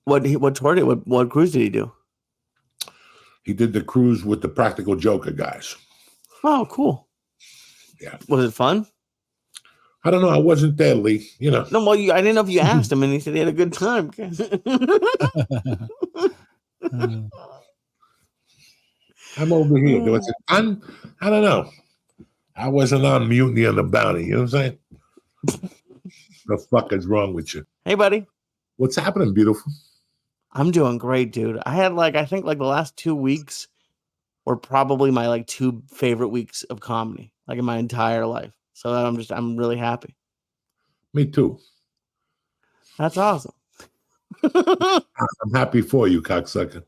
What tour did what cruise did he do? He did the cruise with the Practical Joker guys. Oh, cool. Yeah. Was it fun? I don't know. I wasn't there, Lee. You know. No, well, I didn't know if you asked him, and he said he had a good time. I'm over here. Was it fun? I don't know. I wasn't on Mutiny on the Bounty. You know what I'm saying? The fuck is wrong with you? Hey, buddy. What's happening, beautiful? I'm doing great, dude. I had I think the last 2 weeks were probably my 2 favorite weeks of comedy, in my entire life. So I'm really happy. Me too. That's awesome. I'm happy for you, cocksucker.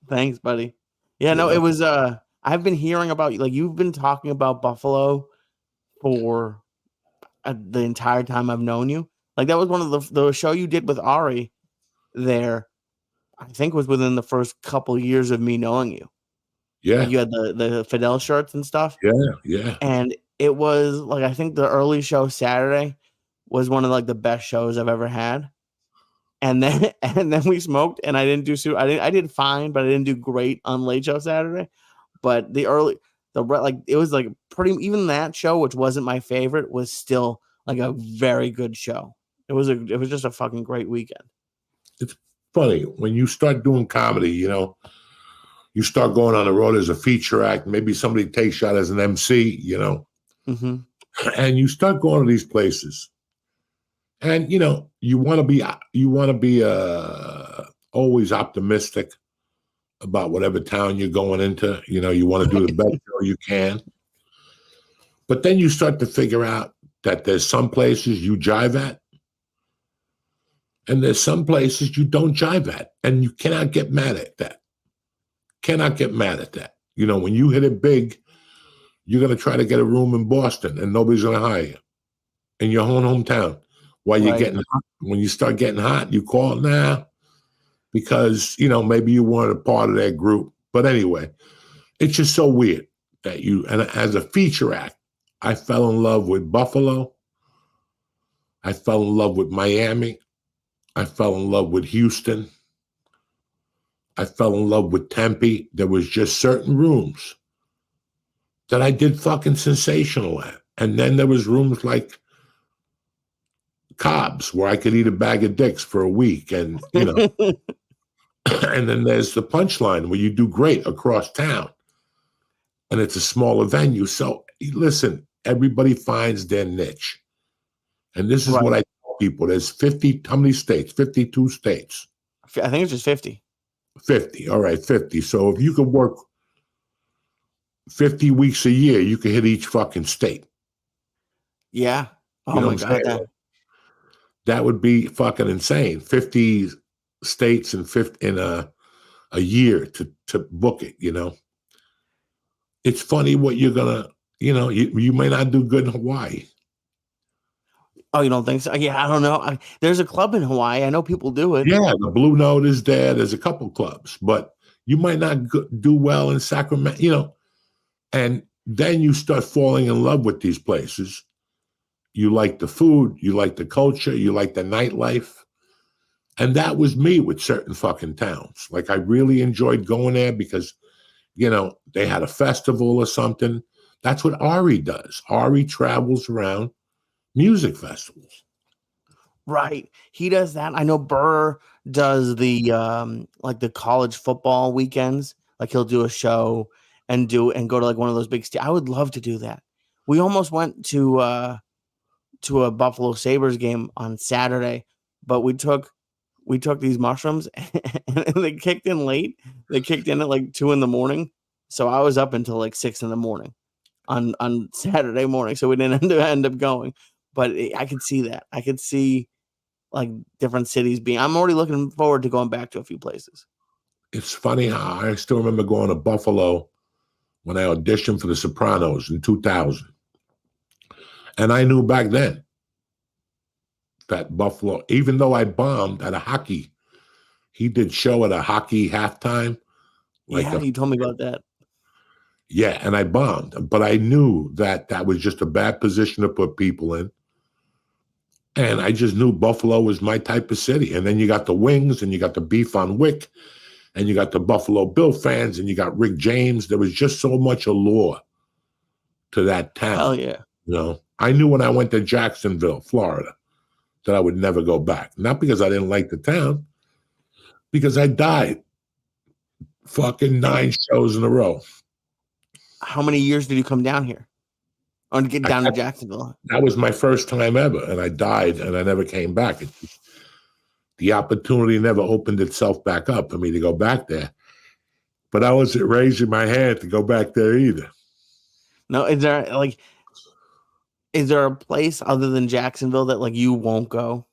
Thanks, buddy. Yeah, no, it was I've been hearing about you've been talking about Buffalo for the entire time I've known you. That was one of the show you did with Ari there. I think was within the first couple years of me knowing you. Yeah. You had the Fidel shirts and stuff. Yeah. And it was I think the early show Saturday was one of the best shows I've ever had. And then we smoked, and I didn't do I did fine, but I didn't do great on Late Show Saturday. But it was pretty, even that show, which wasn't my favorite, was still a very good show. It was just a fucking great weekend. It's funny when you start doing comedy, you start going on the road as a feature act. Maybe somebody takes you out as an MC, Mm-hmm. And you start going to these places. And you want to be always optimistic about whatever town you're going into. You want to do the best show you can. But then you start to figure out that there's some places you jive at, and there's some places you don't jive at, and you cannot get mad at that. Cannot get mad at that. When you hit it big, you're going to try to get a room in Boston, and nobody's going to hire you in your own hometown. While you're getting hot, when you start getting hot, you call because maybe you weren't a part of that group. But anyway, it's just so weird that and as a feature act, I fell in love with Buffalo. I fell in love with Miami. I fell in love with Houston. I fell in love with Tempe. There was just certain rooms that I did fucking sensational at. And then there was rooms like Cobb's where I could eat a bag of dicks for a week. And, and then there's the Punchline where you do great across town. And it's a smaller venue. So listen, everybody finds their niche. And this is what I tell people. There's 50, how many states? 52 states. I think it's just 50. 50. All right, 50. So if you could work 50 weeks a year, you could hit each fucking state. Yeah. Oh my God. That would be fucking insane. 50 states in a year to book it, It's funny what you're gonna, you may not do good in Hawaii. Oh, you don't think so? Yeah, I don't know. There's a club in Hawaii. I know people do it. Yeah, the Blue Note is there. There's a couple clubs, but you might not do well in Sacramento, And then you start falling in love with these places. You like the food, you like the culture, you like the nightlife. And that was me with certain fucking towns. I really enjoyed going there because, they had a festival or something. That's what Ari does. Ari travels around music festivals. Right. He does that. I know Burr does the the college football weekends. He'll do a show and go to one of those big I would love to do that. We almost went to a Buffalo Sabres game on Saturday, but we took these mushrooms and they kicked in late. They kicked in at 2 a.m. So I was up until 6 a.m. on Saturday morning. So we didn't end up going, but I could see that. I could see different cities I'm already looking forward to going back to a few places. It's funny how I still remember going to Buffalo when I auditioned for The Sopranos in 2000. And I knew back then that Buffalo, even though I bombed at a hockey, he did show at a hockey halftime. You told me about that. Yeah, and I bombed. But I knew that was just a bad position to put people in. And I just knew Buffalo was my type of city. And then you got the Wings, and you got the beef on Wick, and you got the Buffalo Bill fans, and you got Rick James. There was just so much allure to that Hell town. yeah. You know, I knew when I went to Jacksonville, Florida, that I would never go back. Not because I didn't like the town, because I died fucking 9 shows in a row. How many years did you come down here? Or to get down to I, Jacksonville? that was my first time ever, and I died, and I never came back. The opportunity never opened itself back up for me to go back there. But I wasn't raising my hand to go back there either. No, is there a place other than Jacksonville that like you won't go?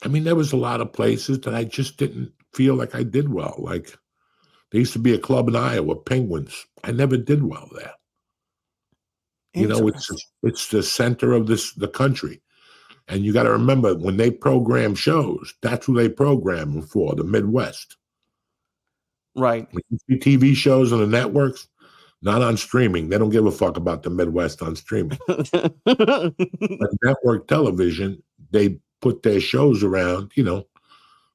I mean, there was a lot of places that I just didn't feel like I did well. Like there used to be a club in Iowa, Penguins. I never did well there. You know, it's the center of the country. And you got to remember, when they program shows, that's who they program them for, the Midwest. Right. When you see TV shows on the networks, not on streaming. They don't give a fuck about the Midwest on streaming. But network television, they put their shows around, you know,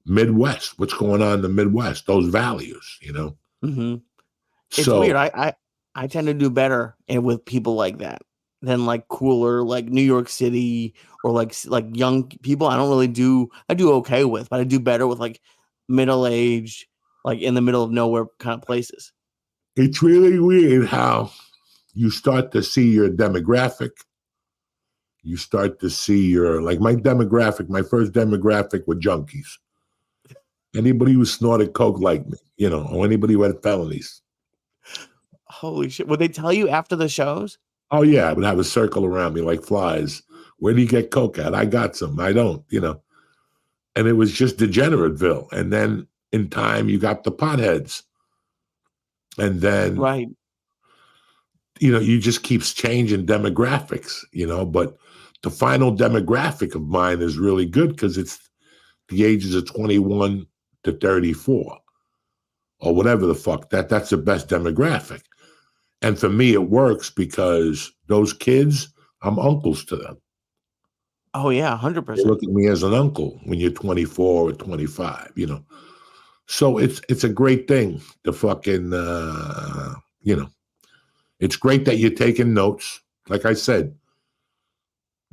Midwest. What's going on in the Midwest? Those values, you know. Mm-hmm. It's weird. I tend to do better with people like that than like cooler like New York City or like young people. I do okay with, but I do better with like middle-aged, like in the middle of nowhere kind of places. It's really weird how you start to see your demographic. You start to see your, like my demographic, my first demographic were junkies. Anybody who snorted coke like me, you know, or anybody who had felonies. Holy shit. Would they tell you after the shows? Oh, yeah. I would have a circle around me like flies. Where do you get coke at? I got some. I don't, you know. And it was just Degenerateville. And then in time, you got the potheads. And then, right, you know, you just keeps changing demographics, you know. But the final demographic of mine is really good because it's the ages of 21 to 34 or whatever the fuck. That's the best demographic. And for me, it works because those kids, I'm uncles to them. Oh, yeah, 100%. They look at me as an uncle when you're 24 or 25, you know. So it's a great thing to fucking, you know, it's great that you're taking notes. Like I said,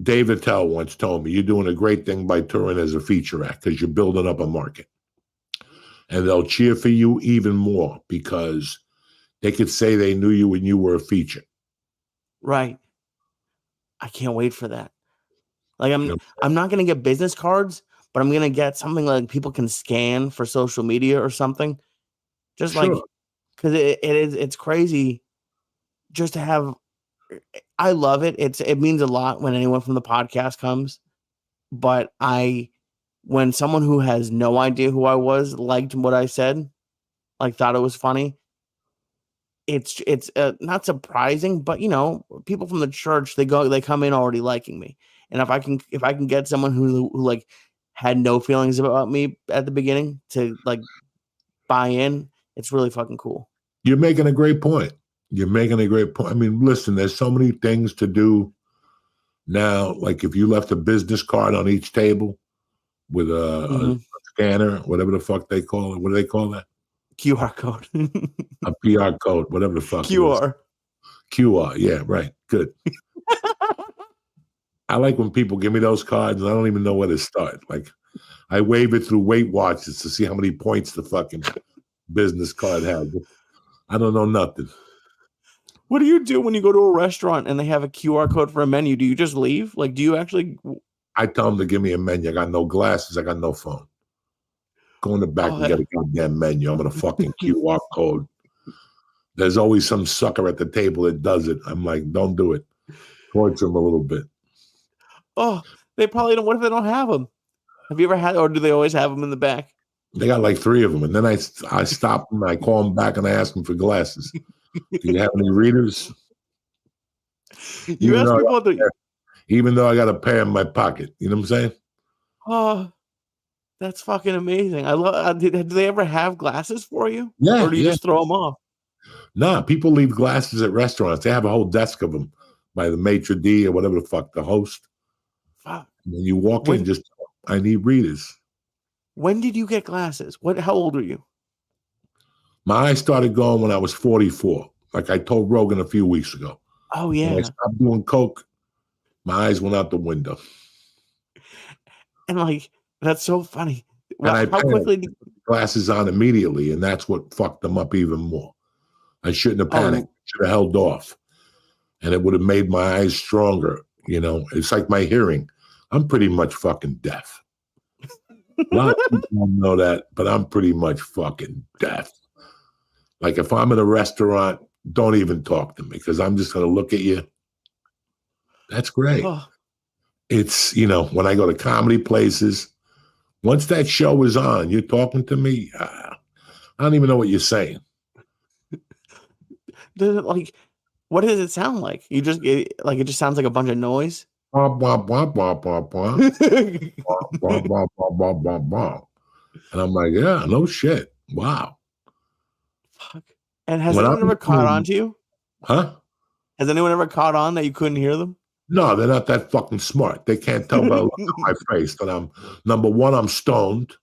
Dave Attell once told me, you're doing a great thing by touring as a feature act because you're building up a market. And they'll cheer for you even more because they could say they knew you when you were a feature. Right. I can't wait for that. Like I'm not going to get business cards, but I'm going to get something like people can scan for social media or something. Just like, because it's crazy just to have, I love it. It means a lot when anyone from the podcast comes, but when someone who has no idea who I was liked what I said, like thought it was funny, it's not surprising, but you know, people from the church, they come in already liking me. And if I can get someone who like had no feelings about me at the beginning to like buy in, it's really fucking cool. You're making a great point. I mean, listen, there's so many things to do now. Like if you left a business card on each table with a scanner, whatever the fuck they call it. What do they call that? QR code. A PR code, whatever the fuck. QR. QR. Yeah, right. Good. I like when people give me those cards and I don't even know where to start. Like I wave it through Weight Watchers to see how many points the fucking business card has. I don't know nothing. What do you do when you go to a restaurant and they have a QR code for a menu? Do you just leave? Like, do you actually? I tell them to give me a menu. I got no glasses. I got no phone. Go in the back and get a goddamn menu. I'm going to fucking QR code. There's always some sucker at the table that does it. I'm like, don't do it. Torture them a little bit. Oh, they probably don't. What if they don't have them? Have you ever had, or do they always have them in the back? They got like 3 of them. And then I stop them. I call them back and I ask them for glasses. Do you have any readers? You ask people even though I got a pair in my pocket. You know what I'm saying? Oh, that's fucking amazing. I love. Do they ever have glasses for you? Yeah. Or do you just throw them off? Nah, people leave glasses at restaurants. They have a whole desk of them by the maitre d' or whatever the fuck, the host. Fuck. When you walk in, just I need readers. When did you get glasses? How old were you? My eyes started going when I was 44. Like I told Rogan a few weeks ago. Oh yeah. When I stopped doing coke, my eyes went out the window. And like that's so funny. And How quickly did glasses on immediately, and that's what fucked them up even more. I shouldn't have panicked. Should have held off, and it would have made my eyes stronger. You know, it's like my hearing. I'm pretty much fucking deaf. A lot of people don't know that, but I'm pretty much fucking deaf. Like if I'm in a restaurant, don't even talk to me because I'm just going to look at you. That's great. Oh. It's, you know, when I go to comedy places, once that show is on, you're talking to me, I don't even know what you're saying. Like, what does it sound like? It just sounds like a bunch of noise. And I'm like, yeah, no shit. Wow. Fuck. And has anyone ever caught on to you? Huh? Has anyone ever caught on that you couldn't hear them? No, they're not that fucking smart. They can't tell by the look on my face that I'm, number one, I'm stoned.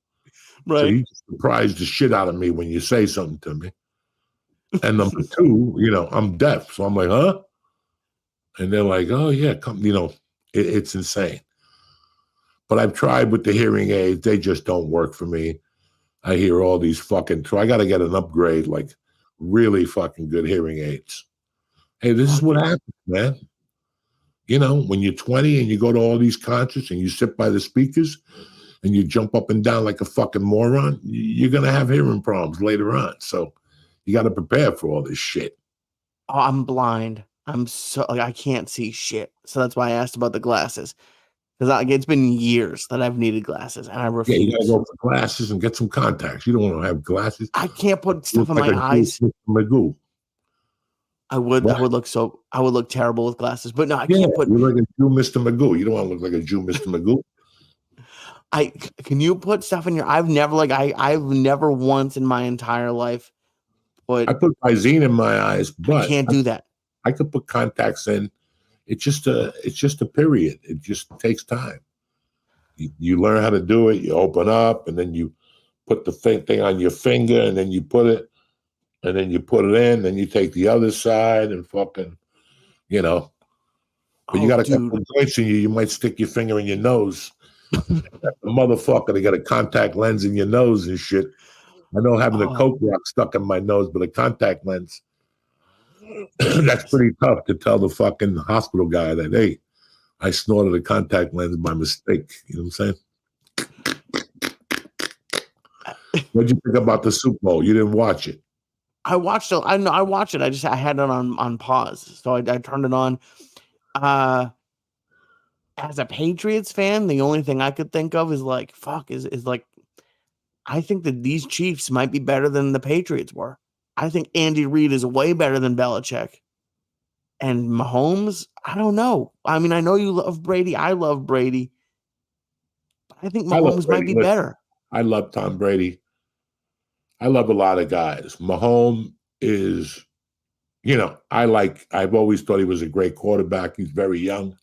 Right. So you surprise the shit out of me when you say something to me. And number two, you know, I'm deaf. So I'm like, huh? And they're like, oh, yeah, come, you know, it's insane. But I've tried with the hearing aids. They just don't work for me. I hear all these fucking, so I got to get an upgrade, like really fucking good hearing aids. Hey, this is what happens, man. You know, when you're 20 and you go to all these concerts and you sit by the speakers and you jump up and down like a fucking moron, you're going to have hearing problems later on. So you got to prepare for all this shit. Oh, I'm blind. I can't see shit. So that's why I asked about the glasses. Because it's been years that I've needed glasses and I refuse. Yeah, you got to go for glasses and get some contacts. You don't want to have glasses. I can't put stuff in my eyes. Magoo. I would look terrible with glasses, but no, I can't put. You're like a Jew, Mr. Magoo. You don't want to look like a Jew, Mr. Magoo. Can you put stuff in your? I've never once in my entire life put. I put Visine in my eyes, but I can't do that. I could put contacts in. It's just a period. It just takes time. You learn how to do it. You open up, and then you put the thing on your finger, and then you put it. And then you put it in, then you take the other side and fucking, you know. But you got a couple of joints in you. You might stick your finger in your nose. The motherfucker, they got a contact lens in your nose and shit. I know having a Coke rock stuck in my nose, but a contact lens, that's pretty tough to tell the fucking hospital guy that, hey, I snorted a contact lens by mistake. You know what I'm saying? What'd you think about the Super Bowl? You didn't watch it. I watched it. I watched it. I had it on pause, so I turned it on. As a Patriots fan, the only thing I could think of is like, is like, I think that these Chiefs might be better than the Patriots were. I think Andy Reid is way better than Belichick, and Mahomes. I don't know. I mean, I know you love Brady. I love Brady. I think Mahomes might be better. I love Tom Brady. I love a lot of guys. Mahomes is, you know, I've always thought he was a great quarterback. He's very young.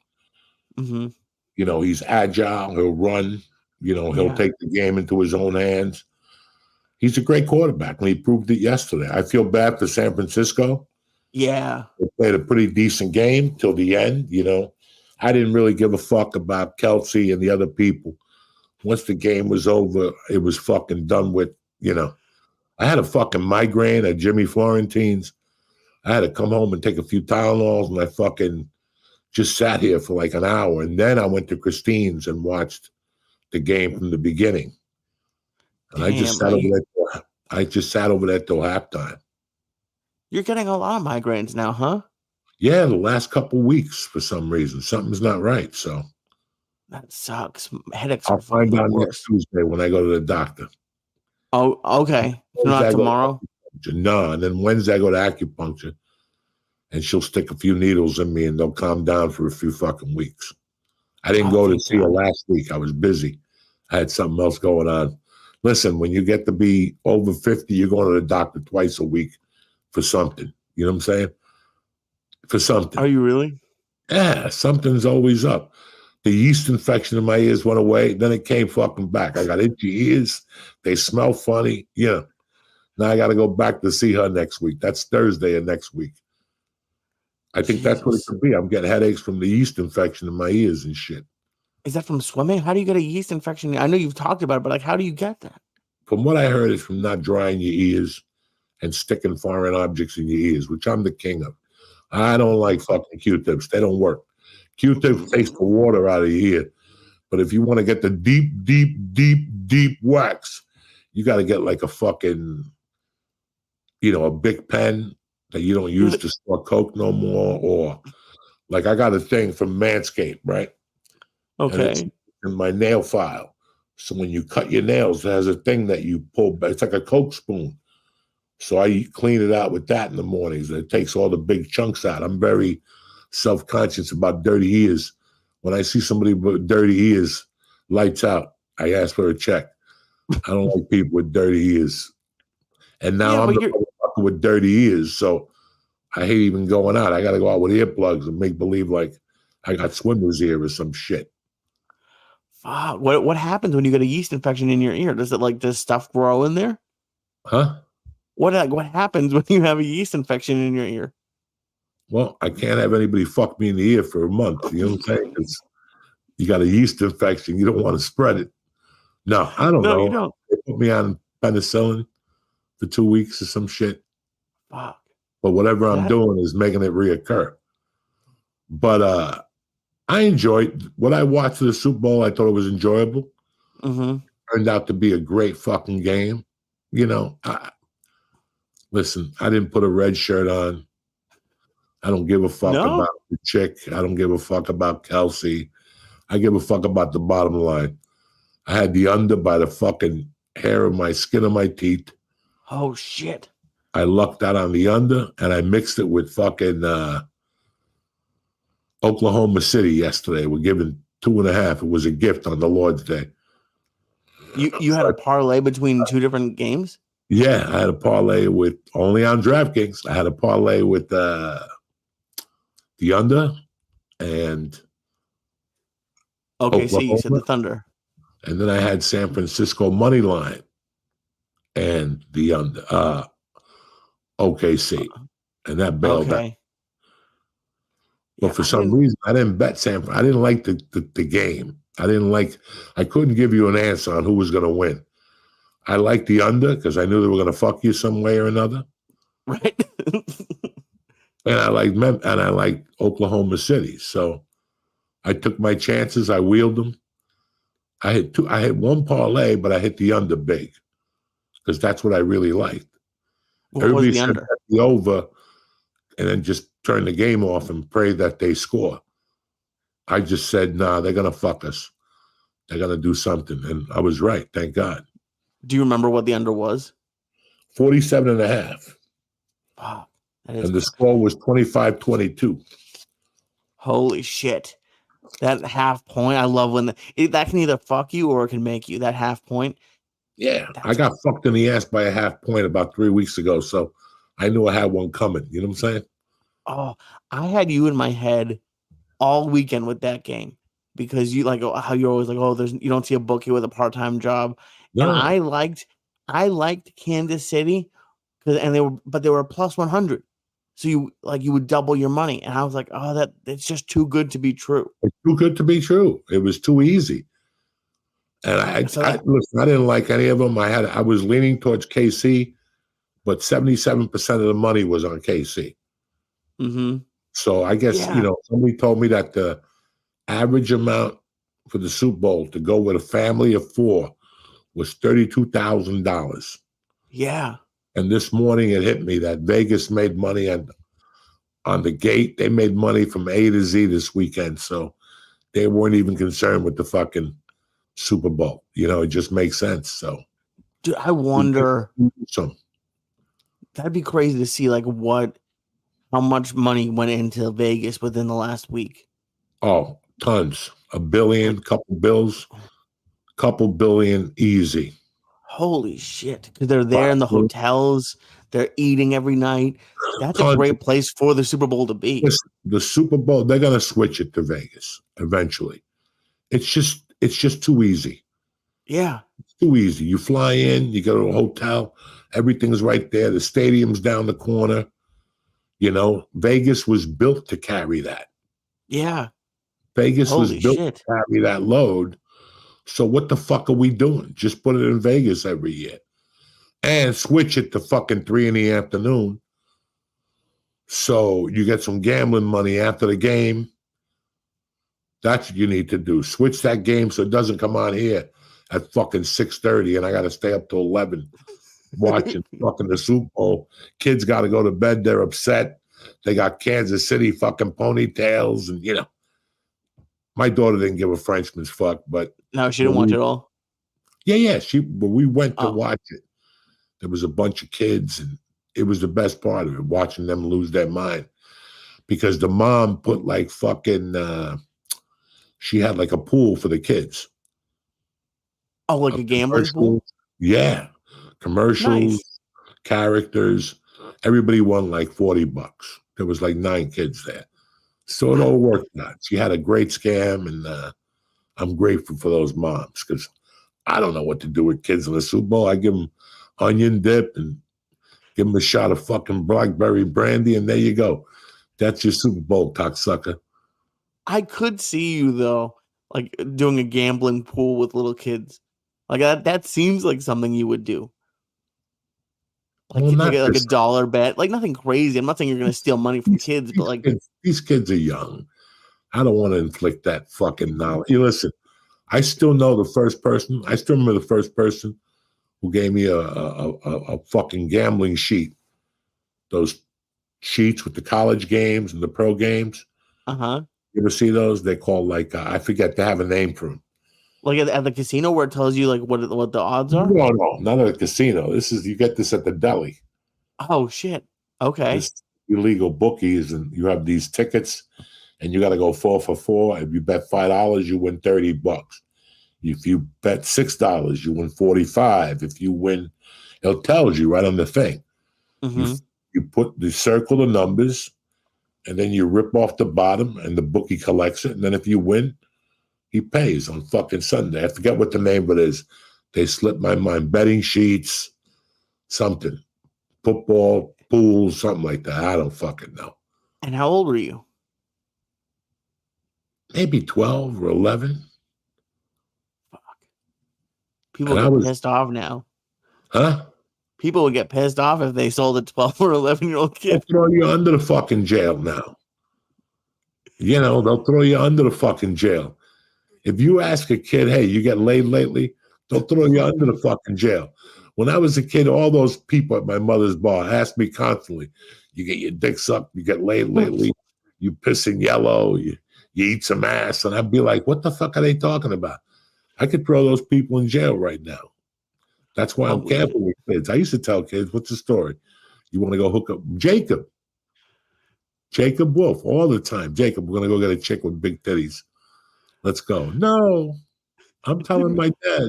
Mm-hmm. You know, he's agile. He'll run. You know, he'll take the game into his own hands. He's a great quarterback, and he proved it yesterday. I feel bad for San Francisco. Yeah. They played a pretty decent game till the end, you know. I didn't really give a fuck about Kelsey and the other people. Once the game was over, it was fucking done with, you know. I had a fucking migraine at Jimmy Florentine's. I had to come home and take a few Tylenols, and I fucking just sat here for like an hour. And then I went to Christine's and watched the game from the beginning. And I just sat over there till halftime. You're getting a lot of migraines now, huh? Yeah, the last couple weeks for some reason. Something's not right. So that sucks. Headaches I'll find out next Tuesday when I go to the doctor. Oh, okay. Not tomorrow? No, and then Wednesday I go to acupuncture, and she'll stick a few needles in me, and they'll calm down for a few fucking weeks. I didn't go to see her last week. I was busy. I had something else going on. Listen, when you get to be over 50, you're going to the doctor twice a week for something. You know what I'm saying? For something. Are you really? Yeah, something's always up. The yeast infection in my ears went away. Then it came fucking back. I got itchy ears. They smell funny. Yeah. Now I got to go back to see her next week. That's Thursday of next week. I think that's what it Jesus. could be. I'm getting headaches from the yeast infection in my ears and shit. Is that from swimming? How do you get a yeast infection? I know you've talked about it, but like, how do you get that? From what I heard, is from not drying your ears and sticking foreign objects in your ears, which I'm the king of. I don't like fucking Q-tips. They don't work. Q-tips taste the water out of your ear. But if you want to get the deep, deep, deep, deep wax, you got to get like a fucking, a big pen that you don't use to store Coke no more. Or like I got a thing from Manscaped, right? And it's Okay. in my nail file. So when you cut your nails, it has a thing that you pull back. It's like a Coke spoon. So I clean it out with that in the mornings, and it takes all the big chunks out. I'm very self-conscious about dirty ears. When I see somebody with dirty ears, lights out, I ask for a check. I don't like people with dirty ears. And now Yeah, I'm but the you're motherfucker with dirty ears, so I hate even going out. I got to go out with earplugs and make believe like I got swimmer's ear or some shit. fuck. What happens when you get a yeast infection in your ear? Does stuff grow in there? Huh? What happens when you have a yeast infection in your ear? Well, I can't have anybody fuck me in the ear for a month. You know what I'm saying? Because you got a yeast infection. You don't want to spread it. No, I don't No, you know. don't. They put me on penicillin for 2 weeks or some shit. Fuck. But whatever I'm That doing is making it reoccur. But I enjoyed what I watched of the Super Bowl. I thought it was enjoyable. mm-hmm. Turned out to be a great fucking game. Listen, I didn't put a red shirt on. I don't give a fuck No? about the chick. I don't give a fuck about Kelsey. I give a fuck about the bottom line. I had the under by the fucking hair of my skin of my teeth. Oh shit. I lucked out on the under, and I mixed it with fucking Oklahoma City yesterday. We're giving 2.5. It was a gift on the Lord's Day. You had a parlay between two different games? Yeah, I had a parlay with only on DraftKings. I had a parlay with the under and Okay, so you said Oklahoma, the Thunder. and then I had San Francisco money line and the under OKC, and that bailed out. Okay. But Yeah, for I some didn't. reason, I didn't bet San Fran. I didn't like the game. I couldn't give you an answer on who was going to win. I liked the under because I knew they were going to fuck you some way or another. Right. And I liked Oklahoma City. So I took my chances. I wheeled them. I hit one parlay, but I hit the under big because that's what I really liked. What was Everybody the said under? that the over and then just turn the game off and pray that they score. I just said, nah, they're going to fuck us. They're going to do something. And I was right. Thank God. Do you remember what the under was? 47.5. Wow. And the score was 25-22. Holy shit. That half point, I love when that can either fuck you or it can make you. That half point. Yeah, I got fucked in the ass by a half point about 3 weeks ago, so I knew I had one coming. You know what I'm saying? Oh, I had you in my head all weekend with that game because you like how you're always like, you don't see a bookie with a part-time job, and No. I liked Kansas City because they were plus 100. So you would double your money. And I was like, oh, it's just too good to be true. It's too good to be true. It was too easy. And I listen, I didn't like any of them. I was leaning towards KC, but 77% of the money was on KC. Mm-hmm. So I guess, somebody told me that the average amount for the Super Bowl to go with a family of 4 was $32,000. Yeah. And this morning it hit me that Vegas made money on the gate. They made money from A to Z this weekend. So they weren't even concerned with the fucking Super Bowl. It just makes sense. So dude, I wonder. That'd be crazy to see how much money went into Vegas within the last week. Oh, tons. $1 billion, couple billion easy. Holy shit. Because they're there in the hotels. They're eating every night. That's a Tons great of place for the Super Bowl to be. the Super Bowl, they're gonna switch it to Vegas eventually. It's just too easy. Yeah. It's too easy. You fly in, you go to a hotel, everything's right there. The stadium's down the corner. Vegas was built to carry that. Yeah. Vegas was Holy built to shit. carry that load. So what the fuck are we doing? Just put it in Vegas every year. And switch it to fucking 3 PM. So you get some gambling money after the game. That's what you need to do. Switch that game so it doesn't come on here at fucking 6:30 and I got to stay up till 11 watching fucking the Super Bowl. Kids got to go to bed. They're upset. They got Kansas City fucking ponytails. And, my daughter didn't give a Frenchman's fuck, but. No, she didn't watch it all. Yeah. We went to Oh. watch it. There was a bunch of kids, and it was the best part of it, watching them lose their mind. Because the mom put like fucking, she had like a pool for the kids. Oh, like a gambling pool? Yeah. Commercials, Nice. Characters. Everybody won like $40. There was like 9 kids there. So it all worked out. She had a great scam, and I'm grateful for those moms because I don't know what to do with kids in the Super Bowl. I give them onion dip and give them a shot of fucking blackberry brandy, and there you go. That's your Super Bowl, cocksucker. I could see you though, like doing a gambling pool with little kids. Like that seems like something you would do. Like Well, you not take like a this- dollar bet, like nothing crazy. I'm not saying you're gonna steal money from kids, but like these kids are young. I don't want to inflict that fucking knowledge. You listen, I still know the first person. I still remember the first person who gave me a fucking gambling sheet. Those sheets with the college games and the pro games. uh-huh. You ever see those? They call like I forget. They have a name for them. Like at the casino where it tells you like what the odds are. No, not at a casino. You get this at the deli. Oh shit. Okay. This illegal bookies, and you have these tickets, and you got to go 4 for 4. If you bet $5, you win $30. If you bet $6, you win 45. If you win, it tells you right on the thing. Mm-hmm. You circle the numbers, and then you rip off the bottom, and the bookie collects it. And then if you win, he pays on fucking Sunday. I forget what the name of it is. They slipped my mind. Betting sheets, something. Football, pool, something like that. I don't fucking know. And how old were you? Maybe 12 or 11. People get pissed off now. Huh? People would get pissed off if they sold a 12 or 11-year-old kid. They'll throw you under the fucking jail now. They'll throw you under the fucking jail. If you ask a kid, hey, you get laid lately, they'll throw you under the fucking jail. When I was a kid, all those people at my mother's bar asked me constantly, you get your dick sucked, you get laid lately, you piss in yellow, you eat some ass. And I'd be like, what the fuck are they talking about? I could throw those people in jail right now. That's why I'm careful with kids. I used to tell kids, what's the story? You want to go hook up? Jacob Wolf, all the time. Jacob, we're going to go get a chick with big titties. Let's go. No, I'm telling my dad.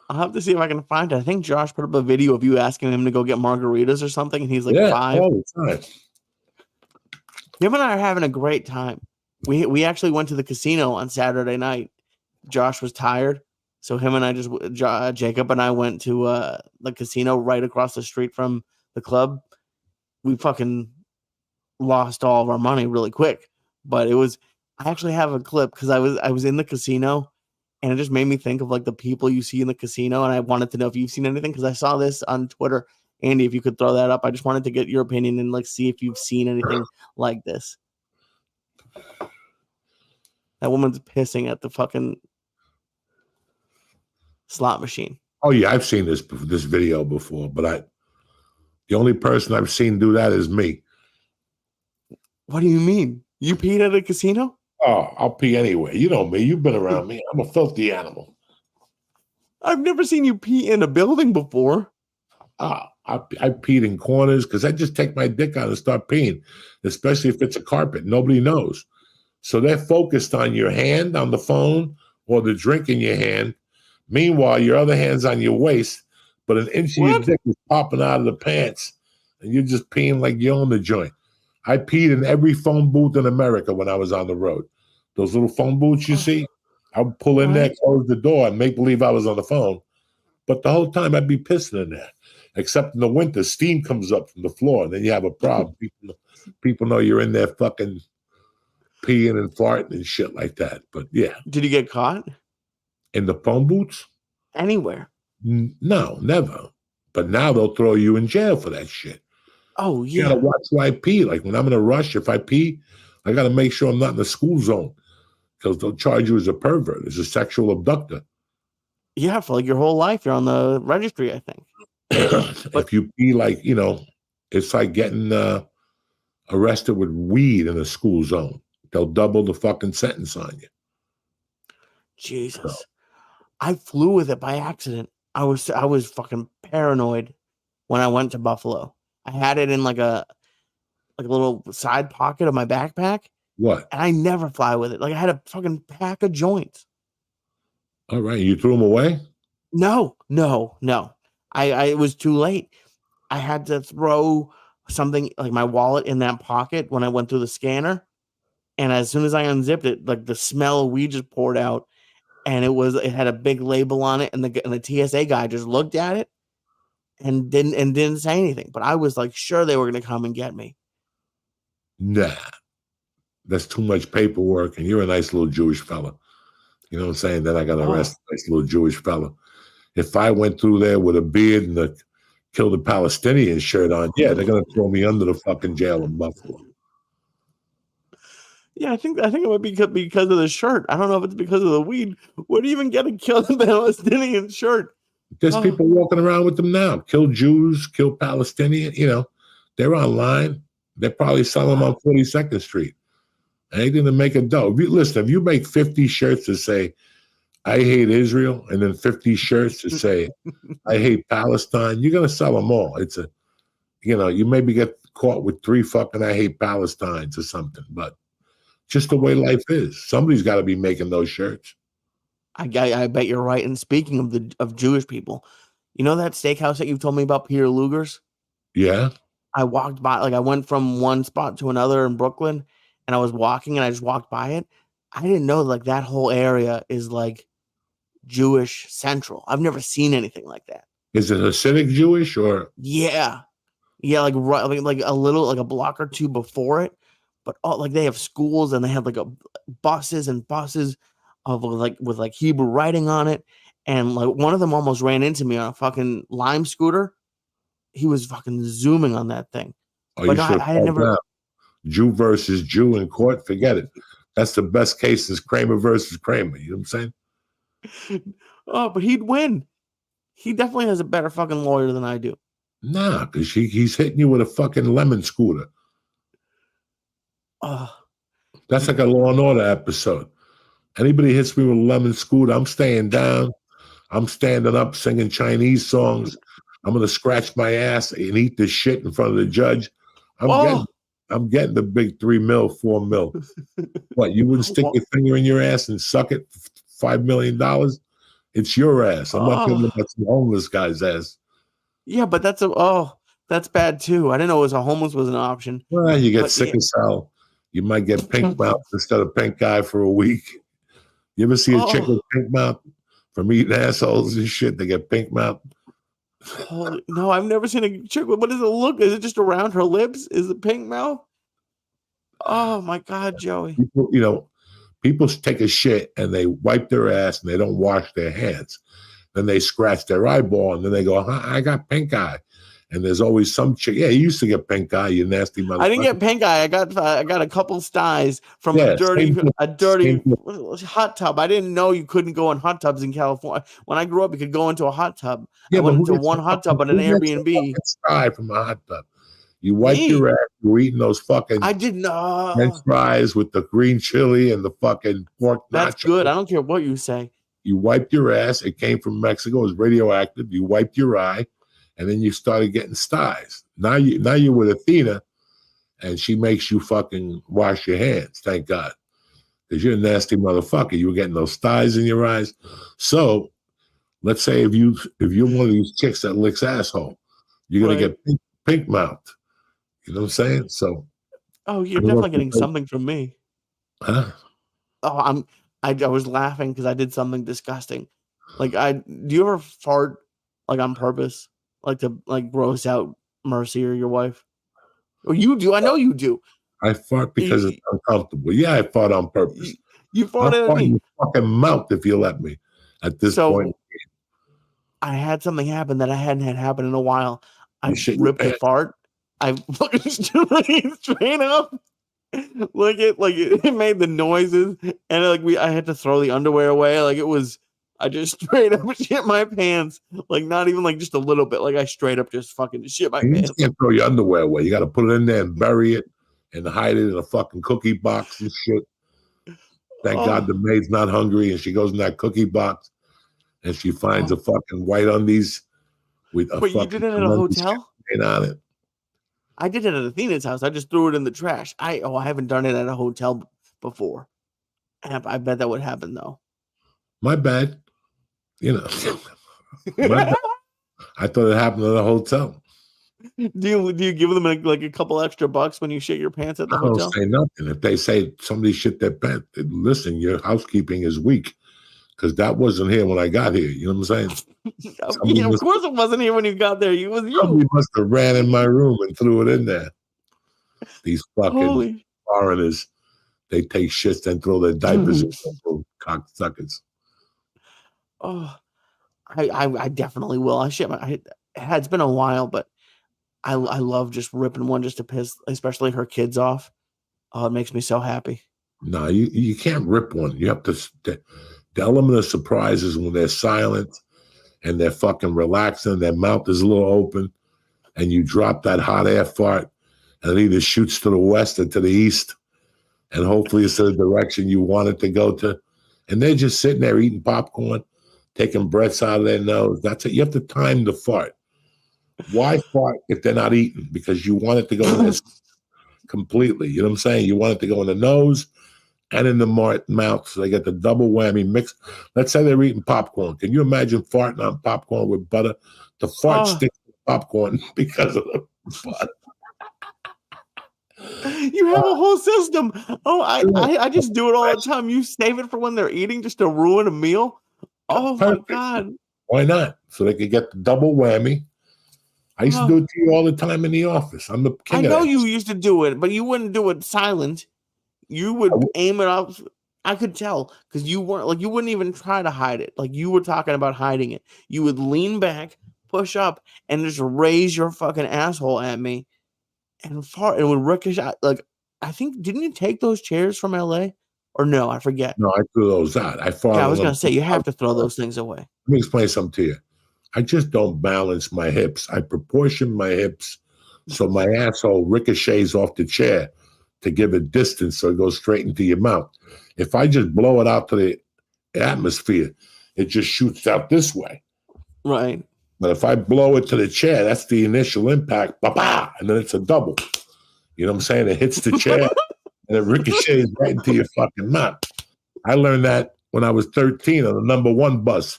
I'll have to see if I can find it. I think Josh put up a video of you asking him to go get margaritas or something, and he's like 5. All the time. Him and I are having a great time. We actually went to the casino on Saturday night. Josh was tired, so him and I Jacob and I went to the casino right across the street from the club. We fucking lost all of our money really quick, but I actually have a clip because I was in the casino, and it just made me think of like the people you see in the casino, and I wanted to know if you've seen anything because I saw this on Twitter. Andy, if you could throw that up, I just wanted to get your opinion and like see if you've seen anything like this. That woman's pissing at the fucking slot machine. Oh yeah, I've seen this video before, but the only person I've seen do that is me. What do you mean? You peed at a casino? Oh, I'll pee anyway. You know me. You've been around me. I'm a filthy animal. I've never seen you pee in a building before. I peed in corners because I just take my dick out and start peeing, especially if it's a carpet. Nobody knows. So they're focused on your hand on the phone or the drink in your hand. Meanwhile, your other hand's on your waist, but an inch of your dick is popping out of the pants. and you're just peeing like you own the joint. I peed in every phone booth in America when I was on the road. Those little phone booths you see, I would pull in there, close the door, and make believe I was on the phone. But the whole time I'd be pissing in there. Except in the winter, steam comes up from the floor, and then you have a problem. People know you're in there fucking peeing and farting and shit like that. But yeah. Did you get caught? In the phone booths? Anywhere? No, never. But now they'll throw you in jail for that shit. Oh, yeah. You gotta watch where I pee. Like when I'm in a rush, if I pee, I gotta make sure I'm not in the school zone because they'll charge you as a pervert, as a sexual abductor. Yeah, for like your whole life, you're on the registry, I think. But if you pee, like, you know, it's like getting arrested with weed in a school zone. They'll double the fucking sentence on you. Jesus. So. I flew with it by accident. I was fucking paranoid when I went to Buffalo. I had it in like a little side pocket of my backpack. What? And I never fly with it. Like I had a fucking pack of joints. All right. You threw them away? No. It was too late. I had to throw something like my wallet in that pocket when I went through the scanner. And as soon as I unzipped it, like the smell of weed just poured out. And it had a big label on it. And the TSA guy just looked at it and didn't say anything. But I was like sure they were going to come and get me. Nah. That's too much paperwork. And you're a nice little Jewish fella. You know what I'm saying? Then I got to arrest a nice little Jewish fella. If I went through there with a beard and a Kill the Palestinian shirt on, yeah, they're going to throw me under the fucking jail in Buffalo. Yeah, I think it would be because of the shirt. I don't know if it's because of the weed. Where do you even get a Kill the Palestinian shirt? There's people walking around with them now. Kill Jews, kill Palestinian. You know, they're online. They're probably selling them on 42nd Street. Anything to make a dough. If you make 50 shirts to say, I hate Israel, and then 50 shirts to say, I hate Palestine, you're going to sell them all. It's you maybe get caught with 3 fucking I hate Palestines or something, but just the way life is. Somebody's got to be making those shirts. I bet you're right. And speaking of Jewish people, you know that steakhouse that you told me about, Peter Luger's? Yeah. I walked by, like I went from one spot to another in Brooklyn, and I was walking and I just walked by it. I didn't know like that whole area is like Jewish central. I've never seen anything like that. Is it Hasidic Jewish or? Yeah, like right, like a little, like a block or two before it, but like they have schools and they have like buses and buses of like with like Hebrew writing on it, and like one of them almost ran into me on a fucking Lime scooter. He was fucking zooming on that thing. Oh, but I had never. Down. Jew versus Jew in court, forget it. That's the best case is Kramer versus Kramer. You know what I'm saying? Oh, but he'd win. He definitely has a better fucking lawyer than I do. Nah, because he's hitting you with a fucking lemon scooter. That's like a Law and Order episode. Anybody hits me with a lemon scooter, I'm staying down. I'm standing up singing Chinese songs. I'm going to scratch my ass and eat this shit in front of the judge. I'm getting the big $3 million, $4 million. What, you wouldn't stick your finger in your ass and suck it $5 million? It's your ass. I'm not talking about some homeless guy's ass. Yeah, but that's bad too. I didn't know homeless was an option. Well, you get sick as hell. You might get pink mouth instead of pink eye for a week. You ever see a chick with pink mouth from eating assholes and shit? They get pink mouth. No, I've never seen a chick. What does it look? Is it just around her lips? Is it pink mouth? Oh my God, Joey. People take a shit and they wipe their ass and they don't wash their hands. Then they scratch their eyeball and then they go, I got pink eye. And there's always some chick. Yeah, you used to get pink eye, you nasty motherfucker. I didn't get pink eye. I got a couple styes from a dirty hot tub. I didn't know you couldn't go in hot tubs in California. When I grew up, you could go into a hot tub. Yeah, I went into one hot tub at an Airbnb. Sty from a hot tub. You wiped your ass. You were eating those fucking. I did not. French fries with the green chili and the fucking pork. That's good. I don't care what you say. You wiped your ass. It came from Mexico. It was radioactive. You wiped your eye. And then you started getting styes. Now you're with Athena, and she makes you fucking wash your hands. Thank God, because you're a nasty motherfucker. You were getting those styes in your eyes. So, let's say if you're one of these chicks that licks asshole, you're gonna get pink mouth. You know what I'm saying? So, Oh, you're definitely getting something from me. huh? Oh, I was laughing because I did something disgusting. Like do you ever fart like on purpose, like to like gross out Mercy or your wife? Or you do? I know you do. I fart because it's You, uncomfortable. Yeah, I fart on purpose. you, you I'll farted at fart in me. your fucking mouth if you let me. At this point, So I had something happen that I hadn't had happen in a while. you I shit your ripped a pants. fart. I fucking straight up it made the noises and I had to throw the underwear away. Like it was I just straight up shit my pants. Like not even like just a little bit. Like I straight up just fucking shit my You just pants. can't throw your underwear away. You got to put it in there and bury it and hide it in a fucking cookie box and shit. Thank God Oh, the maid's not hungry and she goes in that cookie box and she finds a oh. fucking white undies with a But you did fucking it at a tremendous hotel? stain on it. I did it at Athena's house. I just threw it in the trash. I haven't done it at a hotel before. I bet that would happen though. My bad. You know, my bad. I thought it happened at a hotel. Do you give them like a couple extra bucks when you shit your pants at the I don't hotel? say nothing. If they say somebody shit their pants, listen, your housekeeping is weak because that wasn't here when I got here. You know what I'm saying? Yeah, of course it wasn't here when you got there. It was Somebody you. must have ran in my room and threw it in there. These fucking Holy. foreigners, they take shits and throw their diapers in little cocksuckers. Oh, I definitely will. It's been a while, but I love just ripping one just to piss, especially her kids off. Oh, it makes me so happy. No, you can't rip one. You have to. The element of surprise is when they're silent and they're fucking relaxing, their mouth is a little open, and you drop that hot air fart, and it either shoots to the west or to the east, and hopefully it's to the direction you want it to go to. And they're just sitting there eating popcorn, taking breaths out of their nose. That's it. You have to time the fart. Why fart if they're not eating? Because you want it to go in there completely. You know what I'm saying? You want it to go in the nose and in the mouth. So they get the double whammy mix. Let's say they're eating popcorn. Can you imagine farting on popcorn with butter? The fart Oh, sticks to popcorn because of the butter. you have a whole system. Oh, I just do it all the time. You save it for when they're eating just to ruin a meal. Oh my Perfect. God. Why not? So they could get the double whammy. I used to do it to you all the time in the office. I'm the king I of know that. you used to do it, but you wouldn't do it silent. You would aim it up. I could tell because you weren't like you wouldn't even try to hide it. Like you were talking about hiding it. You would lean back, push up, and just raise your fucking asshole at me and fart. And would ricochet. Like I think didn't you take those chairs from LA? Or no, I forget. No, I threw those out. I Yeah, I farted was gonna them. say you have to throw those things away. Let me explain something to you. I just don't balance my hips. I proportion my hips so my asshole ricochets off the chair to give it distance so it goes straight into your mouth. If I just blow it out to the atmosphere, it just shoots out this way. Right. But if I blow it to the chair, that's the initial impact, ba-ba, and then it's a double. You know what I'm saying? It hits the chair and it ricochets right into your fucking mouth. I learned that when I was 13 on the number 1 bus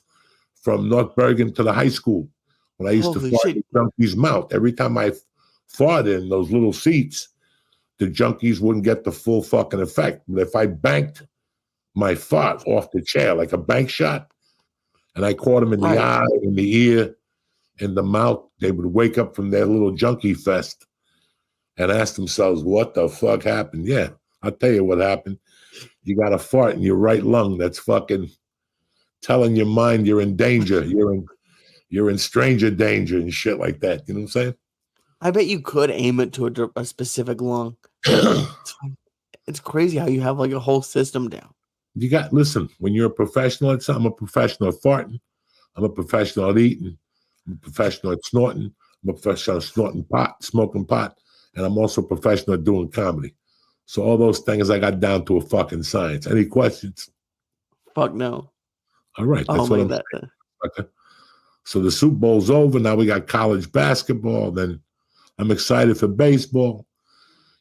from North Bergen to the high school when I used to fart in the junkie's mouth. Every time I farted in those little seats, the junkies wouldn't get the full fucking effect. But if I banked my fart off the chair like a bank shot and I caught them in the eye, in the ear, in the mouth, they would wake up from their little junkie fest and ask themselves, what the fuck happened? Yeah, I'll tell you what happened. You got a fart in your right lung that's fucking telling your mind you're in danger. You're in stranger danger and shit like that. You know what I'm saying? I bet you could aim it to a specific lung. It's crazy how you have like a whole system down. Listen, when you're a professional at something, I'm a professional at farting. I'm a professional at eating. I'm a professional at snorting. I'm a professional at smoking pot. And I'm also a professional at doing comedy. So all those things I got down to a fucking science. Any questions? Fuck no. All right. That's what I'm saying. Okay. So the Super Bowl's over. Now we got college basketball. Then I'm excited for baseball.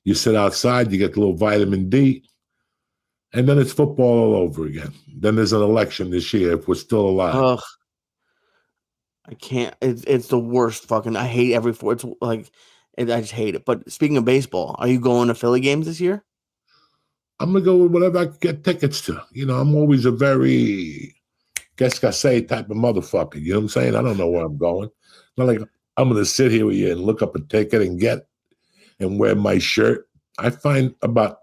You sit outside, you get a little vitamin D. And then it's football all over again. Then there's an election this year if we're still alive. Ugh. I can't. It's the worst fucking. I hate every. It's like And I just hate it. But speaking of baseball, are you going to Philly games this year? I'm gonna go with whatever I can get tickets to. I'm always a very say type of motherfucker. You know what I'm saying? I don't know where I'm going. Not like I'm gonna sit here with you and look up a ticket and get and wear my shirt. I find about,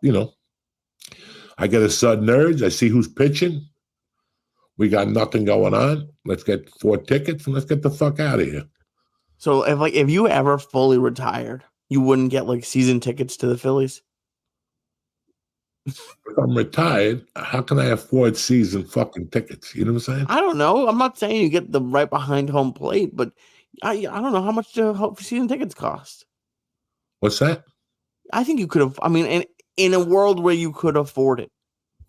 I get a sudden urge. I see who's pitching. We got nothing going on. Let's get 4 tickets and let's get the fuck out of here. So if you ever fully retired, you wouldn't get like season tickets to the Phillies? If I'm retired, how can I afford season fucking tickets? You know what I'm saying? I don't know. I'm not saying you get them right behind home plate, but I don't know how much do season tickets cost. What's that? I think you could have. I mean, in a world where you could afford it,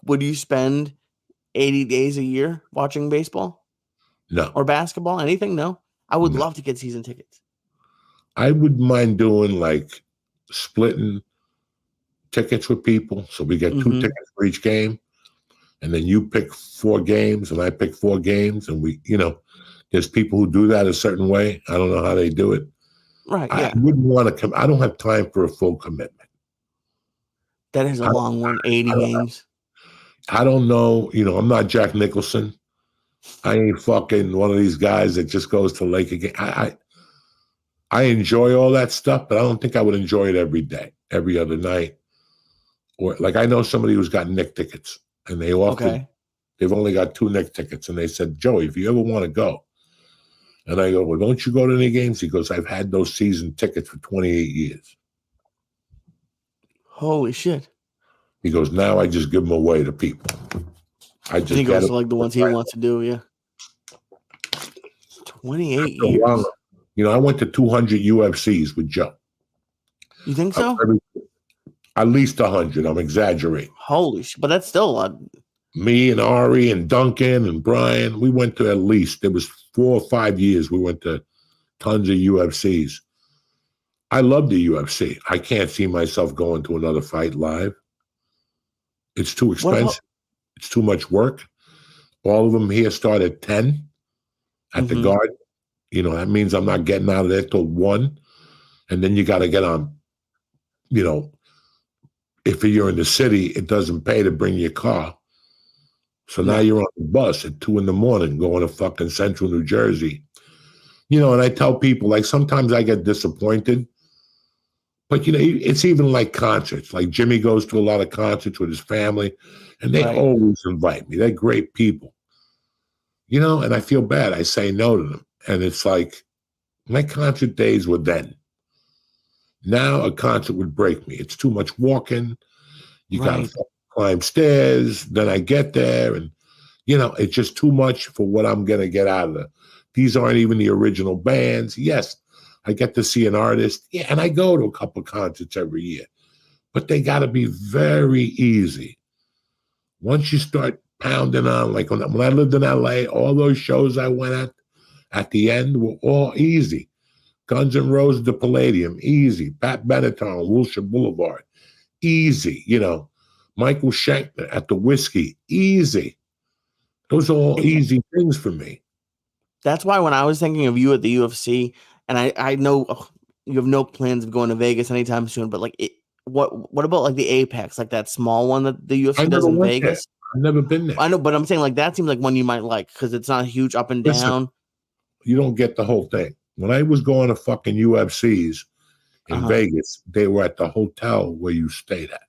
would you spend 80 days a year watching baseball? No. Or basketball? Anything? No. I would love to get season tickets. I wouldn't mind doing like splitting tickets with people. So we get 2 tickets for each game. And then you pick 4 games and I pick 4 games. And we, there's people who do that a certain way. I don't know how they do it. Right. Yeah. I wouldn't want to come. I don't have time for a full commitment. That is a long one, 80 games. I don't know. I'm not Jack Nicholson. I ain't fucking one of these guys that just goes to Lake again. I enjoy all that stuff, but I don't think I would enjoy it every day, every other night. Or like I know somebody who's got Knick tickets and they offered, they've only got 2 Knick tickets. And they said, Joey, if you ever want to go. And I go, well, don't you go to any games? He goes, I've had those season tickets for 28 years. Holy shit. He goes, now I just give them away to people. I just he goes to like the ones he wants to do, yeah. 28 years. I went to 200 UFCs with Joe. You think so? At least 100. I'm exaggerating. Holy shit. But that's still a lot. Me and Ari and Duncan and Brian, we went to at least, there was 4 or 5 years we went to tons of UFCs. I love the UFC. I can't see myself going to another fight live. It's too expensive. It's too much work. All of them here start at 10 at the Garden. That means I'm not getting out of there till 1. And then you got to get on, if you're in the city, it doesn't pay to bring your car. So now you're on the bus at 2 a.m. going to fucking central New Jersey. And I tell people, like, sometimes I get disappointed. But, it's even like concerts. Like Jimmy goes to a lot of concerts with his family, and they always invite me. They're great people. And I feel bad. I say no to them. And it's like, my concert days were then. Now a concert would break me. It's too much walking. You got to climb stairs. Then I get there, and, it's just too much for what I'm going to get out of it. These aren't even the original bands. Yes, I get to see an artist. Yeah, and I go to a couple concerts every year. But they got to be very easy. Once you start pounding on, like when I lived in LA, all those shows I went at the end were all easy. Guns N' Roses, the Palladium, easy. Pat Benatar on Wilshire Boulevard, easy. Michael Schenker at the Whiskey, easy. Those are all easy things for me. That's why when I was thinking of you at the UFC, and I know you have no plans of going to Vegas anytime soon, but like, what about like the Apex, like that small one that the UFC does in Vegas? I've never been there. I know, but I'm saying like that seems like one you might like because it's not huge up and down. You don't get the whole thing. When I was going to fucking UFCs in Vegas, they were at the hotel where you stayed at.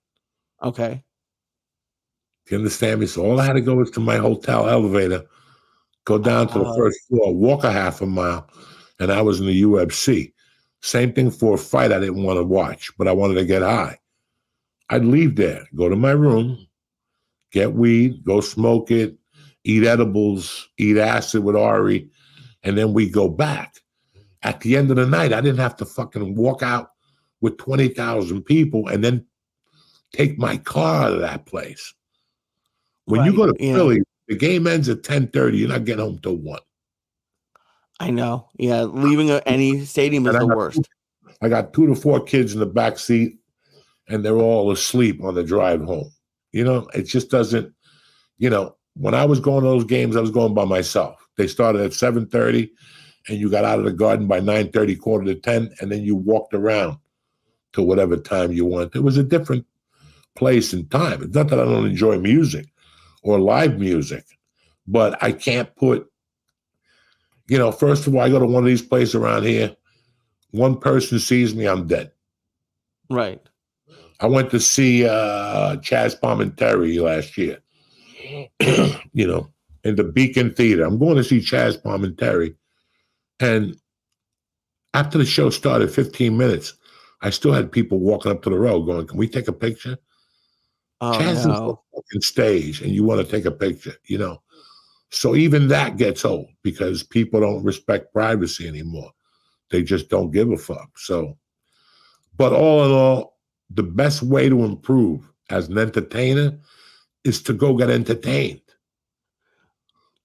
Okay. Do you understand me? So all I had to go was to my hotel elevator, go down to the first floor, walk a half a mile, and I was in the UFC. Same thing for a fight I didn't want to watch, but I wanted to get high. I'd leave there, go to my room, get weed, go smoke it, eat edibles, eat acid with Ari, and then we go back. At the end of the night, I didn't have to fucking walk out with 20,000 people and then take my car out of that place. When you go to Philly, the game ends at 10:30. You're not getting home till 1. I know. Yeah, leaving any stadium is the worst. I got 2 to 4 kids in the back seat, and they're all asleep on the drive home. It just doesn't, when I was going to those games, I was going by myself. They started at 7:30, and you got out of the garden by 9:30, quarter to 10, and then you walked around to whatever time you want. It was a different place and time. It's not that I don't enjoy music or live music, but I can't put, first of all, I go to one of these places around here. One person sees me, I'm dead. Right. I went to see Chaz Palminteri last year, in the Beacon Theater. I'm going to see Chaz Palminteri. And after the show started, 15 minutes, I still had people walking up to the road going, "Can we take a picture?" Oh, Chaz is on the fucking stage and you want to take a picture, So even that gets old because people don't respect privacy anymore. They just don't give a fuck. So, but all in all, the best way to improve as an entertainer is to go get entertained.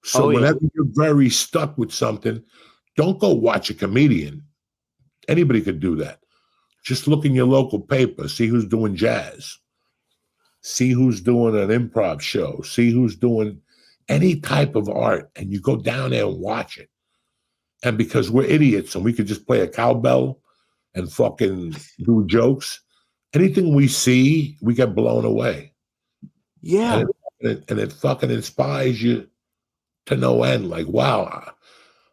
So whenever you're very stuck with something, don't go watch a comedian. Anybody could do that. Just look in your local paper, see who's doing jazz, see who's doing an improv show, see who's doing any type of art, and you go down there and watch it. And because we're idiots and we could just play a cowbell and fucking do jokes, anything we see, we get blown away. Yeah. And it fucking inspires you to no end. Like, wow,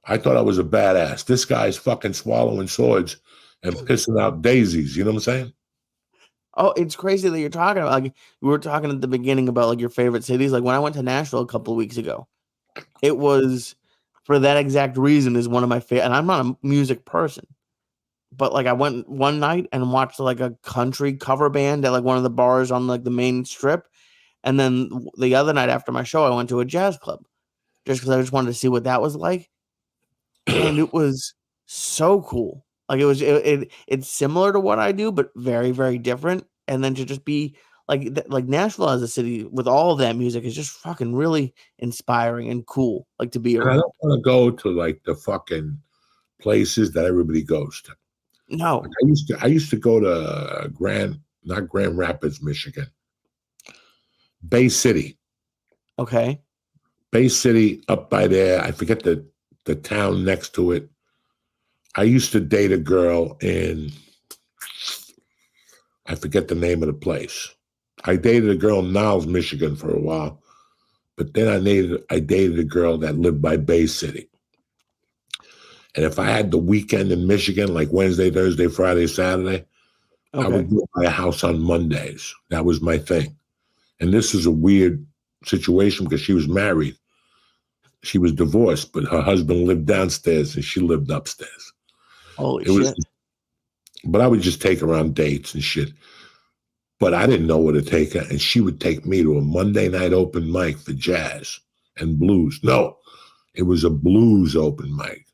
I thought I was a badass. This guy's fucking swallowing swords and pissing out daisies. You know what I'm saying? Oh, it's crazy that you're talking about. Like, we were talking at the beginning about like your favorite cities. Like when I went to Nashville a couple of weeks ago, it was for that exact reason is one of my favorite. And I'm not a music person, but like I went one night and watched like a country cover band at like one of the bars on like the main strip. And then the other night after my show, I went to a jazz club just because I just wanted to see what that was like. And it was so cool. Like it's similar to what I do, but very, very different. And then to just be like Nashville as a city with all of that music is just fucking really inspiring and cool. Like to be around. And I don't want to go to like the fucking places that everybody goes to. No, like I used to go to not Grand Rapids, Michigan, Bay City. Okay. Bay City up by there. I forget the town next to it. I used to date a girl in, I forget the name of the place. I dated a girl in Niles, Michigan for a while, but then I dated a girl that lived by Bay City. And if I had the weekend in Michigan, like Wednesday, Thursday, Friday, Saturday, I would go buy a house on Mondays. That was my thing. And this is a weird situation because she was married. She was divorced, but her husband lived downstairs and she lived upstairs. Holy shit. But I would just take her on dates and shit. But I didn't know where to take her. And she would take me to a Monday night open mic for jazz and blues. No, it was a blues open mic.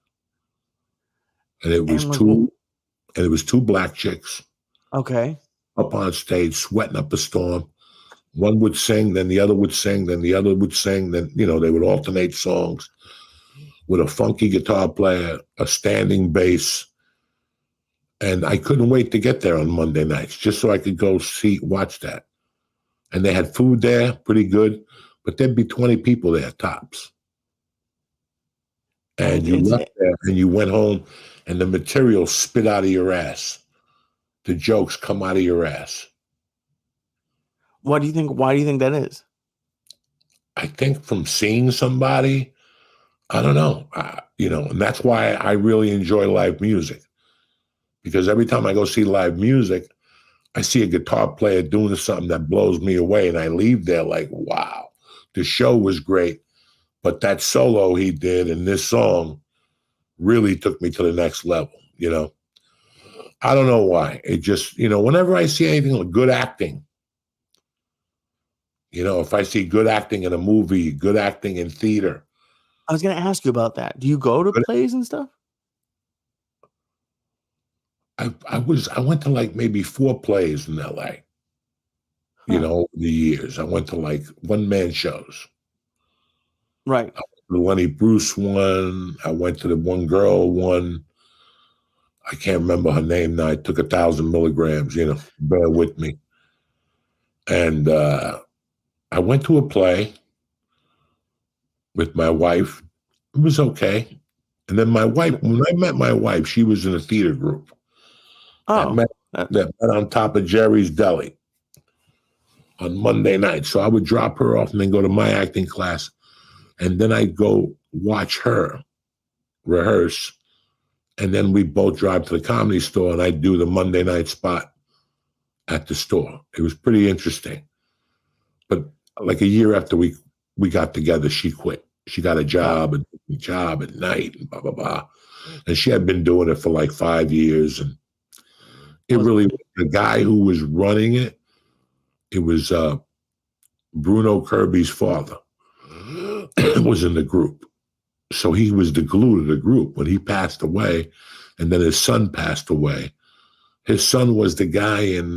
And it was two black chicks. Okay. Up on stage, sweating up a storm. One would sing, then the other would sing, then the other would sing. Then, they would alternate songs with a funky guitar player, a standing bass. And I couldn't wait to get there on Monday nights just so I could go watch that. And they had food there, pretty good, but there'd be 20 people there, tops. And you left there and you went home and the material spit out of your ass. The jokes come out of your ass. Why do you think that is? I think from seeing somebody, I don't know, and that's why I really enjoy live music. Because every time I go see live music, I see a guitar player doing something that blows me away. And I leave there like, wow, the show was great. But that solo he did in this song really took me to the next level, I don't know why. It just, whenever I see anything like good acting, if I see good acting in a movie, good acting in theater. I was going to ask you about that. Do you go to plays and stuff? I went to like maybe 4 plays in LA, over the years. I went to like one-man shows. Right. I went to the Lenny Bruce one. I went to the one girl one. I can't remember her name now. I took 1,000 milligrams, bear with me. And I went to a play with my wife. It was okay. And then my wife, when I met my wife, she was in a theater group that met on top of Jerry's Deli on Monday night. So I would drop her off and then go to my acting class. And then I'd go watch her rehearse. And then we both drive to the Comedy Store and I'd do the Monday night spot at the store. It was pretty interesting. But like a year after we got together, she quit. She got a job at night and blah, blah, blah. And she had been doing it for like 5 years. And it really, the guy who was running it, it was Bruno Kirby's father was in the group. So he was the glue to the group. When he passed away, and then his son passed away, his son was the guy in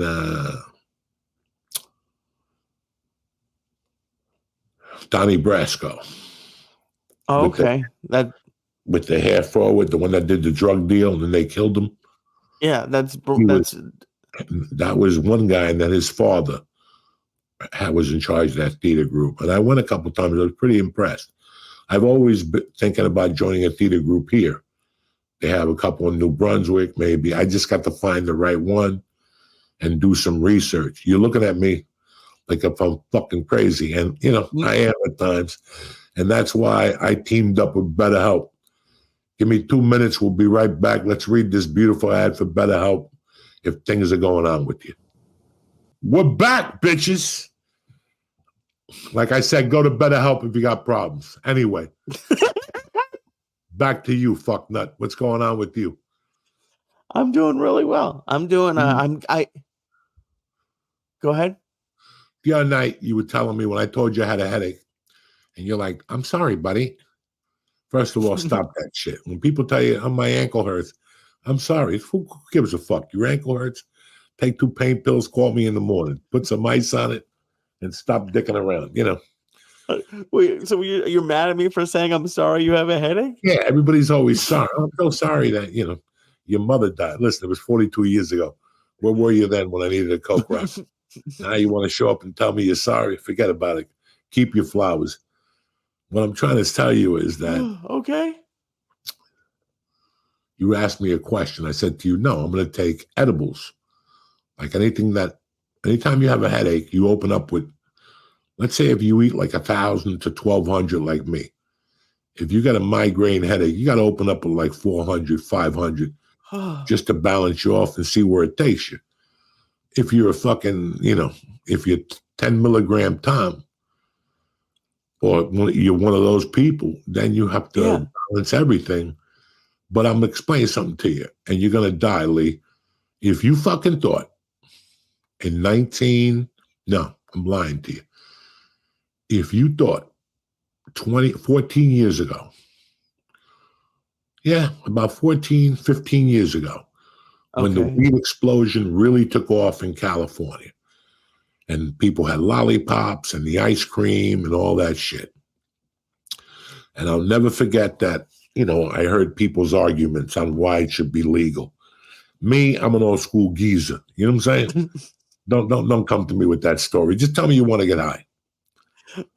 Donnie Brasco. Oh, okay. With the hair forward, the one that did the drug deal, and then they killed him. Yeah, that was one guy, and then his father was in charge of that theater group. And I went a couple times. I was pretty impressed. I've always been thinking about joining a theater group here. They have a couple in New Brunswick, maybe. I just got to find the right one and do some research. You're looking at me like if I'm fucking crazy. And, I am at times. And that's why I teamed up with BetterHelp. Give me 2 minutes. We'll be right back. Let's read this beautiful ad for BetterHelp if things are going on with you. We're back, bitches. Like I said, go to BetterHelp if you got problems. Anyway, back to you, fucknut. What's going on with you? I'm doing really well. I'm doing. Go ahead. The other night, you were telling me when I told you I had a headache, and you're like, "I'm sorry, buddy." First of all, stop that shit. When people tell you, "Oh, my ankle hurts," I'm sorry. Who gives a fuck? Your ankle hurts. Take 2 pain pills. Call me in the morning. Put some ice on it. And stop dicking around, Wait, so you're mad at me for saying I'm sorry you have a headache? Yeah, everybody's always sorry. I'm so sorry that, your mother died. Listen, it was 42 years ago. Where were you then when I needed a Coke rock? Now you want to show up and tell me you're sorry? Forget about it. Keep your flowers. What I'm trying to tell you is that okay. You asked me a question. I said to you, no, I'm going to take edibles. Like anytime you have a headache, you open up with, let's say if you eat like 1,000 to 1,200 like me. If you got a migraine headache, you got to open up with like 400, 500 just to balance you off and see where it takes you. If you're a fucking, if you're 10 milligram Tom, or you're one of those people, then you have to balance everything. But I'm explaining something to you, and you're going to die, Lee. If you fucking thought in no, I'm lying to you. If you thought 14 years ago, about 14, 15 years ago, when the weed explosion really took off in California, and people had lollipops and the ice cream and all that shit. And I'll never forget that, I heard people's arguments on why it should be legal. Me, I'm an old school geezer. You know what I'm saying? Don't come to me with that story. Just tell me you want to get high.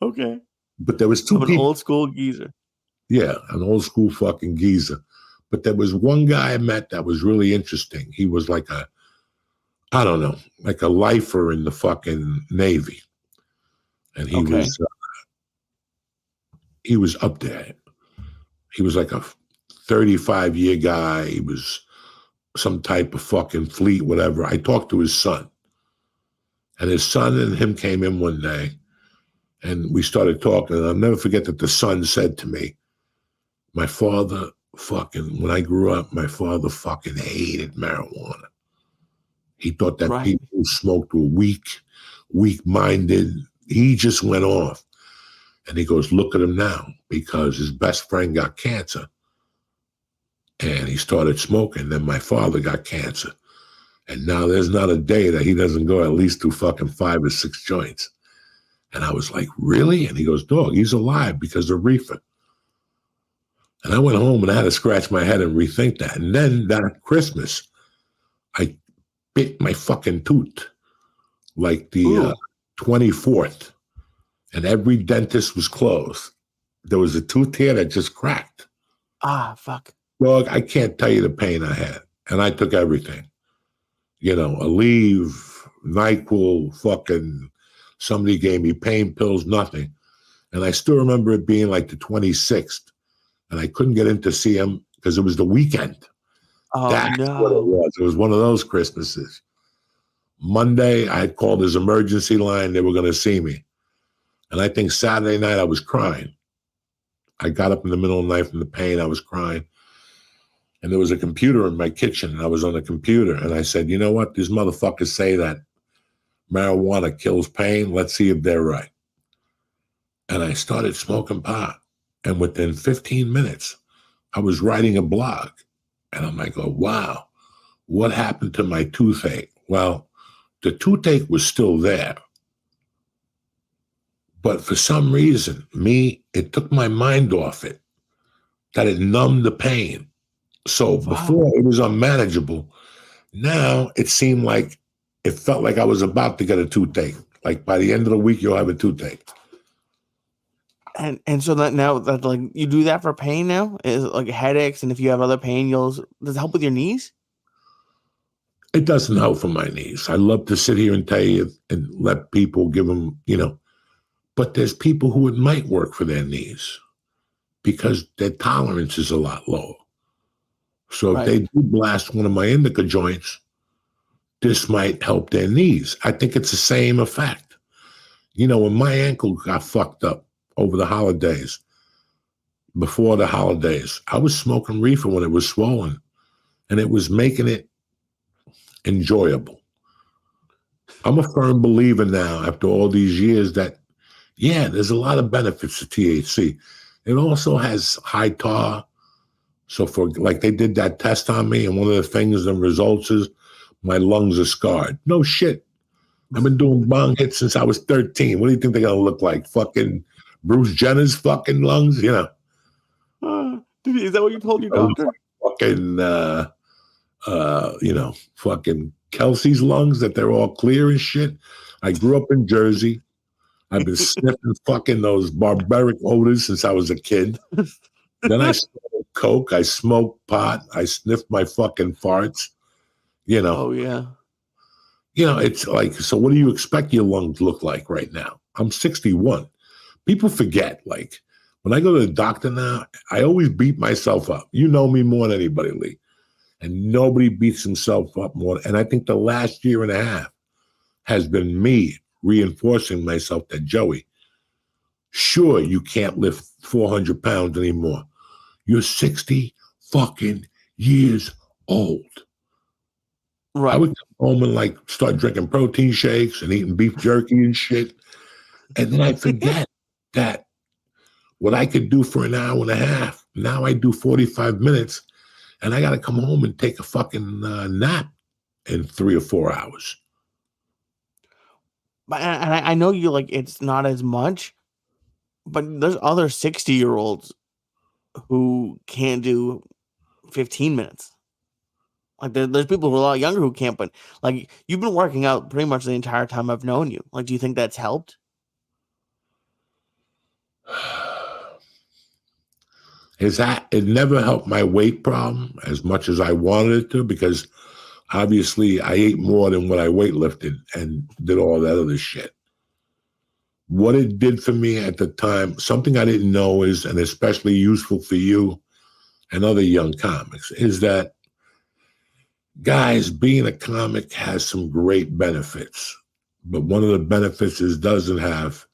Okay. But there was two people. An old school geezer. Yeah, an old school fucking geezer. But there was one guy I met that was really interesting. He was like like a lifer in the fucking Navy. And he was up there. He was like a 35-year guy. He was some type of fucking fleet, whatever. I talked to his son. And his son and him came in one day. And we started talking. And I'll never forget that the son said to me, my father when I grew up, my father fucking hated marijuana. He thought that people who smoked were weak-minded. He just went off. And he goes, look at him now, because his best friend got cancer. And he started smoking. Then my father got cancer. And now there's not a day that he doesn't go at least through fucking 5 or 6 joints. And I was like, really? And he goes, dog, he's alive because of reefer. And I went home and I had to scratch my head and rethink that. And then that Christmas, I bit my fucking tooth like the 24th. And every dentist was closed. There was a tooth here that just cracked. Ah, fuck. Dog, I can't tell you the pain I had. And I took everything. You know, Aleve, NyQuil, fucking somebody gave me pain pills, nothing. And I still remember it being like the 26th. And I couldn't get in to see him because it was the weekend. Oh That's what it no. was. It was one of those Christmases. Monday, I had called his emergency line. They were going to see me. And I think Saturday night, I was crying. I got up in the middle of the night from the pain. I was crying. And there was a computer in my kitchen, and I was on the computer. And I said, you know what? These motherfuckers say that marijuana kills pain. Let's see if they're right. And I started smoking pot. And within 15 minutes, I was writing a blog. And I'm like, oh, wow, what happened to my toothache? Well, the toothache was still there. But for some reason, it took my mind off it, that it numbed the pain. So before it was unmanageable. Now it seemed like it felt like I was about to get a toothache. Like by the end of the week, you'll have a toothache. And so that now that like you do that for pain now is like headaches, and if you have other pain, does it help with your knees? It doesn't help for my knees. I love to sit here and tell you and let people give them, but there's people who it might work for their knees because their tolerance is a lot lower. So if they do blast one of my indica joints, this might help their knees. I think it's the same effect. When my ankle got fucked up over the holidays, before the holidays, I was smoking reefer when it was swollen, and it was making it enjoyable. I'm a firm believer now, after all these years, that, there's a lot of benefits to THC. It also has high tar. So they did that test on me, and one of the things and results is my lungs are scarred. No shit. I've been doing bong hits since I was 13. What do you think they're going to look like? Fucking Bruce Jenner's fucking lungs? Is that what you told your doctor? Fucking Kelsey's lungs, that they're all clear and shit. I grew up in Jersey. I've been sniffing fucking those barbaric odors since I was a kid. Then I smoked coke, I smoked pot, I sniffed my fucking farts, Oh, yeah. It's like, so what do you expect your lungs look like right now? I'm 61. People forget, like, when I go to the doctor now, I always beat myself up. You know me more than anybody, Lee. And nobody beats himself up more. And I think the last year and a half has been me reinforcing myself that, Joey, sure, you can't lift 400 pounds anymore. You're 60 fucking years old. Right. I would come home and start drinking protein shakes and eating beef jerky and shit. And then I forget that what I could do for an hour and a half, now I do 45 minutes, and I got to come home and take a fucking nap in 3 or 4 hours. But and I know you it's not as much, but there's other 60-year-olds who can't do 15 minutes. Like there's people who are a lot younger who can't, but you've been working out pretty much the entire time I've known you. Do you think that's helped? It never helped my weight problem as much as I wanted it to, because obviously I ate more than what I weightlifted and did all that other shit. What it did for me at the time, something I didn't know is, and especially useful for you and other young comics, is that, guys, being a comic has some great benefits. But one of the benefits it doesn't have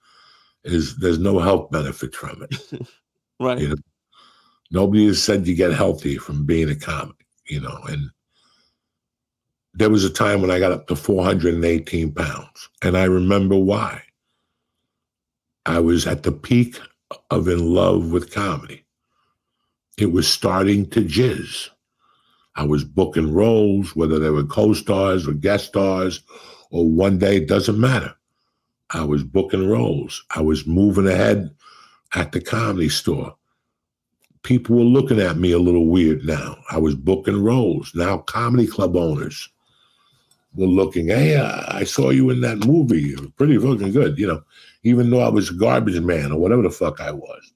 is there's no health benefit from it. Right. Nobody has said you get healthy from being a comic, and there was a time when I got up to 418 pounds, and I remember why. I was at the peak of in love with comedy. It was starting to jizz. I was booking roles, whether they were co-stars or guest stars, or one day, it doesn't matter. I was booking roles. I was moving ahead at the Comedy Store. People were looking at me a little weird now. I was booking roles. Now comedy club owners were looking, hey, I saw you in that movie. It was pretty fucking good, even though I was a garbage man or whatever the fuck I was.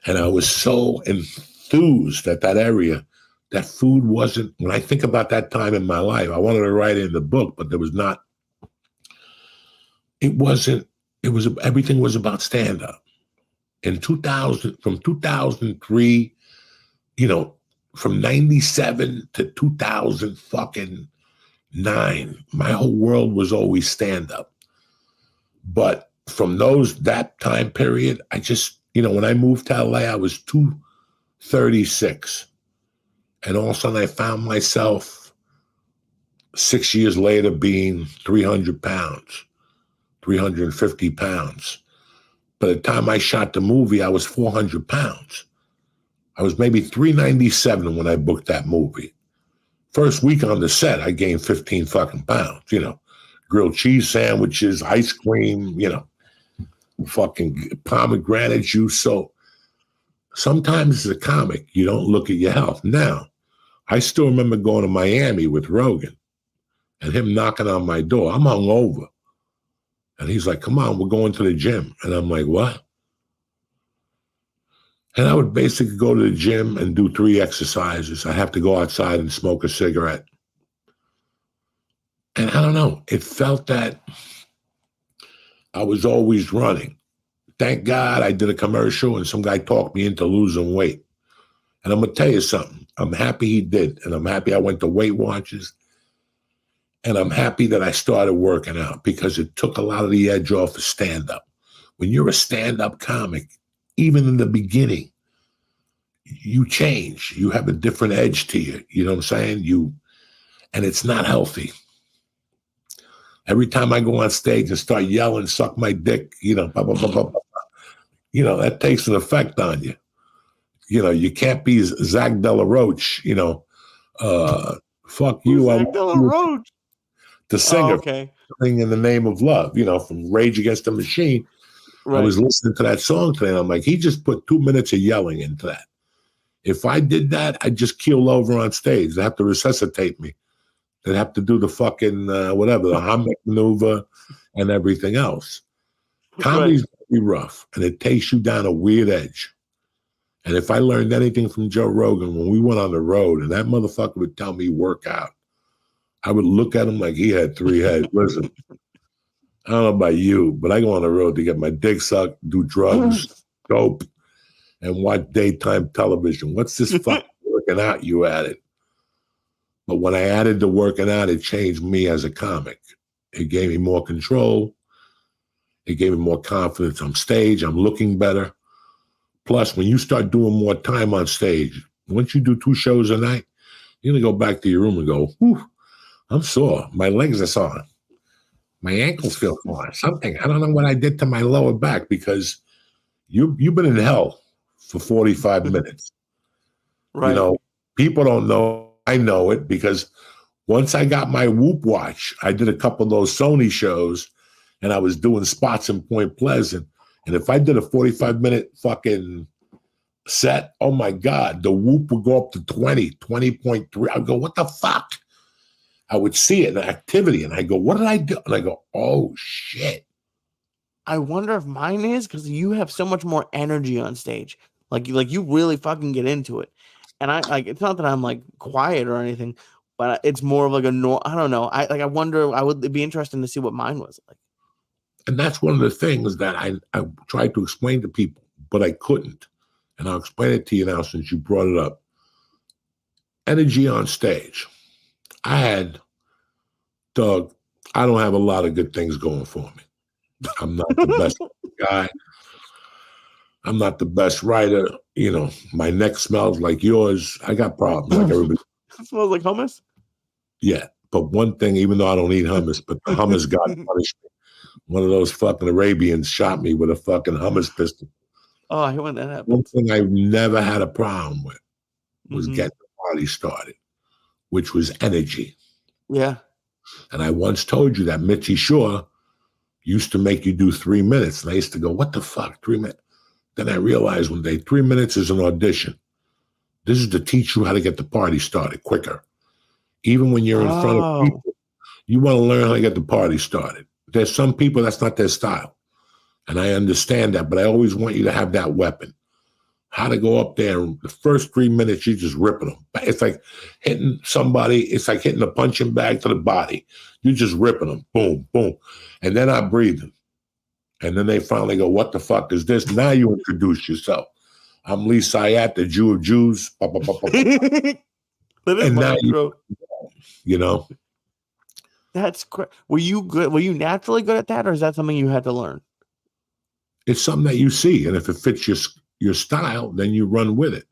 And I was so enthused at that area that food wasn't, when I think about that time in my life, I wanted to write it in the book, but there was not, it wasn't, it was, everything was about stand-up. In 2000, from 2003, you know, from 97 to 2000 fucking 9, my whole world was always stand-up. But from that time period, I just, you know, when I moved to LA, I was 236. And all of a sudden I found myself 6 years later being 300 pounds, 350 pounds. By the time I shot the movie, I was 400 pounds. I was maybe 397 when I booked that movie. First week on the set, I gained 15 fucking pounds, you know, grilled cheese sandwiches, ice cream, you know, fucking pomegranate juice. So sometimes as a comic, you don't look at your health. Now, I still remember going to Miami with Rogan and him knocking on my door. I'm hungover. And he's like, come on, we're going to the gym. And I'm like, what? And I would basically go to the gym and do 3 exercises. I have to go outside and smoke a cigarette. And I don't know, it felt that I was always running. Thank God I did a commercial and some guy talked me into losing weight. And I'm going to tell you something. I'm happy he did. And I'm happy I went to Weight Watchers. And I'm happy that I started working out because it took a lot of the edge off of stand-up. When you're a stand-up comic, even in the beginning, you change. You have a different edge to you. You know what I'm saying? And it's not healthy. Every time I go on stage and start yelling, suck my dick, you know, blah, blah, blah, blah, blah, you know, that takes an effect on you. You know, you can't be Zach De La Roche, you know, fuck you. Zach De La Roche. The singer, okay. Sing in the Name of Love, you know, from Rage Against the Machine. Right. I was listening to that song today, and I'm like, he just put 2 minutes of yelling into that. If I did that, I'd just keel over on stage. They have to resuscitate me. They'd have to do the fucking, whatever, the Heimlich maneuver and everything else. Comedy's going to be rough, and it takes you down a weird edge. And if I learned anything from Joe Rogan, when we went on the road, and that motherfucker would tell me work out, I would look at him like he had 3 heads. Listen, I don't know about you, but I go on the road to get my dick sucked, do drugs, dope, and watch daytime television. What's this fucking working out you added? But when I added the working out, it changed me as a comic. It gave me more control. It gave me more confidence on stage. I'm looking better. Plus, when you start doing more time on stage, once you do 2 shows a night, you're going to go back to your room and go, whew, I'm sore. My legs are sore. My ankles feel sore. Something. I don't know what I did to my lower back because you've been in hell for 45 minutes. Right. You know, people don't know. I know it because once I got my Whoop watch, I did a couple of those Sony shows and I was doing spots in Point Pleasant. And if I did a 45-minute fucking set, oh my God, the Whoop would go up to 20.3. I'd go, what the fuck? I would see it in activity and I go, what did I do? And I go, oh shit. I wonder if mine is because you have so much more energy on stage. Like you really fucking get into it. And I like, it's not that I'm like quiet or anything, but it's more of like I don't know. I wonder, I would be interesting to see what mine was like. And that's one of the things that I tried to explain to people, but I couldn't. And I'll explain it to you now since you brought it up. Energy on stage. Doug, I don't have a lot of good things going for me. I'm not the best guy. I'm not the best writer. You know, my neck smells like yours. I got problems like everybody. It smells like hummus? Yeah. But one thing, even though I don't eat hummus, but the hummus God punished me. One of those fucking Arabians shot me with a fucking hummus pistol. Oh, I hate when that happens. One thing I never had a problem with was getting the party started, which was energy. Yeah. And I once told you that Mitchie Shore used to make you do 3 minutes. And I used to go, what the fuck, 3 minutes? Then I realized one day, 3 minutes is an audition. This is to teach you how to get the party started quicker. Even when you're in front of people, you want to learn how to get the party started. There's some people that's not their style. And I understand that, but I always want you to have that weapon. how to go up there. And the first 3 minutes, you're just ripping them. It's like hitting somebody. It's like hitting a punching bag to the body. You're just ripping them. Boom, boom. And they're not breathing. And then they finally go, what the fuck is this? Now you introduce yourself. I'm Lee Syatt, the Jew of Jews. And now you know. That's great. Were you good? Were you naturally good at that, or is that something you had to learn? It's something that you see, and if it fits your style, then you run with it.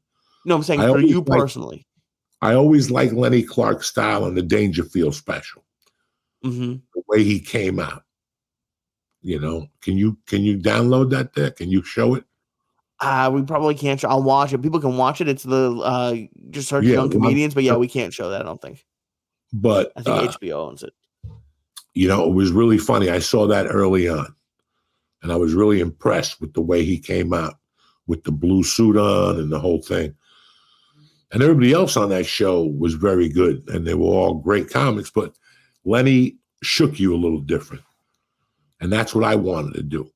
No, I'm saying for you personally. I always like Lenny Clarke's style on the Dangerfield special. Mm-hmm. The way he came out. You know, can you download that there? Can you show it? We probably can't. I'll watch it. People can watch it. It's the just search young comedians, but we can't show that. I don't think. But I think HBO owns it. You know, it was really funny. I saw that early on, and I was really impressed with the way he came out with the blue suit on and the whole thing. And everybody else on that show was very good, and they were all great comics. But Lenny shook you a little different, and that's what I wanted to do.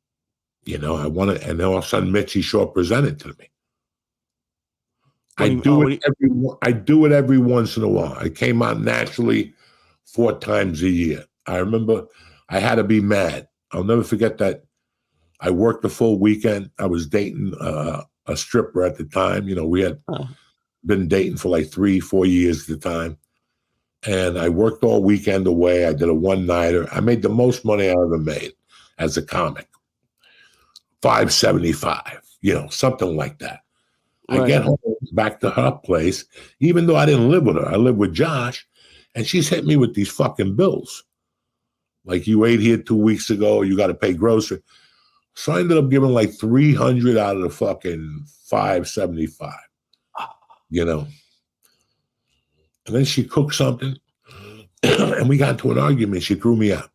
You know, I wanted, and then all of a sudden, Mitzi Shaw presented to me. I do it every once in a while. I came out naturally 4 times a year. I remember I had to be mad. I'll never forget that. I worked the full weekend. I was dating a stripper at the time. You know, we had been dating for like 3-4 years at the time. And I worked all weekend away. I did a one-nighter. I made the most money I ever made as a comic. $575, you know, something like that. Right. I get home back to her place, even though I didn't live with her. I lived with Josh, and she's hit me with these fucking bills. Like, you ate here 2 weeks ago, you got to pay grocery. So I ended up giving like $300 out of the fucking $575, you know. And then she cooked something, and we got into an argument. She threw me out.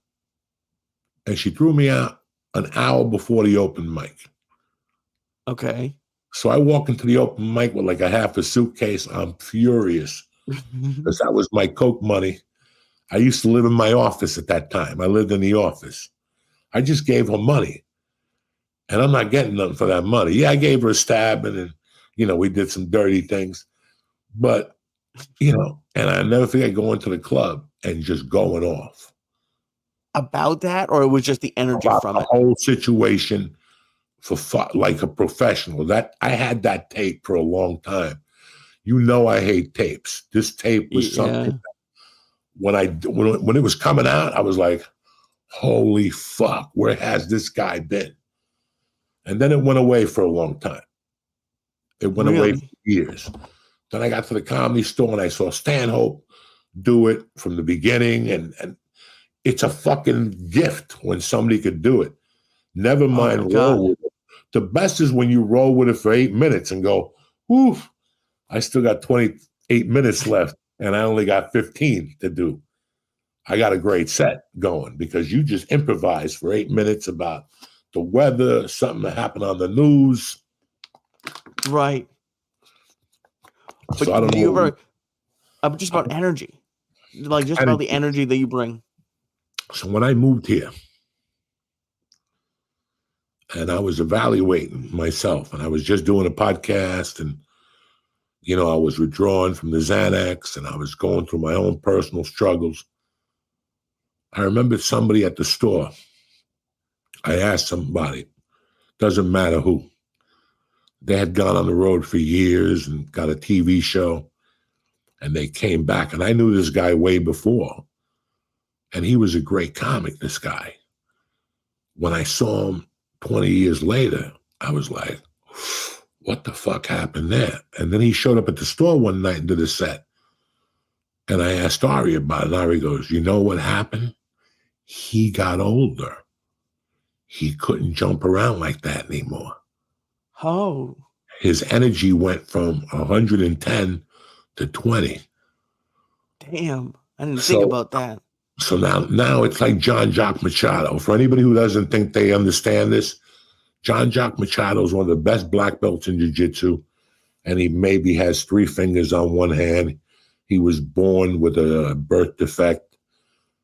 And she threw me out an hour before the open mic. Okay. So I walk into the open mic with like a half a suitcase. I'm furious because that was my Coke money. I used to live in my office at that time. I lived in the office. I just gave her money. And I'm not getting nothing for that money. Yeah, I gave her a stab, and then, you know, we did some dirty things. But, you know, and I never forget going to the club and just going off. About that, or it was just the energy from it? The whole situation like a professional. That I had that tape for a long time. You know, I hate tapes. This tape was something that when it was coming out, I was like, holy fuck, where has this guy been? And then it went away for a long time. It went away for years. Then I got to the Comedy Store and I saw Stanhope do it from the beginning. And it's a fucking gift when somebody could do it. Never mind roll with it. The best is when you roll with it for 8 minutes and go, oof, I still got 28 minutes left and I only got 15 to do. I got a great set going because you just improvise for 8 minutes about the weather, something that happened on the news. Right. But so I don't know. Just about energy. Like just about the energy that you bring. So when I moved here, and I was evaluating myself, and I was just doing a podcast, and, you know, I was withdrawing from the Xanax, and I was going through my own personal struggles. I remember somebody at the store. I asked somebody, doesn't matter who. They had gone on the road for years and got a TV show, and they came back. And I knew this guy way before, and he was a great comic, this guy. When I saw him 20 years later, I was like, what the fuck happened there? And then he showed up at the store one night and did a set. And I asked Ari about it. And Ari goes, you know what happened? He got older. He couldn't jump around like that anymore. Oh. His energy went from 110 to 20. Damn. I didn't think about that. So now it's like John Jock Machado. For anybody who doesn't think they understand this, John Jock Machado is one of the best black belts in jiu-jitsu, and he maybe has 3 fingers on one hand. He was born with a birth defect.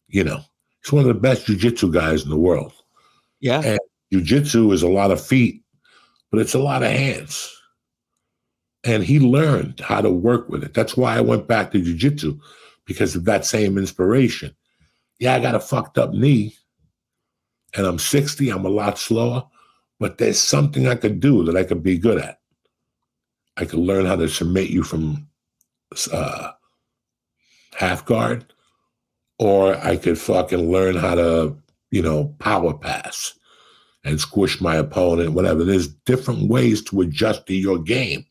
You know, he's one of the best jiu-jitsu guys in the world. Yeah. And jiu-jitsu is a lot of feet, but it's a lot of hands. And he learned how to work with it. That's why I went back to jiu-jitsu, because of that same inspiration. Yeah, I got a fucked up knee and I'm 60, I'm a lot slower, but there's something I could do that I could be good at. I could learn how to submit you from half guard, or I could fucking learn how to, power pass and squish my opponent, whatever. There's different ways to adjust to your game.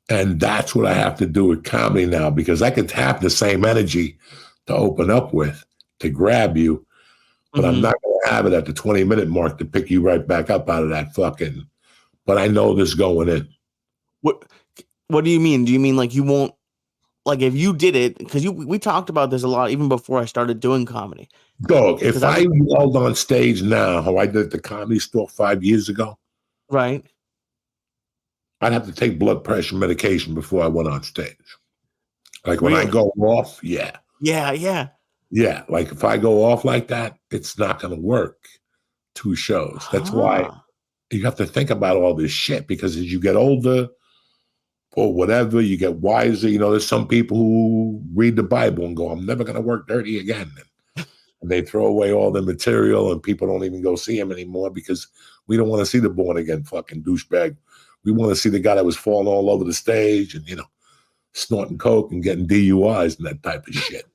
And that's what I have to do with comedy now, because I could have the same energy to open up with, to grab you, but I'm not going to have it at the 20-minute mark to pick you right back up out of that fucking, but I know this going in. What do you mean? Do you mean like you won't, like if you did it, because we talked about this a lot even before I started doing comedy. Dog, if I yelled on stage now how I did at the Comedy Store 5 years ago, right, I'd have to take blood pressure medication before I went on stage. Like when I go off, yeah. Like if I go off like that, it's not going to work 2 shows. That's why you have to think about all this shit, because as you get older or whatever, you get wiser. There's some people who read the Bible and go, I'm never going to work dirty again. And they throw away all the material and people don't even go see him anymore, because we don't want to see the born again fucking douchebag. We want to see the guy that was falling all over the stage and, snorting coke and getting DUIs and that type of shit.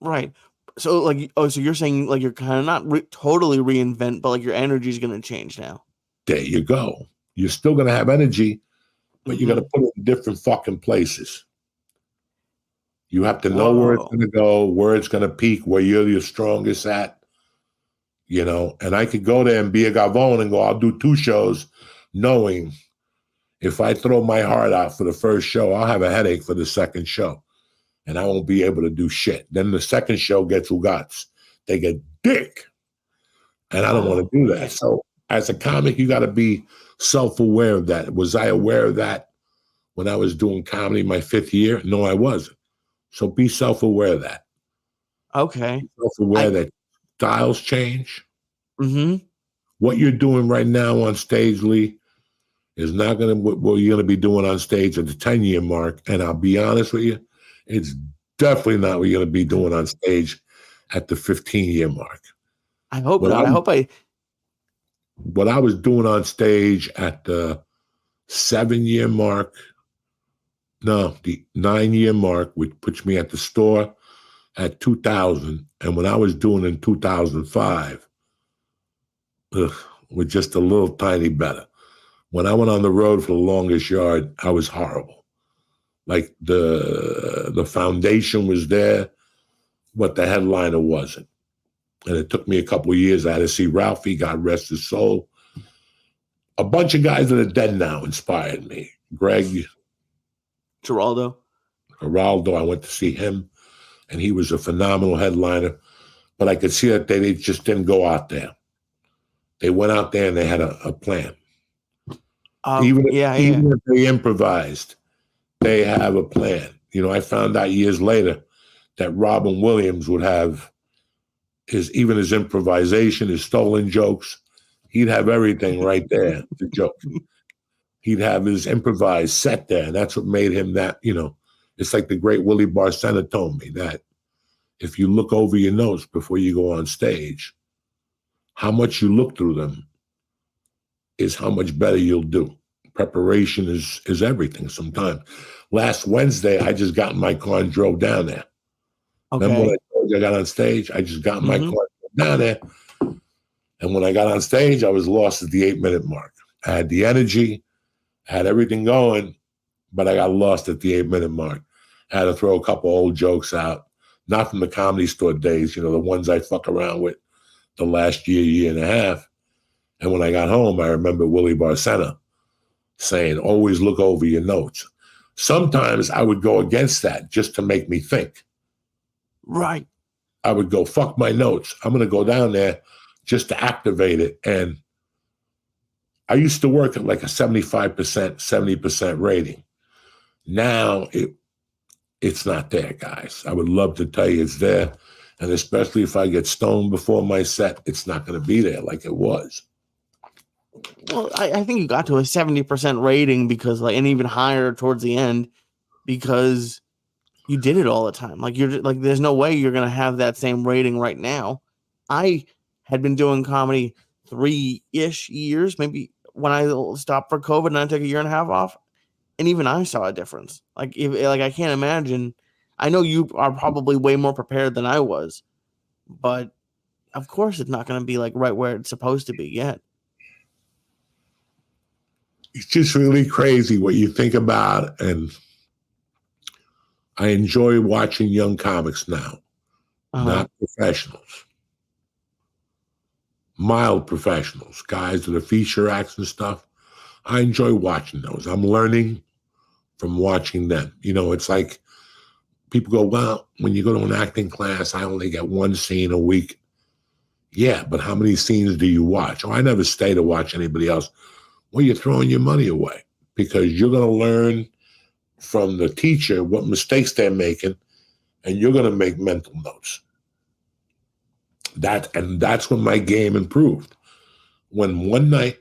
Right. So so you're saying like you're kind of not totally reinvent, but like your energy is going to change now. There you go. You're still going to have energy, but you got to put it in different fucking places. You have to know where it's going to go, where it's going to peak, where you're your strongest at, and I could go there and be a gavone and go, I'll do 2 shows, knowing if I throw my heart out for the first show, I'll have a headache for the second show and I won't be able to do shit. Then the second show gets Ugats. They get dick. And I don't want to do that. So as a comic, you got to be self-aware of that. Was I aware of that when I was doing comedy my 5th year? No, I wasn't. So be self-aware of that. Okay. Be self-aware that styles change. Mm-hmm. What you're doing right now on stage, Lee, is not going to what you're going to be doing on stage at the 10-year mark. And I'll be honest with you, it's definitely not what you're going to be doing on stage at the 15-year mark. I hope not. What I was doing on stage at the 7-year mark, no, the 9-year mark, which puts me at the store at 2000. And when I was doing in 2005, with just a little tiny better. When I went on the road for the longest yard, I was horrible. Like the foundation was there, but the headliner wasn't. And it took me a couple of years. I had to see Ralphie, God rest his soul. A bunch of guys that are dead now inspired me. Greg. Geraldo, I went to see him, and he was a phenomenal headliner. But I could see that they just didn't go out there. They went out there and they had a plan. Even if they improvised, they have a plan. I found out years later that Robin Williams would have his improvisation, his stolen jokes. He'd have everything right there, the joke. He'd have his improvised set there. And that's what made him that, it's like the great Willie Barcena told me that if you look over your notes before you go on stage, how much you look through them is how much better you'll do. Preparation is everything sometimes. Last Wednesday, I just got in my car and drove down there. Okay. Remember when I told you I got on stage? I just got in my car and drove down there. And when I got on stage, I was lost at the 8-minute mark. I had the energy, I had everything going, but I got lost at the 8-minute mark. I had to throw a couple old jokes out, not from the Comedy Store days, the ones I fuck around with the last year and a half. And when I got home, I remember Willie Barcena saying, always look over your notes. Sometimes I would go against that just to make me think. Right. I would go, fuck my notes. I'm going to go down there just to activate it. And I used to work at like a 75%, 70% rating. Now it's not there, guys. I would love to tell you it's there. And especially if I get stoned before my set, it's not going to be there like it was. Well, I think you got to a 70% rating because like, and even higher towards the end because you did it all the time. Like you're like, there's no way you're gonna have that same rating right now. I had been doing comedy 3-ish years, maybe when I stopped for COVID and I took a year and a half off, and even I saw a difference. Like if like I can't imagine. I know you are probably way more prepared than I was, but of course it's not gonna be like right where it's supposed to be yet. It's just really crazy what you think about, and I enjoy watching young comics now, not professionals, mild professionals, guys that are feature acts and stuff. I enjoy watching those. I'm learning from watching them. You know, it's like people go, well, when you go to an acting class, I only get one scene a week. Yeah, but how many scenes do you watch? Oh, I never stay to watch anybody else. Well, you're throwing your money away because you're going to learn from the teacher what mistakes they're making, and you're going to make mental notes. That's when my game improved. When one night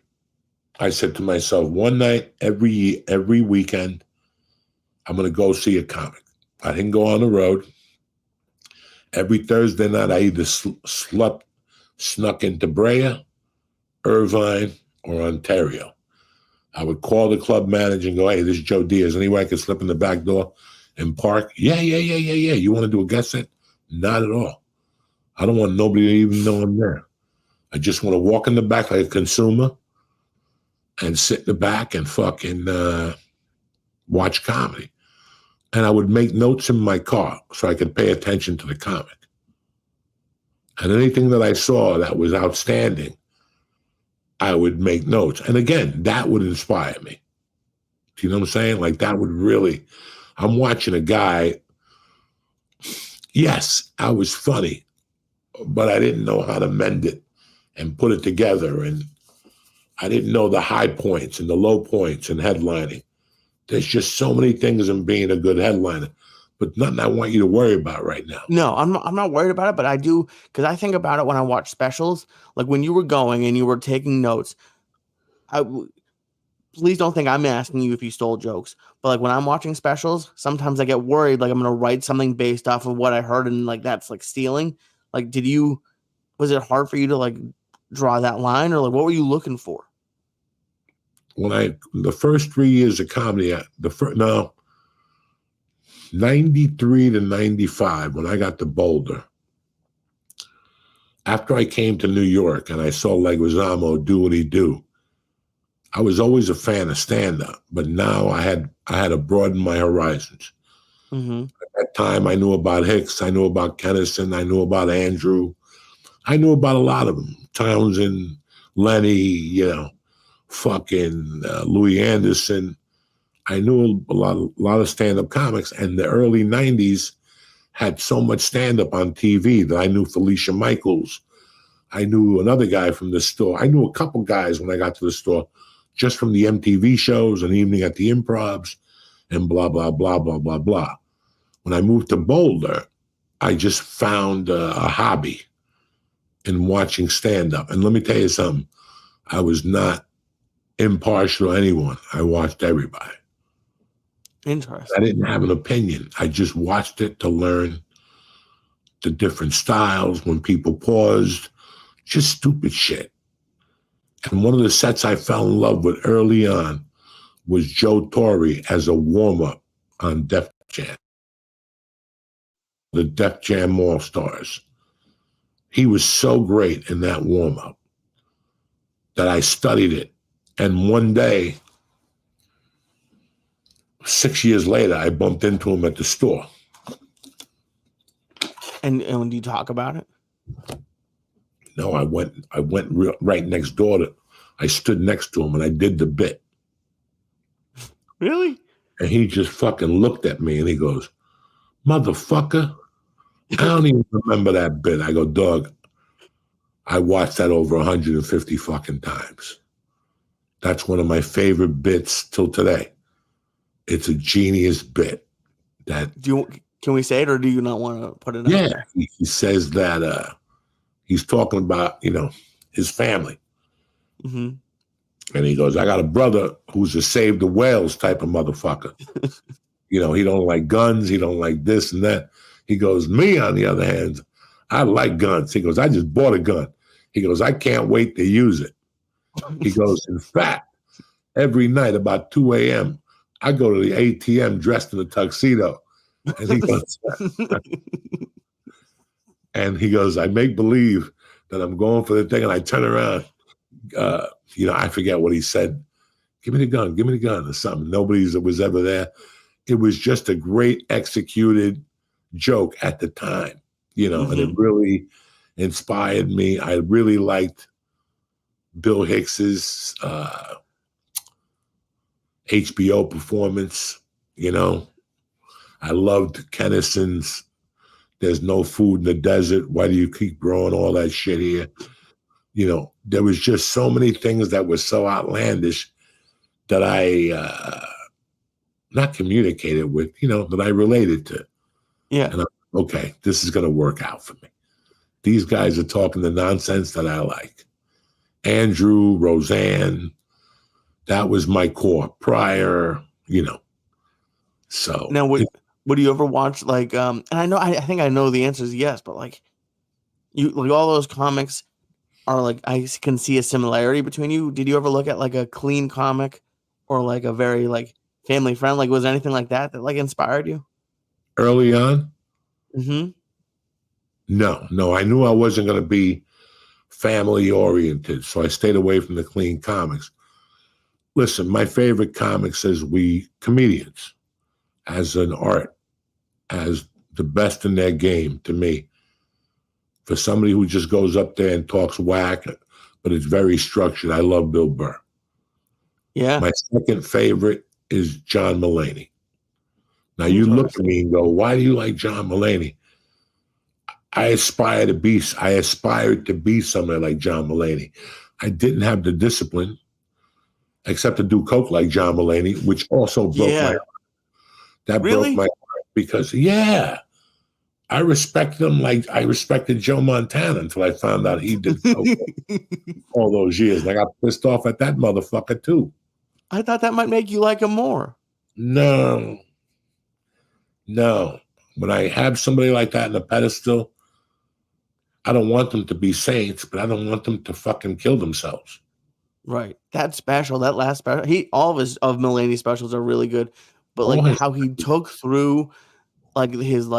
I said to myself, one night every weekend, I'm going to go see a comic. I didn't go on the road. Every Thursday night, I either snuck into Brea, Irvine, or Ontario. I would call the club manager and go, hey, this is Joe Diaz. Any way I could slip in the back door and park? Yeah. You want to do a guest set? Not at all. I don't want nobody to even know I'm there. I just want to walk in the back like a consumer and sit in the back and fucking watch comedy. And I would make notes in my car so I could pay attention to the comic. And anything that I saw that was outstanding, I would make notes. And again, that would inspire me. Do you know what I'm saying? Like that would really, I'm watching a guy. Yes, I was funny, but I didn't know how to mend it and put it together. And I didn't know the high points and the low points in headlining. There's just so many things in being a good headliner, but nothing I want you to worry about right now. No, I'm not worried about it, but I do because I think about it when I watch specials. Like when you were going and you were taking notes, please don't think I'm asking you if you stole jokes, but like when I'm watching specials, sometimes I get worried like I'm gonna write something based off of what I heard and like that's like stealing. Like, was it hard for you to like draw that line or like what were you looking for? When the first 3 years of comedy, 93 to 95, when I got to Boulder, after I came to New York and I saw Leguizamo do what he do, I was always a fan of stand-up, but now I had to broaden my horizons. Mm-hmm. At that time, I knew about Hicks, I knew about Kennison, I knew about Andrew, I knew about a lot of them. Townsend, Lenny, fucking Louis Anderson. I knew a lot of stand-up comics, and the early 90s had so much stand-up on TV that I knew Felicia Michaels. I knew another guy from the store. I knew a couple guys when I got to the store just from the MTV shows and Evening at the Improvs and blah, blah, blah, blah, blah, blah. When I moved to Boulder, I just found a hobby in watching stand-up. And let me tell you something. I was not impartial to anyone. I watched everybody. Interesting. I didn't have an opinion. I just watched it to learn the different styles, when people paused, just stupid shit. And one of the sets I fell in love with early on was Joe Torre as a warm-up on Def Jam, the Def Jam All-Stars. He was so great in that warm-up that I studied it. And one day, 6 years later, I bumped into him at the store. And when you talk about it? No, I went right next door I stood next to him and I did the bit. Really? And he just fucking looked at me and he goes, motherfucker, I don't even remember that bit. I go, dog, I watched that over 150 fucking times. That's one of my favorite bits till today. It's a genius bit. Can we say it or do you not want to put it out there? He says that he's talking about, his family. Mm-hmm. And he goes, I got a brother who's a save the whales type of motherfucker. He don't like guns. He don't like this and that. He goes, me, on the other hand, I like guns. He goes, I just bought a gun. He goes, I can't wait to use it. He goes, in fact, every night about 2 a.m., I go to the ATM dressed in a tuxedo. And he goes, I make believe that I'm going for the thing, and I turn around. I forget what he said. Give me the gun, or something. Nobody was ever there. It was just a great executed joke at the time, and it really inspired me. I really liked Bill Hicks's HBO performance. I loved Kennison's There's No Food in the Desert. Why do you keep growing all that shit here? There was just so many things that were so outlandish that I not communicated with, that I related to. Yeah. And okay, this is going to work out for me. These guys are talking the nonsense that I like. Andrew, Roseanne, that was my core. Pryor, So now, would you ever watch and I think I know the answer is yes, but all those comics are I can see a similarity between you. Did you ever look at a clean comic or a very family friend? Was there anything like that inspired you early on? Mm-hmm. No, I knew I wasn't going to be family oriented, so I stayed away from the clean comics. Listen, my favorite comics is comedians as an art, as the best in their game to me. For somebody who just goes up there and talks whack, but it's very structured, I love Bill Burr. Yeah. My second favorite is John Mulaney. Now you look at me and go, why do you like John Mulaney? I aspired to be somebody like John Mulaney. I didn't have the discipline, except to do coke like John Mulaney, which also broke my heart. That broke my heart because, I respected him like I respected Joe Montana until I found out he did coke all those years. And I got pissed off at that motherfucker too. I thought that might make you like him more. No. When I have somebody like that in a pedestal, I don't want them to be saints, but I don't want them to fucking kill themselves. Right. That last special, all of Mulaney's specials are really good, but how he took through his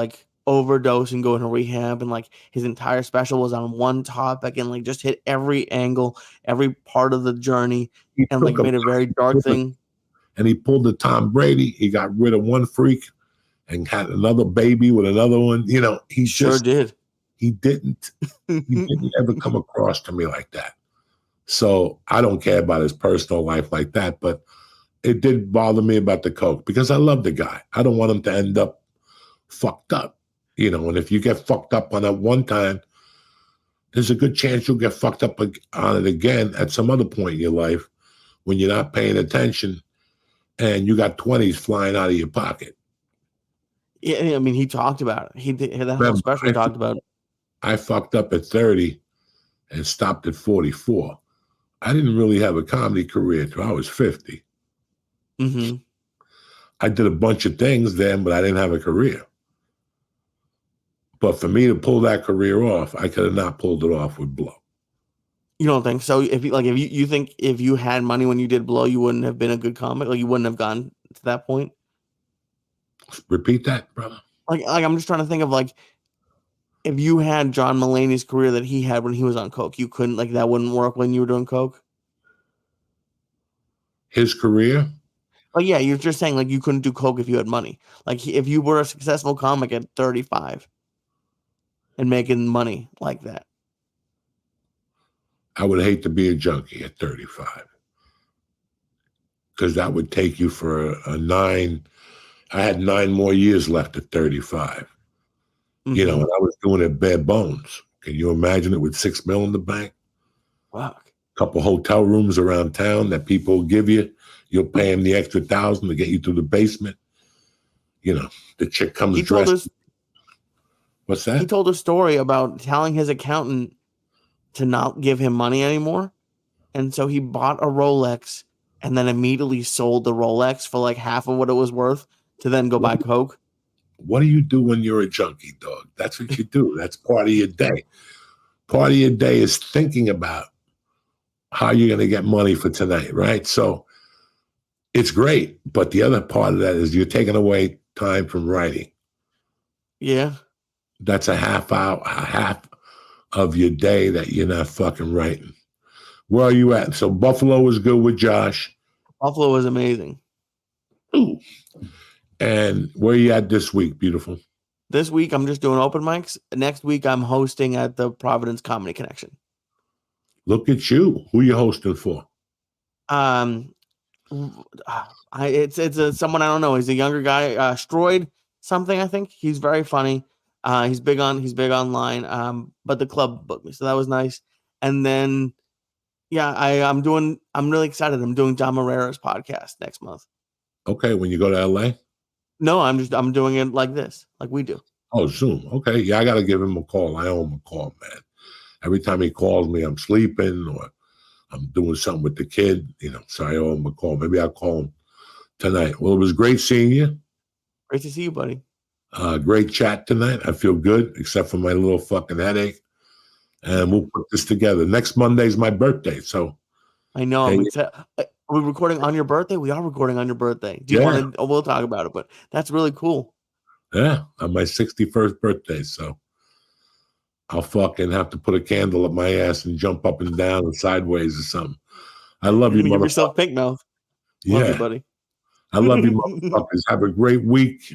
overdose and going to rehab, and his entire special was on one topic and just hit every angle, every part of the journey, and made a very dark thing. And he pulled the Tom Brady. He got rid of one freak and had another baby with another one. He sure did. He didn't ever come across to me like that. So I don't care about his personal life like that, but it did bother me about the coke because I love the guy. I don't want him to end up fucked up, and if you get fucked up on that one time, there's a good chance you'll get fucked up on it again at some other point in your life when you're not paying attention and you got 20s flying out of your pocket. Yeah, I mean, he talked about it. He did that whole special talked about it. I fucked up at 30 and stopped at 44. I didn't really have a comedy career till I was 50. Mm-hmm. I did a bunch of things then, but I didn't have a career. But for me to pull that career off, I could have not pulled it off with Blow. You don't think so? If you think if you had money when you did Blow, you wouldn't have been a good comic? You wouldn't have gone to that point? Repeat that, brother. I'm just trying to think of if you had John Mulaney's career that he had when he was on coke, you couldn't that wouldn't work when you were doing coke? His career? Yeah, you're just saying you couldn't do coke if you had money. If you were a successful comic at 35 and making money like that. I would hate to be a junkie at 35 because that would take you for a 9. I had 9 more years left at 35. Mm-hmm. And I was doing it bare bones. Can you imagine it with $6 million in the bank? Wow. A couple hotel rooms around town that people will give you. You'll pay them the extra $1,000 to get you through the basement. The chick comes dressed. What's that? He told a story about telling his accountant to not give him money anymore. And so he bought a Rolex and then immediately sold the Rolex for like half of what it was worth to then go buy Coke. What do you do when you're a junkie, dog? That's what you do. That's part of your day. Part of your day is thinking about how you're going to get money for tonight, right? So it's great. But the other part of that is you're taking away time from writing. Yeah. That's a half of your day that you're not fucking writing. Where are you at? So Buffalo was good with Josh. Buffalo was amazing. Ooh. And where are you at this week, beautiful? This week, I'm just doing open mics. Next week, I'm hosting at the Providence Comedy Connection. Look at you. Who you hosting for? It's someone I don't know. He's a younger guy, Stroid something. I think he's very funny. He's big online. But the club booked me, so that was nice. And then, yeah, I'm really excited. I'm doing John Marrera's podcast next month. Okay, when you go to LA. No, I'm doing it like this, like we do. Oh, Zoom. Okay, yeah, I got to give him a call. I owe him a call, man. Every time he calls me, I'm sleeping or I'm doing something with the kid, so I owe him a call. Maybe I'll call him tonight. Well, it was great seeing you. Great to see you, buddy. Great chat tonight. I feel good, except for my little fucking headache. And we'll put this together. Next Monday's my birthday, so. I know. I'm excited. Are we recording on your birthday? We are recording on your birthday. Do you want to? Oh, we'll talk about it, but that's really cool. Yeah, on my 61st birthday, so I'll fucking have to put a candle up my ass and jump up and down and sideways or something. I love you, motherfucker. Give yourself pink mouth. Yeah. Love you, buddy. I love you, motherfuckers. Have a great week.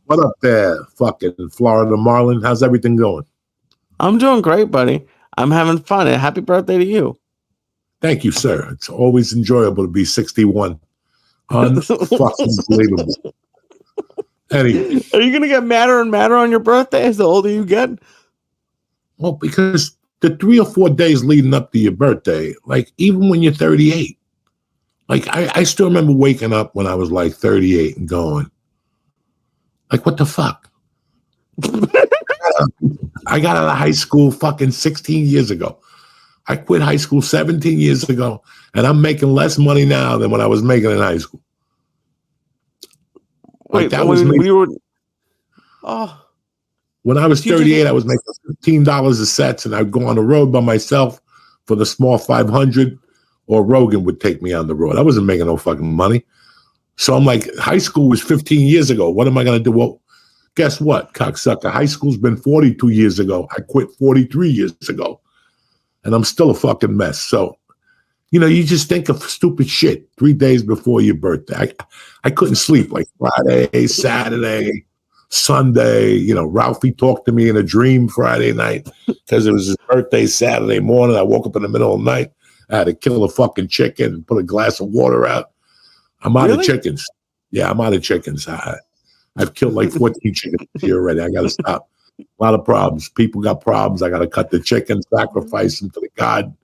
What up there, fucking Florida Marlin? How's everything going? I'm doing great, buddy. I'm having fun. And happy birthday to you. Thank you, sir. It's always enjoyable to be 61. Unfucking believable. Anyway. Are you going to get madder and madder on your birthday as the older you get? Well, because the 3 or 4 days leading up to your birthday, like even when you're 38, like I still remember waking up when I was like 38 and going, like, what the fuck? I got out of high school fucking 16 years ago. I quit high school 17 years ago, and I'm making less money now than when I was making in high school. Like, wait, that was when you were. Oh. When I was 38, I was making $15 a set, and I'd go on the road by myself for the small 500, or Rogan would take me on the road. I wasn't making no fucking money. So I'm like, high school was 15 years ago. What am I going to do? Well, guess what, cocksucker? High school's been 42 years ago. I quit 43 years ago. And I'm still a fucking mess. So, you just think of stupid shit 3 days before your birthday. I couldn't sleep like Friday, Saturday, Sunday. Ralphie talked to me in a dream Friday night because it was his birthday Saturday morning. I woke up in the middle of the night. I had to kill a fucking chicken and put a glass of water out. I'm out of chickens. Yeah, I'm out of chickens. I've killed like 14 chickens here already. I got to stop. A lot of problems. People got problems. I got to cut the chicken, sacrifice them to the God.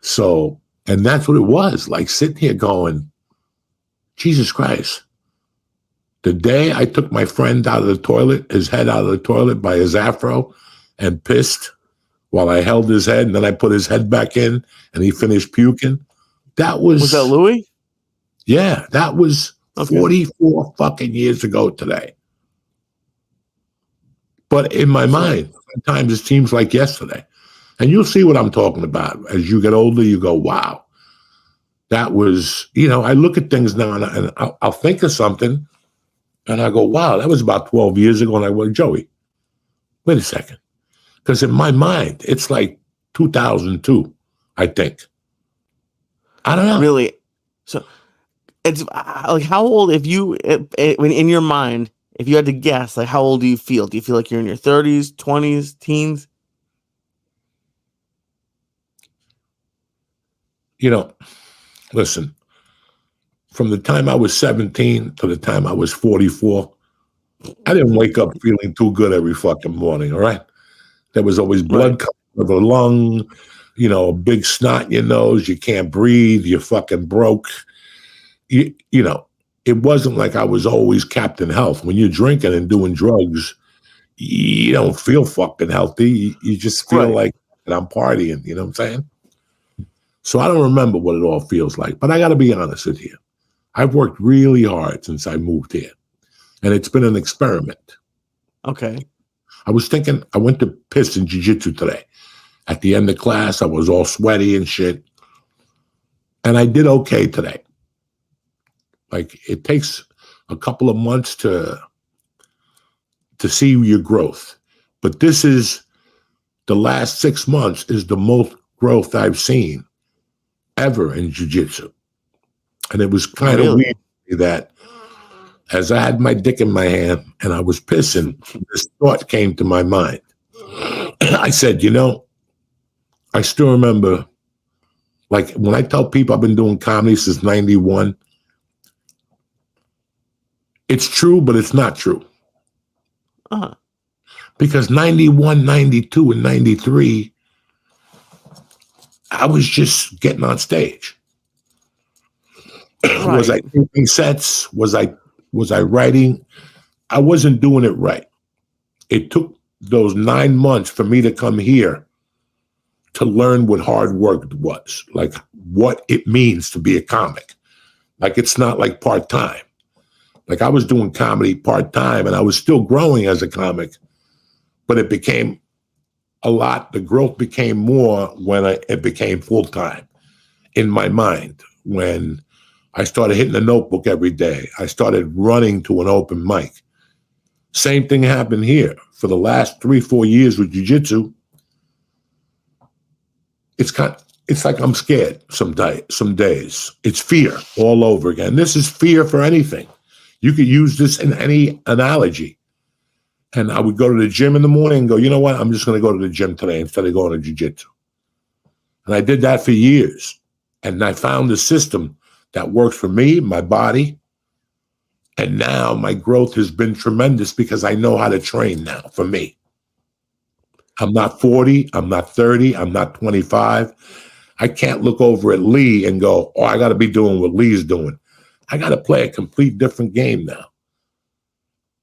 So, and that's what it was. Like sitting here going, Jesus Christ. The day I took my friend out of the toilet, his head out of the toilet by his afro and pissed while I held his head, and then I put his head back in and he finished puking. That was... Was that Louis? Yeah, that was 44 fucking years ago today. But in my mind, sometimes it seems like yesterday. And you'll see what I'm talking about. As you get older, you go, wow. That was, I look at things now and I'll think of something and I go, wow, that was about 12 years ago. And I went, Joey, wait a second. Because in my mind, it's like 2002, I think. I don't know. Really? So it's like, how old, in your mind, if you had to guess, like, how old do you feel? Do you feel like you're in your 30s, 20s, teens? Listen, from the time I was 17 to the time I was 44, I didn't wake up feeling too good every fucking morning, all right? There was always blood coming out of the lung, a big snot in your nose, you can't breathe, you're fucking broke. it wasn't like I was always Captain Health. When you're drinking and doing drugs, you don't feel fucking healthy. You just feel like I'm partying. You know what I'm saying? So I don't remember what it all feels like. But I got to be honest with you. I've worked really hard since I moved here. And it's been an experiment. Okay. I was thinking, I went to piss in jiu-jitsu today. At the end of class, I was all sweaty and shit. And I did okay today. Like, it takes a couple of months to see your growth. But this is, the last 6 months is the most growth I've seen ever in jiu-jitsu. And it was kind of weird that as I had my dick in my hand and I was pissing, this thought came to my mind. I said, you know, I still remember, like, when I tell people I've been doing comedy since 91, it's true, but it's not true. Uh-huh. Because 91, 92, and 93, I was just getting on stage. Right. Was I taking sets? Was I writing? I wasn't doing it right. It took those 9 months for me to come here to learn what hard work was, like what it means to be a comic. Like, it's not like part-time. Like, I was doing comedy part-time and I was still growing as a comic, but it became a lot. The growth became more when it became full-time in my mind. When I started hitting the notebook every day, I started running to an open mic. Same thing happened here. For the last 3-4 years with jiu-jitsu, it's like I'm scared some days. It's fear all over again. This is fear for anything. You could use this in any analogy. And I would go to the gym in the morning and go, you know what? I'm just going to go to the gym today instead of going to jiu-jitsu. And I did that for years. And I found a system that works for me, my body. And now my growth has been tremendous because I know how to train now for me. I'm not 40. I'm not 30. I'm not 25. I can't look over at Lee and go, oh, I got to be doing what Lee's doing. I got to play a complete different game now.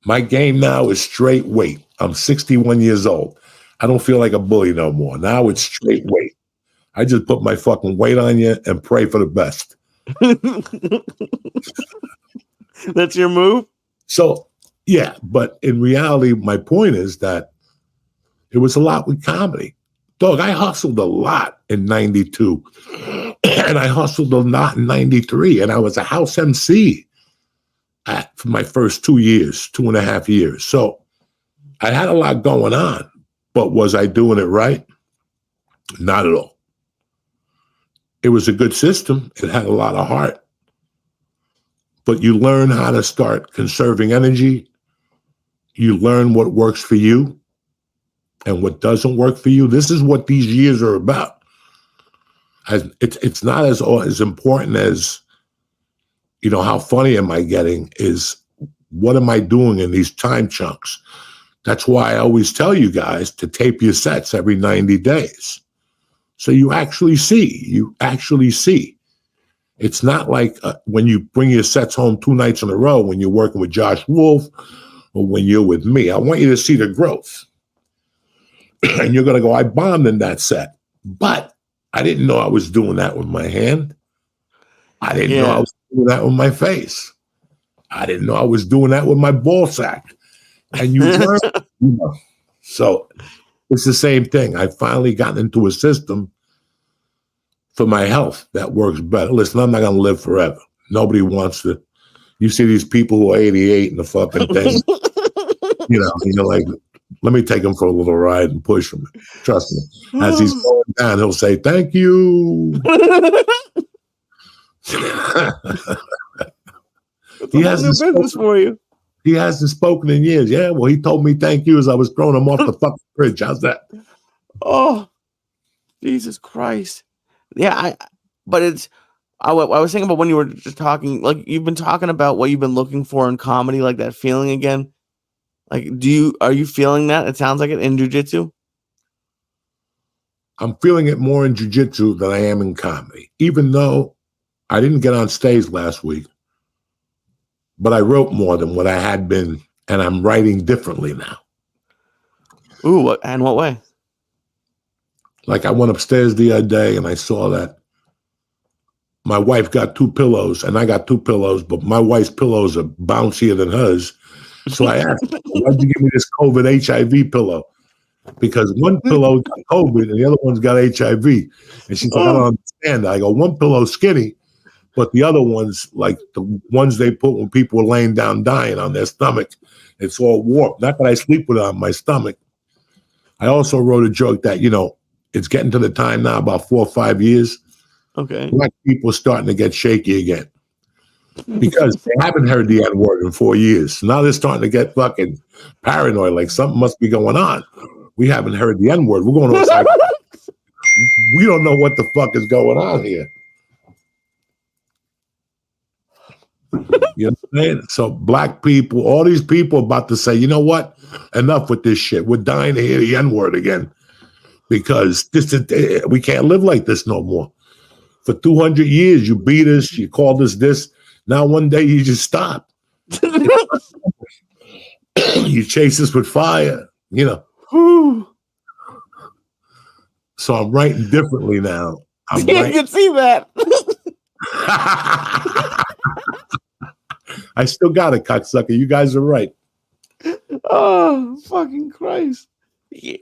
My game now is straight weight. I'm 61 years old. I don't feel like a bully no more. Now it's straight weight. I just put my fucking weight on you and pray for the best. That's your move? So, yeah. But in reality, my point is that it was a lot with comedy. Dog, I hustled a lot in 92. And I hustled a lot in 93. And I was a house MC for my first 2.5 years. So I had a lot going on. But was I doing it right? Not at all. It was a good system. It had a lot of heart. But you learn how to start conserving energy. You learn what works for you and what doesn't work for you. This is what these years are about. It's not as important as, you know, how funny am I getting, is what am I doing in these time chunks? That's why I always tell you guys to tape your sets every 90 days. So you actually see. It's not like when you bring your sets home 2 nights in a row when you're working with Josh Wolf or when you're with me. I want you to see the growth. And you're going to go, I bombed in that set. But I didn't know I was doing that with my hand. I didn't know I was doing that with my face. I didn't know I was doing that with my ball sack. And you learn, you know. So it's the same thing. I finally gotten into a system for my health that works better. Listen, I'm not going to live forever. Nobody wants to. You see these people who are 88 and the fucking thing, you know, and you're like, let me take him for a little ride and push him. Trust me. As he's going down, he'll say, thank you. He hasn't spoken for you. He hasn't spoken in years. Yeah, well, he told me thank you as I was throwing him off the fucking bridge. How's that? Oh, Jesus Christ. Yeah, I was thinking about when you were just talking, like, you've been talking about what you've been looking for in comedy, like that feeling again. Like, are you feeling that? It sounds like it in jiu-jitsu. I'm feeling it more in jiu-jitsu than I am in comedy. Even though I didn't get on stage last week, but I wrote more than what I had been, and I'm writing differently now. Ooh, and what way? Like I went upstairs the other day and I saw that my wife got 2 pillows and I got 2 pillows, but my wife's pillows are bouncier than hers. So I asked, why'd you give me this COVID HIV pillow? Because one pillow got COVID and the other one's got HIV. And she's like, I don't understand that. I go, one pillow's skinny, but the other one's like the ones they put when people were laying down dying on their stomach. It's all warped. Not that I sleep with it on my stomach. I also wrote a joke that, it's getting to the time now, about 4 or 5 years. Okay. Black people are starting to get shaky again because they haven't heard the N-word in 4 years. Now they're starting to get fucking paranoid, like something must be going on. We haven't heard the N-word. We're going to like, we don't know what the fuck is going on here. You know what I'm saying? So black people, all these people are about to say, you know what? Enough with this shit. We're dying to hear the N-word again because we can't live like this no more. For 200 years, you beat us, you called us this. Now one day you just stop. You chase us with fire, So I'm writing differently now. I can see that. I still got it, cocksucker. You guys are right. Oh, fucking Christ. Yeah.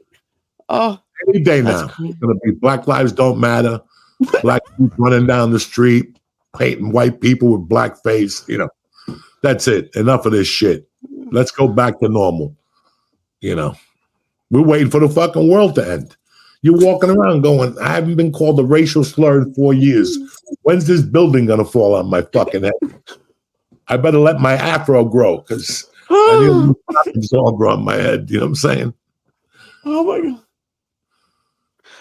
Oh, any day now. It's going to be Black Lives Don't Matter. Black people running down the street, painting white people with black face. That's it. Enough of this shit. Let's go back to normal. We're waiting for the fucking world to end. You're walking around going, I haven't been called a racial slur in 4 years. When's this building going to fall on my fucking head? I better let my afro grow because it's all grow on my head. You know what I'm saying? Oh my God.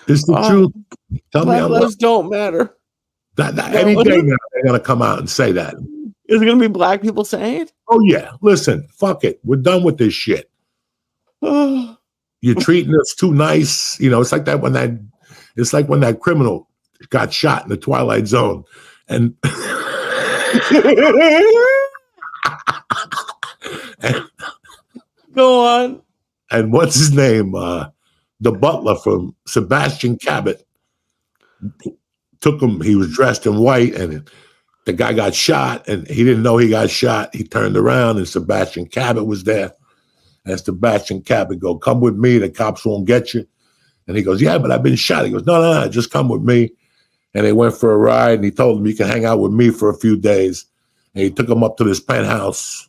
It's the truth. Tell Black me lives don't matter. Any day now, they're going to come out and say that. Is it going to be black people saying it? Oh, yeah. Listen, fuck it. We're done with this shit. You're treating us too nice. It's like that when that criminal got shot in the Twilight Zone. And, go on. And what's his name? The butler from Sebastian Cabot took him. He was dressed in white, and the guy got shot, and he didn't know he got shot. He turned around, and Sebastian Cabot was there. And Sebastian Cabot go, come with me. The cops won't get you. And he goes, yeah, but I've been shot. He goes, no, just come with me. And they went for a ride, and he told him, you can hang out with me for a few days. And he took him up to this penthouse,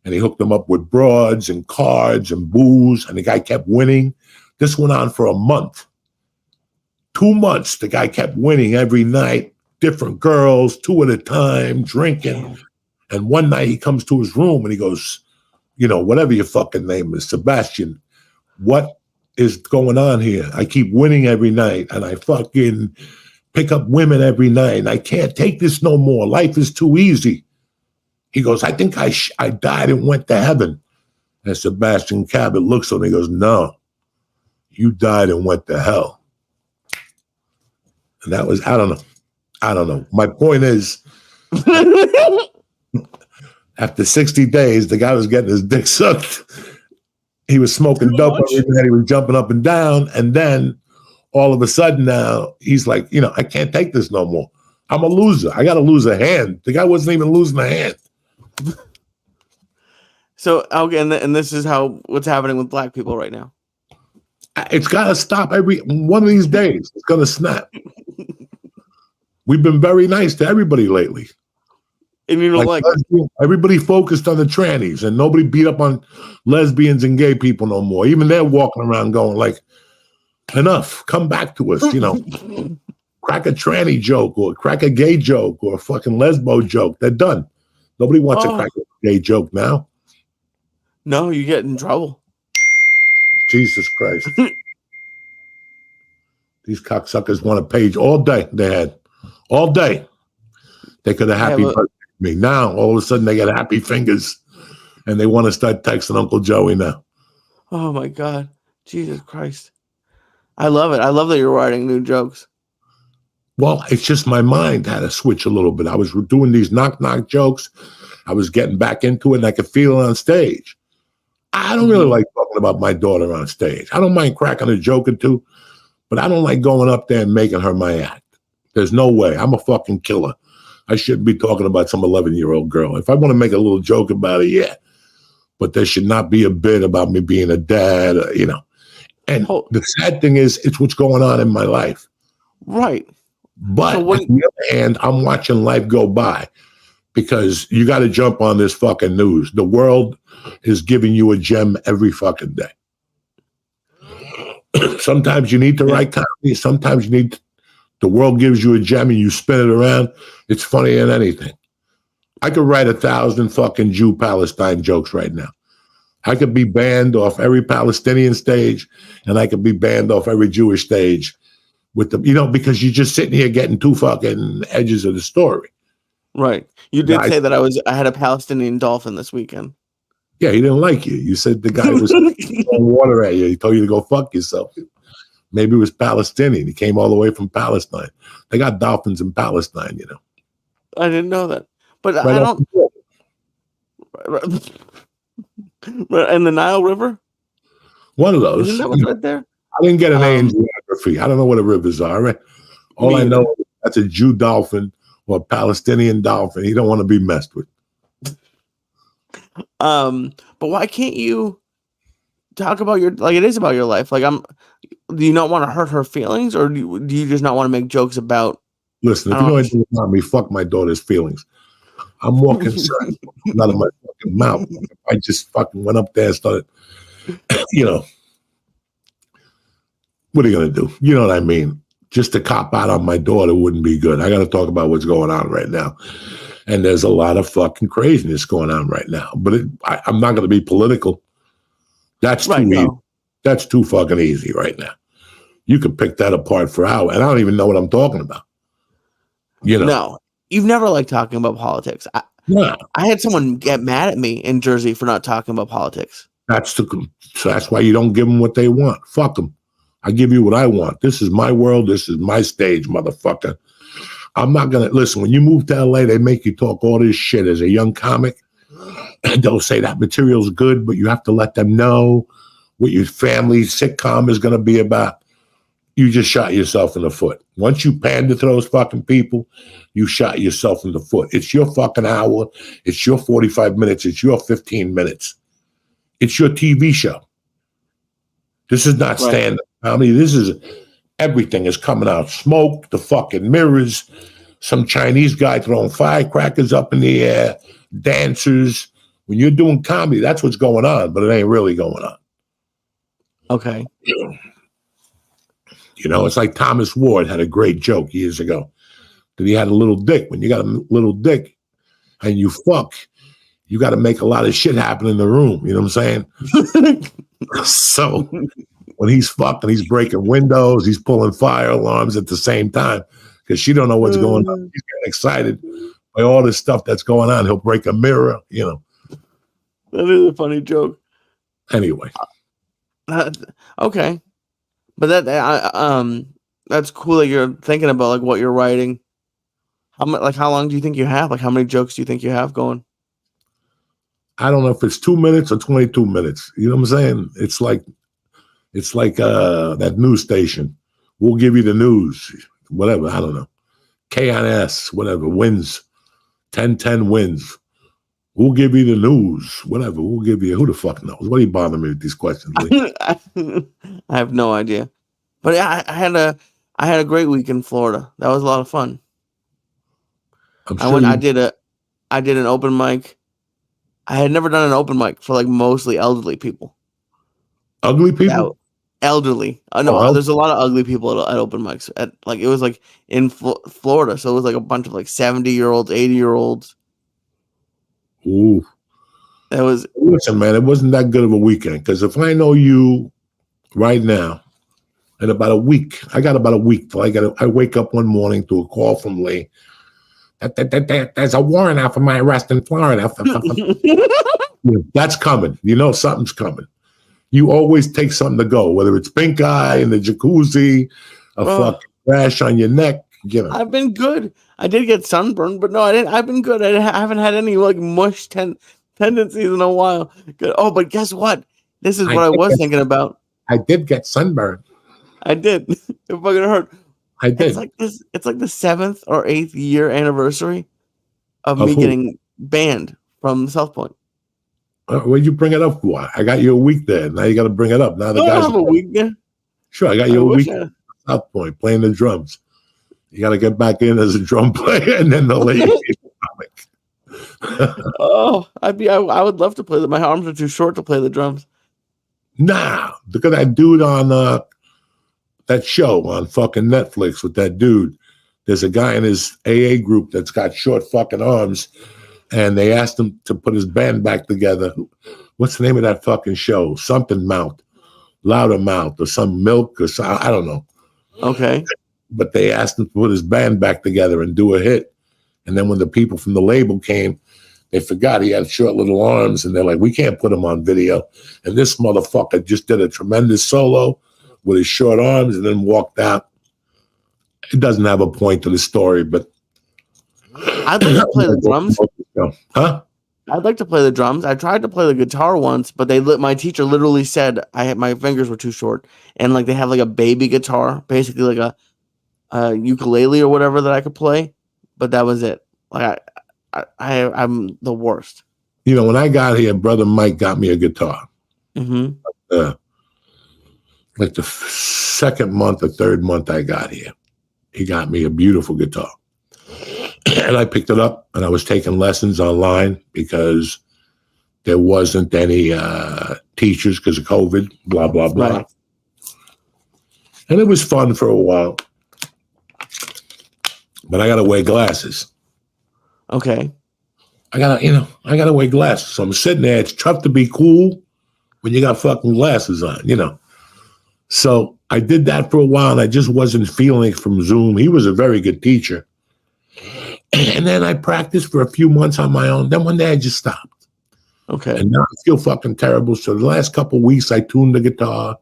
and he hooked him up with broads and cards and booze, and the guy kept winning. This went on for a month. 2 months, the guy kept winning every night, different girls, 2 at a time, drinking. And one night he comes to his room and he goes, whatever your fucking name is, Sebastian, what is going on here? I keep winning every night and I fucking pick up women every night. And I can't take this no more. Life is too easy. He goes, I think I died and went to heaven. And Sebastian Cabot looks at him and he goes, no, you died and went to hell. And that was, I don't know. My point is, after 60 days, the guy was getting his dick sucked. He was smoking dope every night. He was jumping up and down. And then all of a sudden now, he's like, I can't take this no more. I'm a loser. I got to lose a hand. The guy wasn't even losing a hand. So, okay, and this is what's happening with black people right now. It's got to stop one of these days. It's going to snap. We've been very nice to everybody lately. And you know, everybody focused on the trannies and nobody beat up on lesbians and gay people no more. Even they're walking around going like, enough, come back to us, Crack a tranny joke or crack a gay joke or a fucking lesbo joke. They're done. Nobody wants to crack a gay joke now. No, you get in trouble. Jesus Christ. These cocksuckers want a page all day. They had all day. They could have happy birthday me. Now, all of a sudden, they got happy fingers and they want to start texting Uncle Joey now. Oh, my God. Jesus Christ. I love it. I love that you're writing new jokes. Well, it's just my mind had to switch a little bit. I was doing these knock-knock jokes, I was getting back into it, and I could feel it on stage. I don't really like talking about my daughter on stage. I don't mind cracking a joke or two, but I don't like going up there and making her my act. There's no way. I'm a fucking killer. I shouldn't be talking about some 11-year-old girl. If I want to make a little joke about it, yeah. But there should not be a bit about me being a dad, you know. And the sad thing is, it's what's going on in my life. Right. But on the other hand, I'm watching life go by because you got to jump on this fucking news. The world is giving you a gem every fucking day. Sometimes you need to write comedy. Sometimes you need the world gives you a gem and you spin it around. It's funnier than anything. I could write 1,000 fucking Jew-Palestine jokes right now. I could be banned off every Palestinian stage, and I could be banned off every Jewish stage with the, you know, because you're just sitting here getting two fucking edges of the story. Right. You did say that I had a Palestinian dolphin this weekend. Yeah, he didn't like you. You said the guy was throwing water at you. He told you to go fuck yourself. Maybe it was Palestinian. He came all the way from Palestine. They got dolphins in Palestine, you know. I didn't know that. But right I don't. In the Nile River? One of those. Isn't that what's right there? I didn't get an A in geography. I don't know what the rivers are. Right? All I know is that's a Jew dolphin or a Palestinian dolphin. He don't want to be messed with. But why can't you talk about your, like, it is about your life? Like, do you not want to hurt her feelings, or do you just not want to make jokes about? Listen, if you know anything about me, fuck my daughter's feelings. I'm more concerned out of my fucking mouth. I just fucking went up there and started, you know, what are you going to do? You know what I mean? Just to cop out on my daughter wouldn't be good. I got to talk about what's going on right now. And there's a lot of fucking craziness going on right now. But I'm not going to be political. That's too easy. That's too fucking easy right now. You could pick that apart for hours, and I don't even know what I'm talking about. You know? No, you've never liked talking about politics. I had someone get mad at me in Jersey for not talking about politics. So that's why you don't give them what they want. Fuck them. I give you what I want. This is my world. This is my stage, motherfucker. I'm not going to listen. When you move to LA, they make you talk all this shit as a young comic. And they'll say that material's good, but you have to let them know what your family sitcom is going to be about. You just shot yourself in the foot. Once you pander to those fucking people, you shot yourself in the foot. It's your fucking hour. It's your 45 minutes. It's your 15 minutes. It's your TV show. This is not stand-up comedy. This is everything is coming out. Smoke, the fucking mirrors, some Chinese guy throwing firecrackers up in the air, dancers. When you're doing comedy, that's what's going on, but it ain't really going on. Okay. You know, it's like Thomas Ward had a great joke years ago that he had a little dick. When you got a little dick and you fuck, you got to make a lot of shit happen in the room. You know what I'm saying? So when he's fucking, he's breaking windows, he's pulling fire alarms at the same time because she don't know what's going on. He's getting excited by all this stuff that's going on. He'll break a mirror, you know. That is a funny joke. Anyway. Okay. But that's cool that you're thinking about like what you're writing. How long do you think you have? Like how many jokes do you think you have going? I don't know if it's 2 minutes or 22 minutes. You know what I'm saying? It's like that news station. We'll give you the news. Whatever. I don't know. KNS, whatever, wins. 10-10 wins. We'll give you the news. Whatever. We'll give you, who the fuck knows? What are you bothering me with these questions, Lee? I have no idea. But yeah, I had a great week in Florida. That was a lot of fun. I did an open mic. I had never done an open mic for like mostly elderly people. Ugly people? Elderly. No, there's a lot of ugly people at open mics. It was like in Florida, so it was like a bunch of like 70-year-olds, 80-year-olds. Ooh. Listen, man, it wasn't that good of a weekend because if I know you right now, in about a week, I got about a week till I wake up one morning to a call from Lee. There's a warrant out for my arrest in Florida. That's coming. You know something's coming. You always take something to go, whether it's pink eye in the jacuzzi, a fucking rash on your neck. You know. I've been good. I did get sunburned, but no, I didn't. I've been good. I haven't had any like mush tendencies in a while. Good. Oh, but guess what? This is what I was thinking about. I did get sunburned. I did. It fucking hurt. I did. It's like this. It's like the 7th or 8th year anniversary of me who? getting banned from South Point. Where'd you bring it up for? I got you a week there. Now you got to bring it up. Now the guys have a week there. Sure, I got you a week at South Point playing the drums. You got to get back in as a drum player, and then they'll let you be a comic. Oh, I would love to play them. My arms are too short to play the drums. Nah, look at that dude on that show on fucking Netflix with that dude. There's a guy in his AA group that's got short fucking arms, and they asked him to put his band back together. What's the name of that fucking show? Something Mount, Louder Mouth, or some Milk, or some, I don't know. Okay. But they asked him to put his band back together and do a hit. And then when the people from the label came, they forgot he had short little arms, and they're like, we can't put him on video. And this motherfucker just did a tremendous solo with his short arms and then walked out. It doesn't have a point to the story, but I'd like to play the drums. Huh? I'd like to play the drums. I tried to play the guitar once, but my teacher literally said my fingers were too short, and like they have like a baby guitar, basically like a ukulele or whatever that I could play, but that was it. Like I'm the worst. You know, when I got here, brother Mike got me a guitar. Mm-hmm. Like the second month or third month I got here, he got me a beautiful guitar. And I picked it up, and I was taking lessons online because there wasn't any teachers because of COVID, blah, blah, blah. Right. And it was fun for a while. But I got to wear glasses. Okay. I got to wear glasses. So I'm sitting there. It's tough to be cool when you got fucking glasses on, you know. So I did that for a while, and I just wasn't feeling it from Zoom. He was a very good teacher. And then I practiced for a few months on my own. Then one day I just stopped. Okay. And now I feel fucking terrible. So the last couple of weeks I tuned the guitar.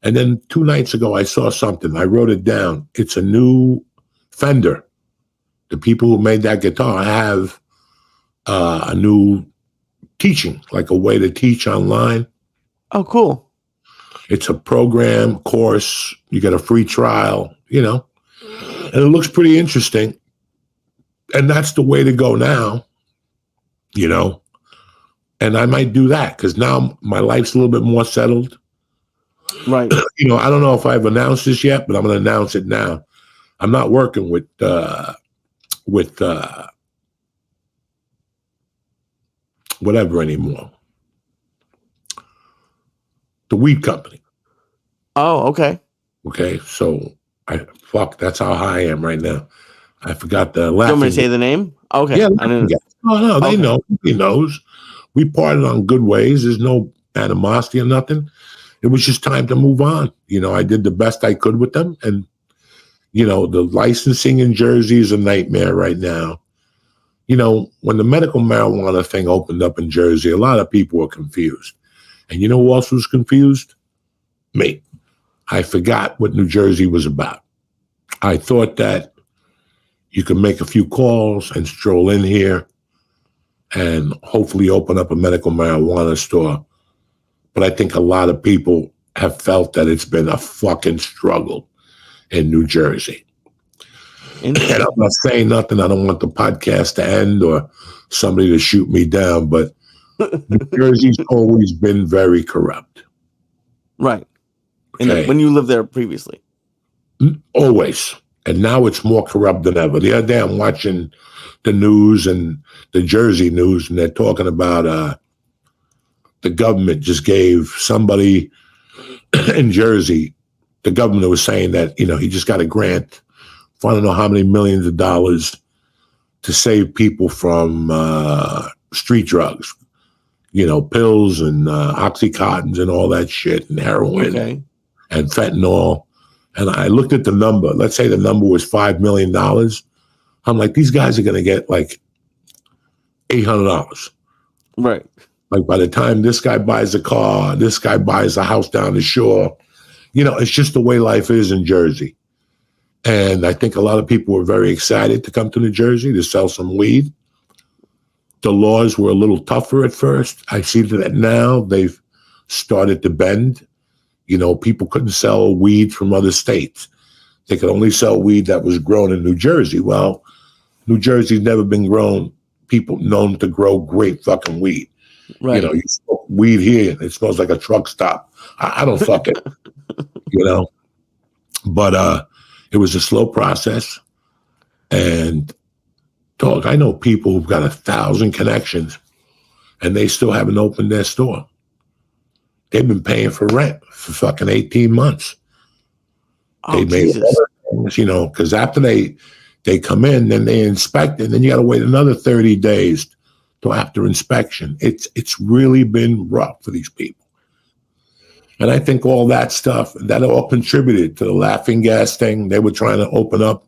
And then 2 nights ago I saw something. I wrote it down. It's a new Fender. The people who made that guitar have a new teaching, like a way to teach online. Oh, cool. It's a program, course. You get a free trial, you know. And it looks pretty interesting. And that's the way to go now, you know. And I might do that because now my life's a little bit more settled. Right. You know, I don't know if I've announced this yet, but I'm going to announce it now. I'm not working with whatever anymore. The weed company. Oh, okay. Okay, so that's how high I am right now. I forgot the last. You want me to say the name? Okay. Yeah, no, they know. He knows. We parted on good ways. There's no animosity or nothing. It was just time to move on. You know, I did the best I could with them. And, you know, the licensing in Jersey is a nightmare right now. You know, when the medical marijuana thing opened up in Jersey, a lot of people were confused. And you know who else was confused? Me. I forgot what New Jersey was about. I thought that you could make a few calls and stroll in here and hopefully open up a medical marijuana store. But I think a lot of people have felt that it's been a fucking struggle in New Jersey. And I'm not saying nothing. I don't want the podcast to end or somebody to shoot me down, but New Jersey's always been very corrupt. Right. Okay. When you lived there previously. Always. And now it's more corrupt than ever. The other day I'm watching the news and the Jersey news, and they're talking about the government just gave somebody in Jersey, the governor was saying that, you know, he just got a grant for I don't know how many millions of dollars to save people from street drugs, you know, pills and Oxycontins and all that shit and heroin and fentanyl. And I looked at the number. Let's say the number was $5 million. I'm like, these guys are going to get like $800. Right. Like by the time this guy buys a car, this guy buys a house down the shore, you know, it's just the way life is in Jersey. And I think a lot of people were very excited to come to New Jersey to sell some weed. The laws were a little tougher at first. I see that now they've started to bend. You know, people couldn't sell weed from other states. They could only sell weed that was grown in New Jersey. Well, New Jersey's never been people known to grow great fucking weed. Right. You know, you smoke weed here, and it smells like a truck stop. I don't fuck it, you know. But it was a slow process. And, dog, I know people who've got 1,000 connections, and they still haven't opened their store. They've been paying for rent for fucking 18 months. Oh, they made Jesus. things, you know, because after they come in, then they inspect it, then you got to wait another 30 days till after inspection. It's really been rough for these people. And I think all that stuff, that all contributed to the laughing gas thing. They were trying to open up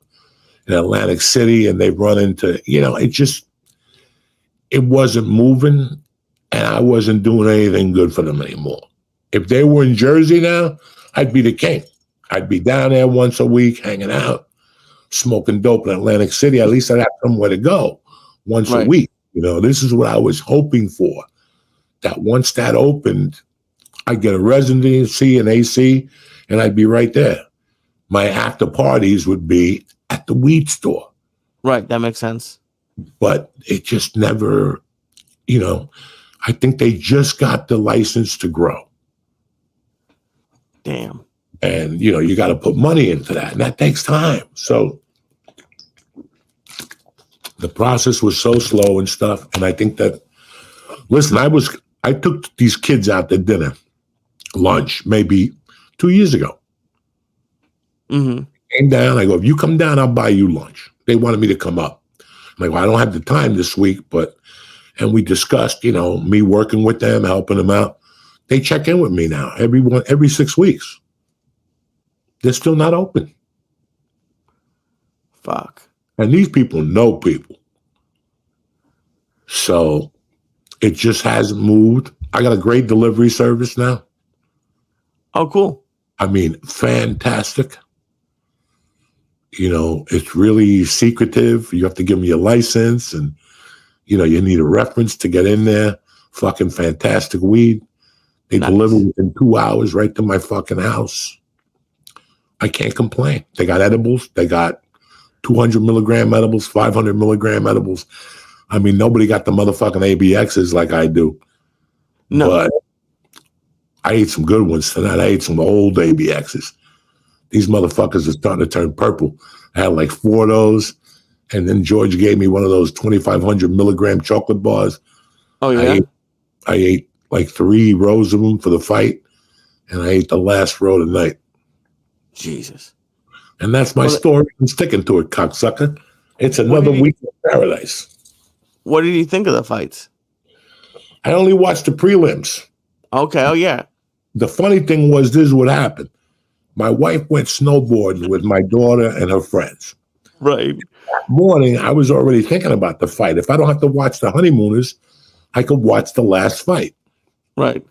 in Atlantic City, and they've run into, you know, it wasn't moving, and I wasn't doing anything good for them anymore. If they were in Jersey now, I'd be the king. I'd be down there once a week, hanging out, smoking dope in Atlantic City. At least I'd have somewhere to go once a week. You know, this is what I was hoping for, that once that opened, I'd get a residency and AC, and I'd be right there. My after parties would be at the weed store. Right, that makes sense. But it just never, you know, I think they just got the license to grow. Damn. And, you know, you got to put money into that, and that takes time. So the process was so slow and stuff. And I think that, listen, I took these kids out to dinner, lunch, maybe 2 years ago. Mm-hmm. Came down, I go, if you come down, I'll buy you lunch. They wanted me to come up. I'm like, well, I don't have the time this week, and we discussed, you know, me working with them, helping them out. They check in with me now every 6 weeks. They're still not open. Fuck. And these people know people. So it just hasn't moved. I got a great delivery service now. Oh, cool. I mean, fantastic. You know, it's really secretive. You have to give me a license, and, you know, you need a reference to get in there. Fucking fantastic weed. They deliver within 2 hours right to my fucking house. I can't complain. They got edibles. They got 200 milligram edibles, 500 milligram edibles. I mean, nobody got the motherfucking ABXs like I do. No. But I ate some good ones tonight. I ate some old ABXs. These motherfuckers are starting to turn purple. I had like 4 of those. And then George gave me one of those 2,500 milligram chocolate bars. Oh, yeah? I ate like 3 rows of them for the fight. And I ate the last row tonight. Jesus. And that's my story. I'm sticking to it, cocksucker. It's another week of paradise. What did you think of the fights? I only watched the prelims. Okay. Oh, yeah. The funny thing was, this is what happened. My wife went snowboarding with my daughter and her friends. Right. That morning, I was already thinking about the fight. If I don't have to watch the honeymooners, I could watch the last fight. Right.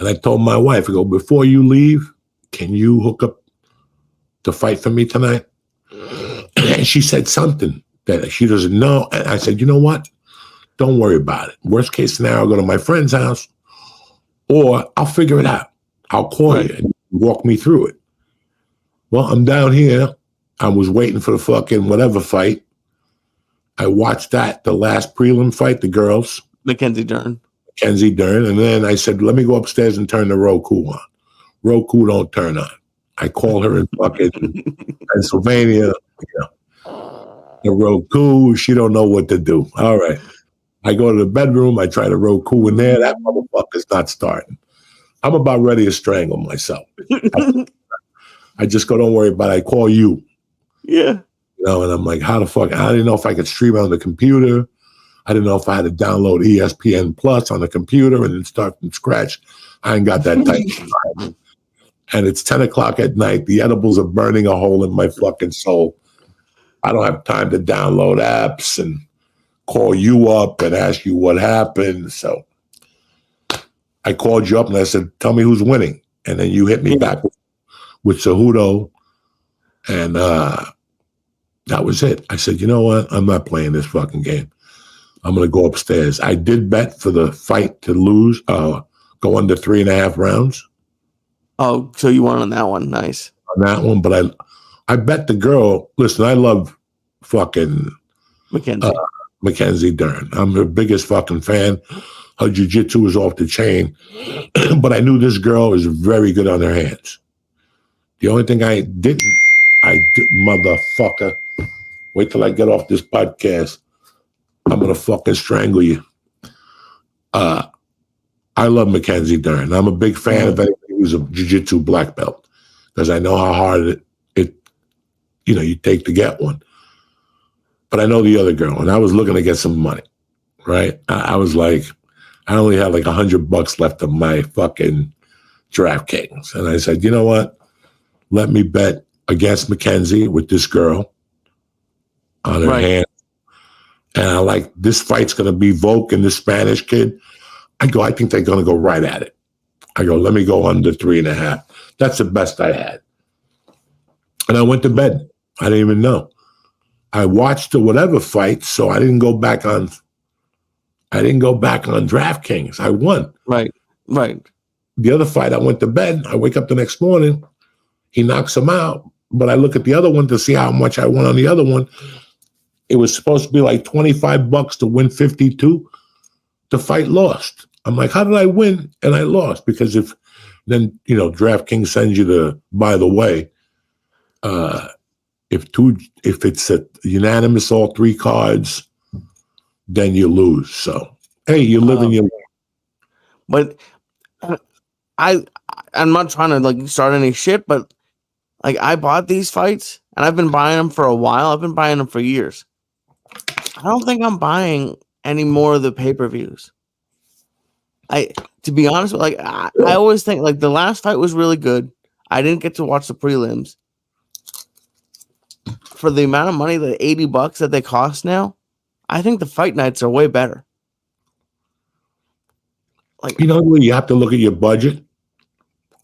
And I told my wife, I go, before you leave, can you hook up the fight for me tonight? And she said something that she doesn't know. And I said, you know what? Don't worry about it. Worst case scenario, I'll go to my friend's house, or I'll figure it out. I'll call you and walk me through it. Well, I'm down here. I was waiting for the fucking whatever fight. I watched the last prelim fight, the girls. Mackenzie Dern. And then I said, let me go upstairs and turn the Roku on. Roku don't turn on. I call her in fucking Pennsylvania. You know, the Roku, she don't know what to do. All right. I go to the bedroom. I try to Roku in there. That motherfucker's not starting. I'm about ready to strangle myself. I just go, don't worry about it. I call you. Yeah. You know, and I'm like, how the fuck? I didn't know if I could stream on the computer. I didn't know if I had to download ESPN Plus on the computer and then start from scratch. I ain't got that type. And it's 10 o'clock at night. The edibles are burning a hole in my fucking soul. I don't have time to download apps and call you up and ask you what happened. So I called you up and I said, tell me who's winning. And then you hit me back with Cejudo. And that was it. I said, you know what? I'm not playing this fucking game. I'm going to go upstairs. I did bet for the fight to lose, go under 3.5 rounds. Oh, so you won on that one. Nice. On that one, but I bet the girl, listen, I love fucking Mackenzie Dern. I'm her biggest fucking fan. Her jiu-jitsu is off the chain. But I knew this girl is very good on her hands. The only thing I didn't, motherfucker, wait till I get off this podcast. I'm going to fucking strangle you. I love Mackenzie Dern. I'm a big fan of anybody who's a jiu-jitsu black belt because I know how hard it you take to get one. But I know the other girl, and I was looking to get some money, right? I was like, I only had like $100 left of my fucking DraftKings. And I said, you know what? Let me bet against Mackenzie with this girl on her hand. And I like, this fight's going to be Volk and the Spanish kid. I think they're going to go right at it. I go, let me go under 3.5. That's the best I had. And I went to bed. I didn't even know. I watched the whatever fight, so I didn't go back on DraftKings. I won. Right. The other fight, I went to bed. I wake up the next morning. He knocks him out. But I look at the other one to see how much I won on the other one. It was supposed to be like $25 to win 52. The fight lost. I'm like, how did I win? And I lost because if DraftKings sends you the, by the way, if it's a unanimous, all 3 cards, then you lose. So, hey, you live and you learn. But I'm not trying to like start any shit, but like I bought these fights and I've been buying them for a while. I've been buying them for years. I don't think I'm buying any more of the pay-per-views. To be honest, like I always think like the last fight was really good. I didn't get to watch the prelims. For the amount of money, the $80 that they cost now, I think the fight nights are way better. Like, you have to look at your budget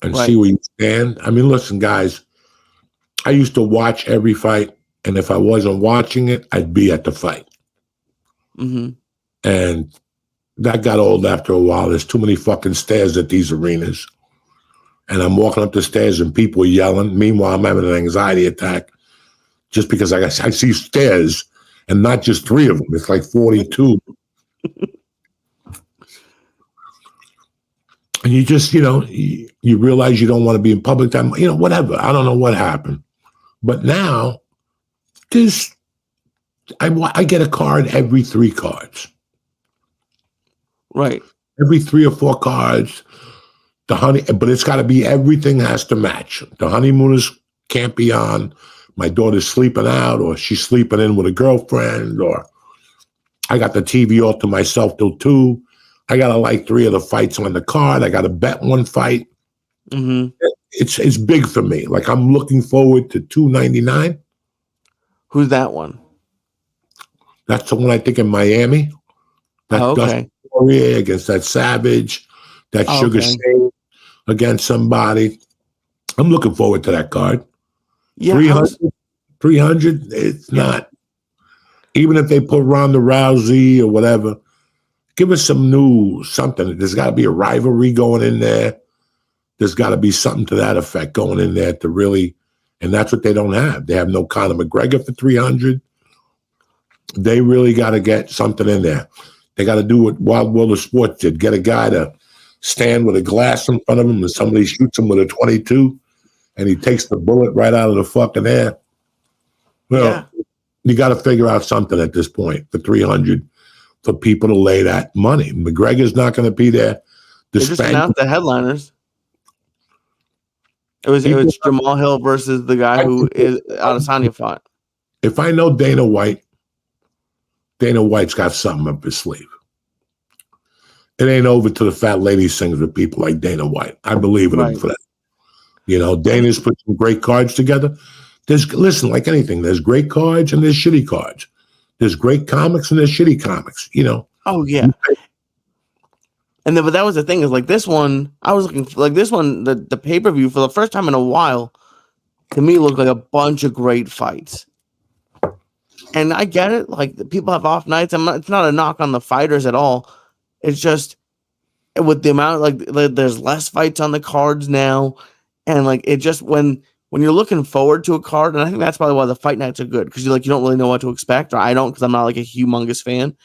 and see where you stand. I mean, listen, guys, I used to watch every fight, and if I wasn't watching it, I'd be at the fight. Mm-hmm. And that got old after a while. There's too many fucking stairs at these arenas. And I'm walking up the stairs and people are yelling. Meanwhile, I'm having an anxiety attack just because I see stairs and not just 3 of them. It's like 42. And you just, you realize you don't want to be in public time, whatever. I don't know what happened. But now, I get a card every 3 cards. Right. Every 3 or 4 cards. But it's got to be, everything has to match. The honeymooners can't be on. My daughter's sleeping out, or she's sleeping in with a girlfriend, or I got the TV all to myself till 2. I got to like 3 of the fights on the card. I got to bet 1 fight. Mm-hmm. It's big for me. Like I'm looking forward to 299. Who's that one? That's the one I think in Miami. That's Dustin Poirier against that Savage. That Sugar Shane against somebody. I'm looking forward to that card. Yeah, 300, it's not. Even if they put Ronda Rousey or whatever, give us some new something. There's got to be a rivalry going in there. There's got to be something to that effect going in there to really, and that's what they don't have. They have no Conor McGregor for 300. They really got to get something in there. They got to do what Wild World of Sports did. Get a guy to stand with a glass in front of him and somebody shoots him with a 22 and he takes the bullet right out of the fucking air. Well, you got to figure out something at this point for 300 for people to lay that money. McGregor's not going to be there. They just announced the headliners. It was Jamal Hill versus the guy who is Adesanya fought. If I know Dana White's got something up his sleeve. It ain't over till the fat lady sings with people like Dana White. I believe in him for that. Dana's put some great cards together. Listen, like anything, there's great cards and there's shitty cards. There's great comics and there's shitty comics, Oh, yeah. And then, but that was the thing is like this one, I was looking like this one, the pay-per-view for the first time in a while, to me looked like a bunch of great fights. And I get it. Like, people have off nights. It's not a knock on the fighters at all. It's just with the amount, like there's less fights on the cards now. And like, it just, when you're looking forward to a card, and I think that's probably why the fight nights are good, because you don't really know what to expect, or I don't, because I'm not like a humongous fan.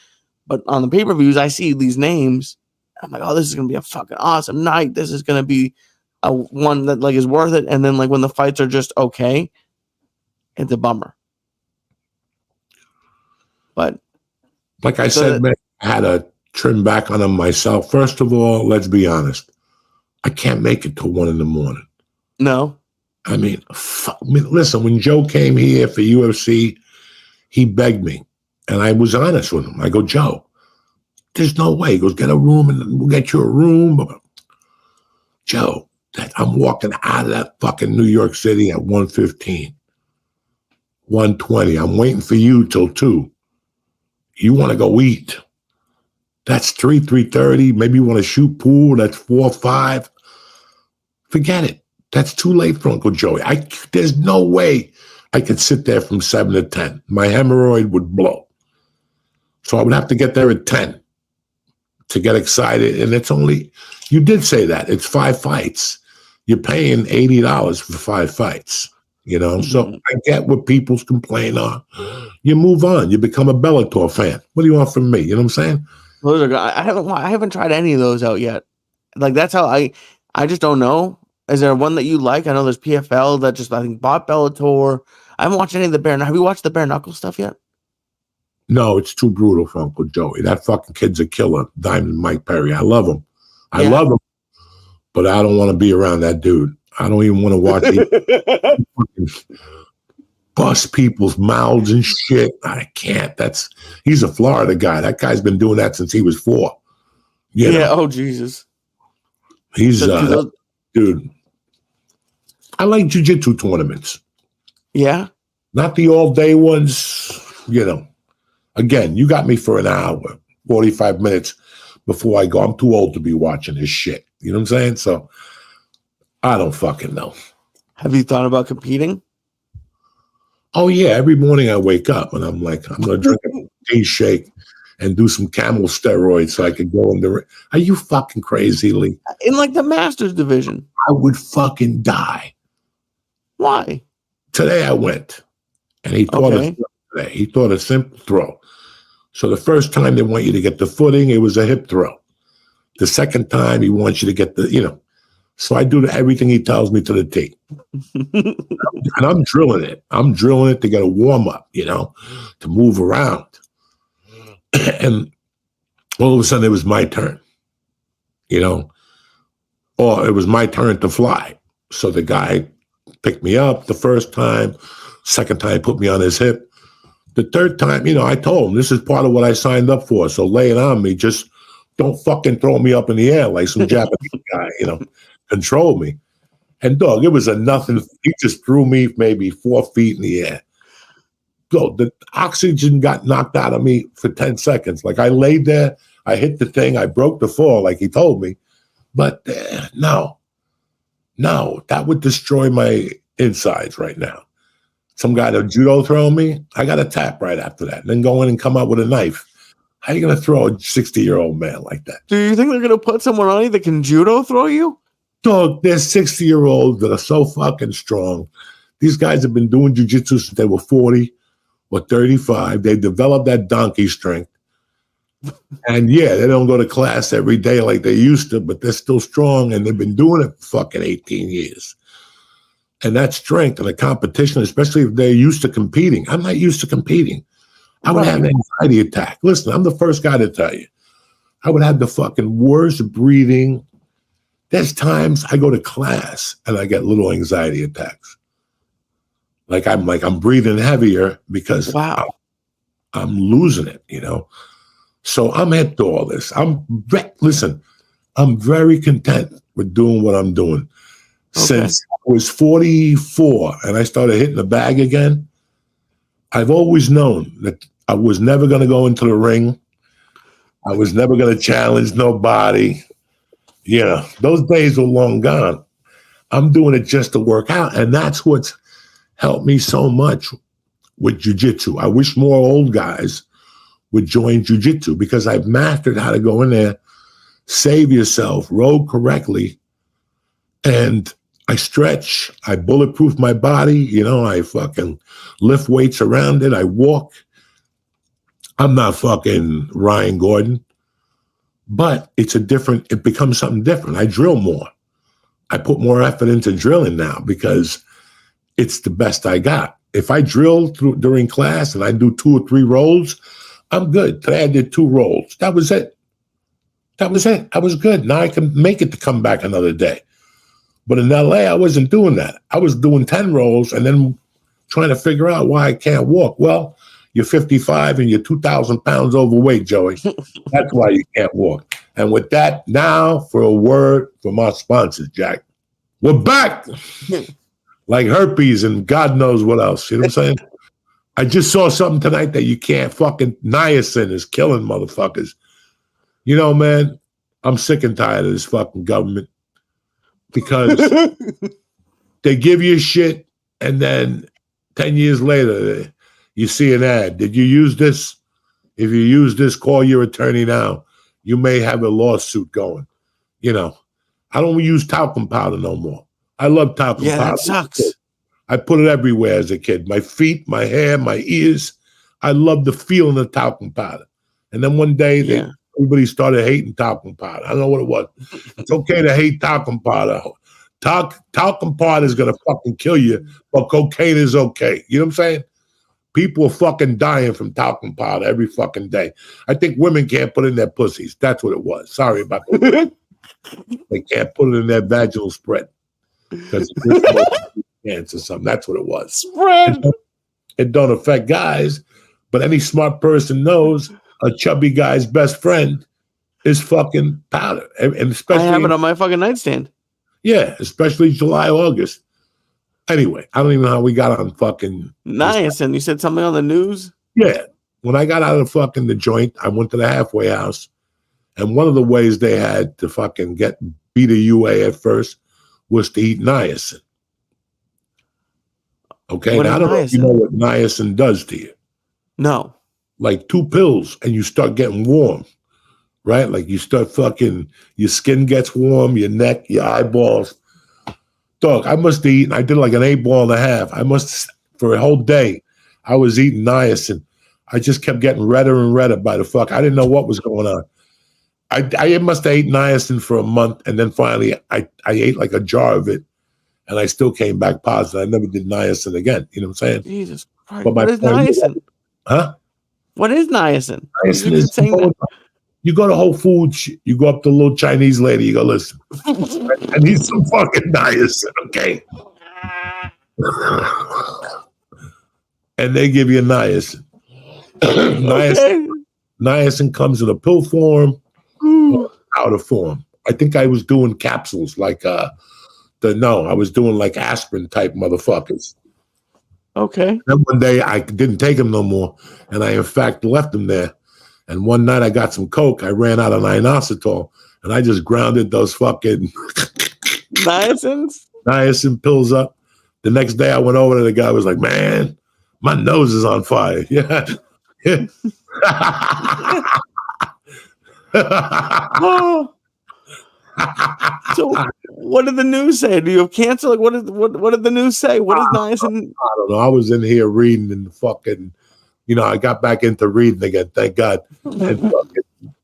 But on the pay-per-views, I see these names. I'm like, oh, this is going to be a fucking awesome night. This is going to be a one that like is worth it. And then like when the fights are just okay, it's a bummer. But like I said, man, I had to trim back on them myself. First of all, let's be honest. I can't make it till 1 a.m. No. I mean, listen, when Joe came here for UFC, he begged me. And I was honest with him. I go, Joe, there's no way. He goes, get a room and we'll get you a room. Joe, I'm walking out of that fucking New York City at 1:15, 1:20. I'm waiting for you till 2. You want to go eat. That's 3:30. Maybe you want to shoot pool. That's 4, 5. Forget it. That's too late for Uncle Joey. There's no way I could sit there from 7 to 10. My hemorrhoid would blow. So I would have to get there at 10 to get excited. And it's only, you did say that. It's 5 fights. You're paying $80 for 5 fights. So I get what people's complaint are. You move on. You become a Bellator fan. What do you want from me? You know what I'm saying? Those are good. I haven't tried any of those out yet. Like, that's how I just don't know. Is there one that you like? I know there's PFL that just, I think, bought Bellator. I haven't watched any of the bare. Have you watched the bare knuckle stuff yet? No, it's too brutal for Uncle Joey. That fucking kid's a killer. Diamond Mike Perry. I love him. I love him. But I don't want to be around that dude. I don't even want to watch him bust people's mouths and shit. I can't. He's a Florida guy. That guy's been doing that since he was 4. Oh, Jesus. He's dude. I like jiu-jitsu tournaments. Yeah. Not the all-day ones, Again, you got me for an hour, 45 minutes before I go. I'm too old to be watching this shit. You know what I'm saying? So I don't fucking know. Have you thought about competing? Oh, yeah. Every morning I wake up and I'm like, I'm going to drink a tea shake and do some camel steroids so I could go in the ring. Are you fucking crazy, Lee? In like the Masters division? I would fucking die. Why? Today I went and he taught us today. He taught a simple throw. So the first time they want you to get the footing, it was a hip throw. The second time he wants you to get the, So I do everything he tells me to the T. And I'm drilling it. I'm drilling it to get a warm up, to move around. And all of a sudden it was my turn, or it was my turn to fly. So the guy picked me up the first time, second time put me on his hip. The third time, I told him this is part of what I signed up for. So lay it on me. Just don't fucking throw me up in the air like some Japanese guy, control me. And dog, it was a nothing. He just threw me maybe 4 feet in the air. The oxygen got knocked out of me for 10 seconds. Like I laid there, I hit the thing, I broke the fall like he told me. But no, that would destroy my insides right now. Some guy to judo throw me, I got a tap right after that. And then go in and come out with a knife. How are you going to throw a 60-year-old man like that? Do you think they're going to put someone on you that can judo throw you? Dog, there's 60-year-olds that are so fucking strong. These guys have been doing jiu-jitsu since they were 40 or 35. They developed that donkey strength. And yeah, they don't go to class every day like they used to, but they're still strong and they've been doing it for fucking 18 years. And that strength in a competition, especially if they're used to competing. I'm not used to competing. I would have an anxiety attack. Listen, I'm the first guy to tell you. I would have the fucking worst breathing. There's times I go to class and I get little anxiety attacks. I'm breathing heavier because I'm losing it, So I'm hip to all this. I'm very content with doing what I'm doing. Okay. Since I was 44 and I started hitting the bag again, I've always known that I was never going to go into the ring. I was never going to challenge nobody. Those days are long gone. I'm doing it just to work out. And that's what's helped me so much with jujitsu. I wish more old guys would join jujitsu because I've mastered how to go in there, save yourself, roll correctly, and I stretch, I bulletproof my body, I fucking lift weights around it, I walk. I'm not fucking Ryan Gordon, but it becomes something different. I drill more. I put more effort into drilling now because it's the best I got. If I drill during class and I do 2 or 3 rolls, I'm good. Today I did 2 rolls. That was it. I was good. Now I can make it to come back another day. But in LA, I wasn't doing that. I was doing 10 rolls and then trying to figure out why I can't walk. Well, you're 55 and you're 2,000 pounds overweight, Joey. That's why you can't walk. And with that, now for a word from our sponsors, Jack. We're back. Like herpes and God knows what else. You know what I'm saying? I just saw something tonight that you can't fucking, niacin is killing motherfuckers. Man, I'm sick and tired of this fucking government because they give you shit and then 10 years later, you see an ad. Did you use this? If you use this, call your attorney now. You may have a lawsuit going. I don't use talcum powder no more. I love talcum powder. Yeah, that sucks. I put it everywhere as a kid. My feet, my hair, my ears. I love the feeling of talcum powder. And then one day, everybody started hating talcum powder. I don't know what it was. It's okay to hate talcum powder. Talcum powder is going to fucking kill you, but cocaine is okay. You know what I'm saying? People are fucking dying from talcum powder every fucking day. I think women can't put in their pussies. That's what it was. Sorry about that. They can't put it in their vaginal spread because it's or something. That's what it was. Spread. It don't affect guys, but any smart person knows a chubby guy's best friend is fucking powder. And especially I have it on my fucking nightstand. Yeah, especially July, August. Anyway, I don't even know how we got on fucking niacin. You said something on the news? Yeah. When I got out of fucking the joint, I went to the halfway house. And one of the ways they had to fucking get beat a UA at first was to eat niacin. Okay, now I don't know if you know what niacin does to you. No. Like 2 pills and you start getting warm, right? Like you start fucking, your skin gets warm, your neck, your eyeballs. Dog, I must have eaten, I did like an 8.5 balls. For a whole day, I was eating niacin. I just kept getting redder and redder by the fuck. I didn't know what was going on. I must have ate niacin for a month, and then finally I ate like a jar of it, and I still came back positive. I never did niacin again. You know what I'm saying? Jesus Christ. But what is niacin? Huh? What is niacin? Niacin is you go to Whole Foods, you go up to a little Chinese lady, you go, listen, I need some fucking niacin, okay? And they give you niacin. Niacin comes in a pill form, or powder form. I think I was doing capsules like I was doing like aspirin type motherfuckers. Okay. Then one day I didn't take them no more, and I in fact left them there. And one night I got some coke. I ran out of inositol, and I just grounded those fucking niacin pills up. The next day I went over to the guy. Was like, man, my nose is on fire. Yeah. Oh. So what did the news say? Do you have cancer? Like what did the news say? What is niacin? I don't know. I was in here reading in the fucking, I got back into reading again, thank God. And fucking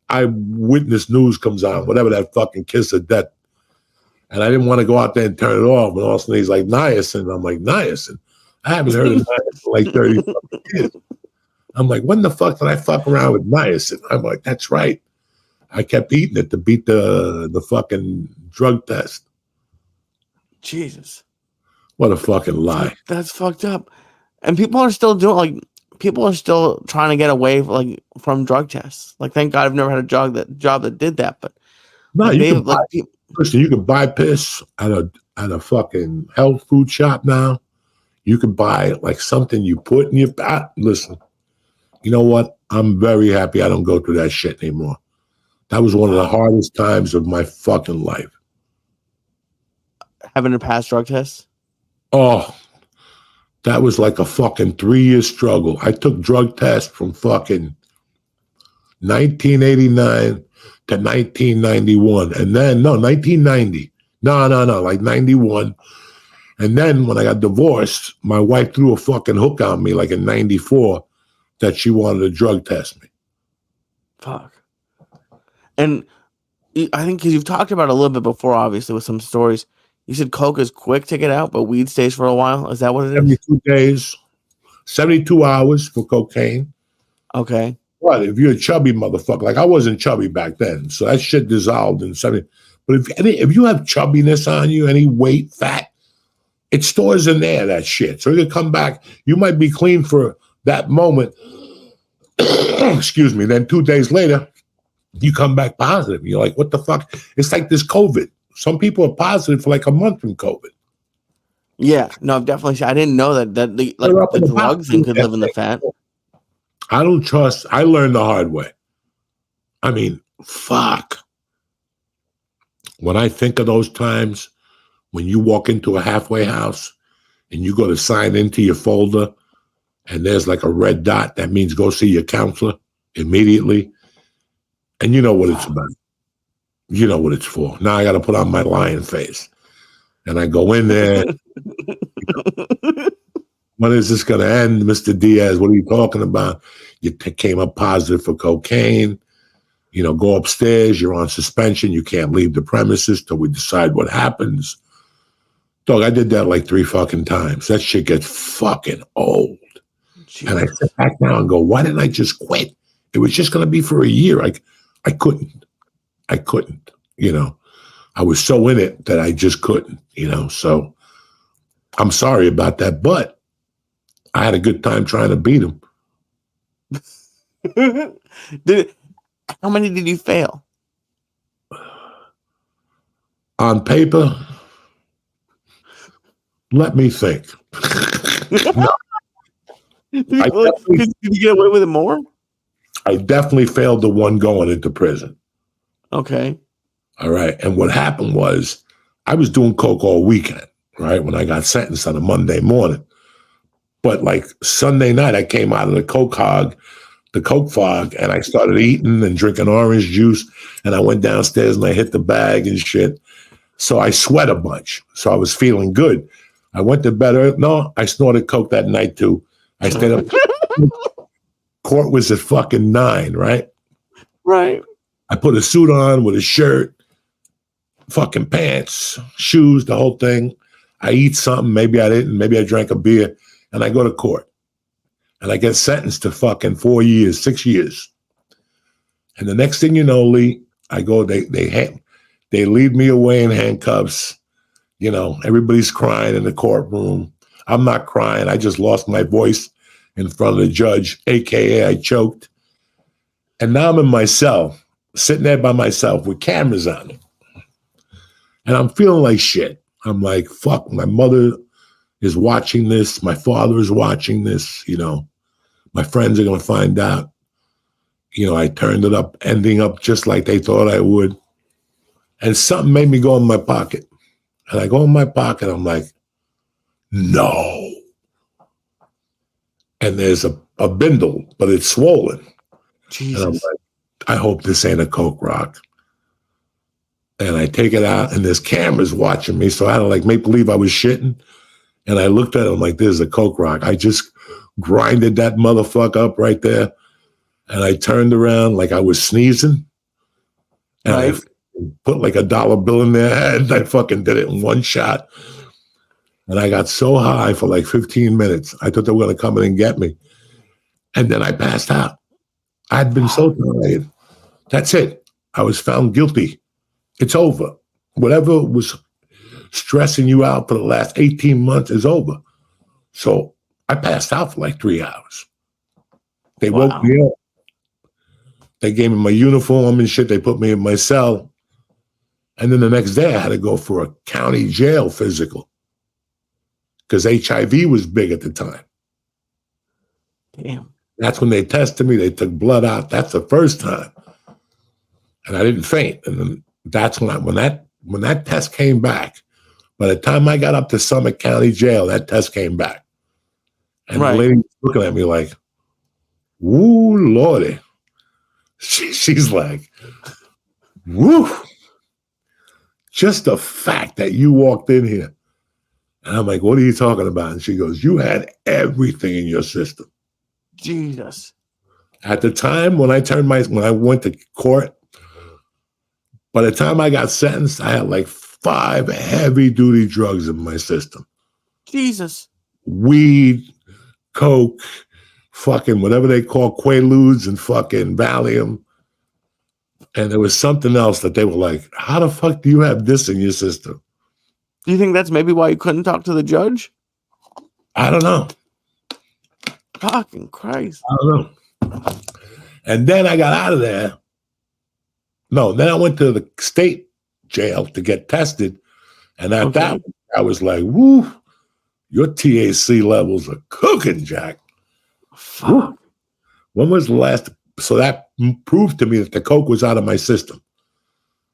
Eyewitness News comes on, whatever that fucking kiss of death. And I didn't want to go out there and turn it off. And all of a sudden he's like, niacin. I'm like, niacin? I haven't heard of niacin in like 30 fucking years. I'm like, when the fuck did I fuck around with niacin? I'm like, that's right. I kept eating it to beat the fucking drug test. Jesus. What a fucking lie. That's fucked up. And people are still trying to get away from drug tests. Like, thank God I've never had a job that did that. But no, listen, you can buy piss at a fucking health food shop now. You can buy like something you put in your listen, you know what? I'm very happy I don't go through that shit anymore. That was one of the hardest times of my fucking life. Having to pass drug tests? Oh, That was like a fucking 3-year struggle. I took drug tests from fucking 1989 to 1991. And then, no, 1990. No, like 91. And then when I got divorced, my wife threw a fucking hook on me like in 94 that she wanted to drug test me. Fuck. And I think because you've talked about it a little bit before, obviously, with some stories. You said coke is quick to get out, but weed stays for a while. Is that what it is? 72 days, 72 hours for cocaine. Okay. What if you're a chubby motherfucker? Like I wasn't chubby back then, so that shit dissolved in 70. But if you have chubbiness on you, any weight, fat, it stores in there, that shit. So you come back, you might be clean for that moment. Excuse me. Then 2 days later, you come back positive. You're like, what the fuck? It's like this COVID. Some people are positive for like a month from COVID. Yeah, no, definitely. I didn't know that the drugs thing could live in the fat. I don't trust. I learned the hard way. I mean, fuck. When I think of those times when you walk into a halfway house and you go to sign into your folder and there's like a red dot, that means go see your counselor immediately. And you know what it's about. You know what it's for. Now I got to put on my lion face. And I go in there. When is this going to end, Mr. Diaz? What are you talking about? You came up positive for cocaine. You know, go upstairs. You're on suspension. You can't leave the premises till we decide what happens. Dog, I did that like 3 fucking times. That shit gets fucking old. Jesus. And I sit back now and go, why didn't I just quit? It was just going to be for a year. I couldn't, you know. I was so in it that I just couldn't, you know. So I'm sorry about that, but I had a good time trying to beat him. How many did you fail? On paper, let me think. No. Did you get away with it more? I definitely failed the one going into prison. Okay. All right. And what happened was I was doing coke all weekend, right, when I got sentenced on a Monday morning. But like Sunday night, I came out of the coke fog, and I started eating and drinking orange juice. And I went downstairs and I hit the bag and shit. So I sweat a bunch. So I was feeling good. I went to bed. No, I snorted coke that night too. I stayed up. Court was at fucking 9, right? Right. I put a suit on with a shirt, fucking pants, shoes, the whole thing. I eat something. Maybe I didn't. Maybe I drank a beer. And I go to court. And I get sentenced to fucking 4 years, 6 years. And the next thing you know, Lee, I go, they lead me away in handcuffs. You know, everybody's crying in the courtroom. I'm not crying. I just lost my voice in front of the judge, AKA I choked. And now I'm in my cell, sitting there by myself with cameras on me. And I'm feeling like shit. I'm like, fuck, my mother is watching this. My father is watching this. You know, my friends are going to find out. You know, I turned it up, ending up just like they thought I would. And something made me go in my pocket. And I go in my pocket, I'm like, no. And there's a bindle, but it's swollen. Jesus. And I'm like, I hope this ain't a coke rock. And I take it out, and there's cameras watching me, so I had to like make believe I was shitting. And I looked at it, I'm like, this is a coke rock. I just grinded that motherfucker up right there. And I turned around like I was sneezing. And right. I put like $1 bill in their head, and I fucking did it in one shot. And I got so high for like 15 minutes. I thought they were going to come in and get me. And then I passed out. I'd been so tired. That's it. I was found guilty. It's over. Whatever was stressing you out for the last 18 months is over. So I passed out for like 3 hours. They woke me up. They gave me my uniform and shit. They put me in my cell. And then the next day I had to go for a county jail physical because HIV was big at the time. Damn. That's when they tested me. They took blood out. That's the first time. And I didn't faint. And then that's when that test came back. By the time I got up to Summit County Jail, that test came back. And the lady was looking at me like, woo, Lordy. She's like, woo. Just the fact that you walked in here. And I'm like, what are you talking about? And she goes, you had everything in your system. Jesus. At the time when I went to court, by the time I got sentenced, I had like 5 heavy duty drugs in my system. Jesus. Weed, coke, fucking whatever they call Quaaludes and fucking Valium. And there was something else that they were like, how the fuck do you have this in your system? Do you think that's maybe why you couldn't talk to the judge? I don't know. Fucking Christ. I don't know. And then I got out of there. No, then I went to the state jail to get tested. And at that, I was like, woo, your THC levels are cooking, Jack. Fuck. Woo. When was the last? So that proved to me that the coke was out of my system.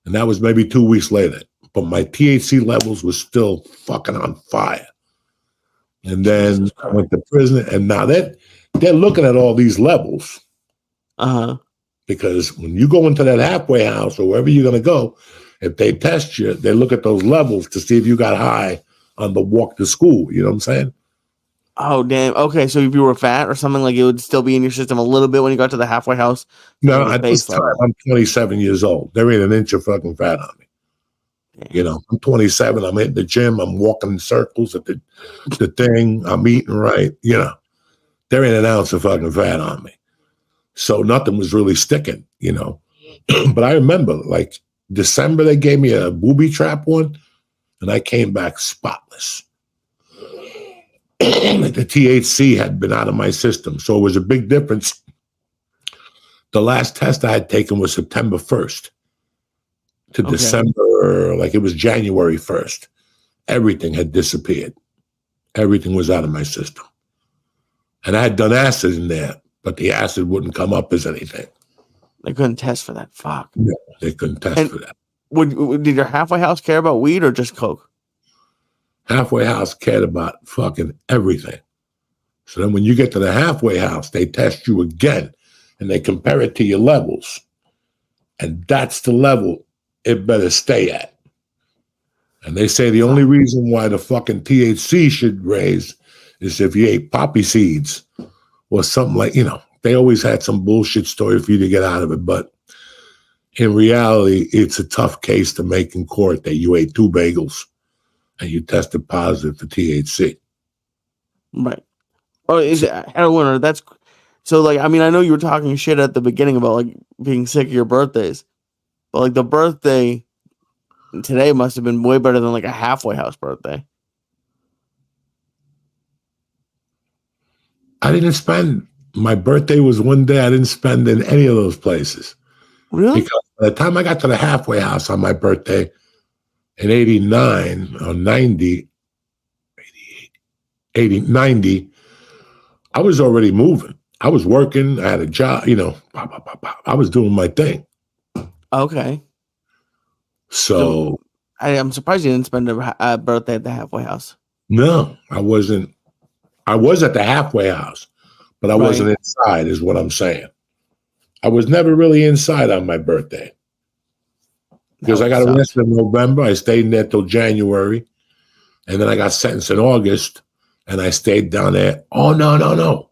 And that was maybe 2 weeks later. But my THC levels were still fucking on fire. And then I went to prison. And now they're looking at all these levels. Uh-huh. Because when you go into that halfway house or wherever you're going to go, if they test you, they look at those levels to see if you got high on the walk to school. You know what I'm saying? Oh, damn. Okay, so if you were fat or something, like it would still be in your system a little bit when you got to the halfway house? No, at this time, I'm 27 years old. There ain't an inch of fucking fat on me. Damn. You know, I'm 27. I'm in the gym. I'm walking in circles at the thing. I'm eating right. You know, there ain't an ounce of fucking fat on me. So nothing was really sticking, you know. But I remember, like, December, they gave me a booby trap one, and I came back spotless. Like the THC had been out of my system. So it was a big difference. The last test I had taken was September 1st to December, like it was January 1st. Everything had disappeared. Everything was out of my system. And I had done acid in there, but the acid wouldn't come up as anything. They couldn't test for that. Fuck. No, they couldn't test for that. Did your halfway house care about weed or just coke? Halfway house cared about fucking everything. So then when you get to the halfway house, they test you again and they compare it to your levels. And that's the level it better stay at. And they say the only reason why the fucking THC should raise is if you ate poppy seeds or something like, you know, they always had some bullshit story for you to get out of it. But in reality, it's a tough case to make in court that you ate 2 bagels and you tested positive for THC. Right. Oh, is it heroin or that's so like, I mean, I know you were talking shit at the beginning about like being sick of your birthdays, but like the birthday today must have been way better than like a halfway house birthday. I didn't spend, my birthday was one day I didn't spend in any of those places. Really? Because by the time I got to the halfway house on my birthday in 89 or 90, 90, I was already moving. I was working. I had a job, you know, I was doing my thing. Okay. So I'm surprised you didn't spend a birthday at the halfway house. No, I wasn't. I was at the halfway house, but I wasn't inside, is what I'm saying. I was never really inside on my birthday. Because I got arrested in November. I stayed in there till January. And then I got sentenced in August. And I stayed down there. Oh, no.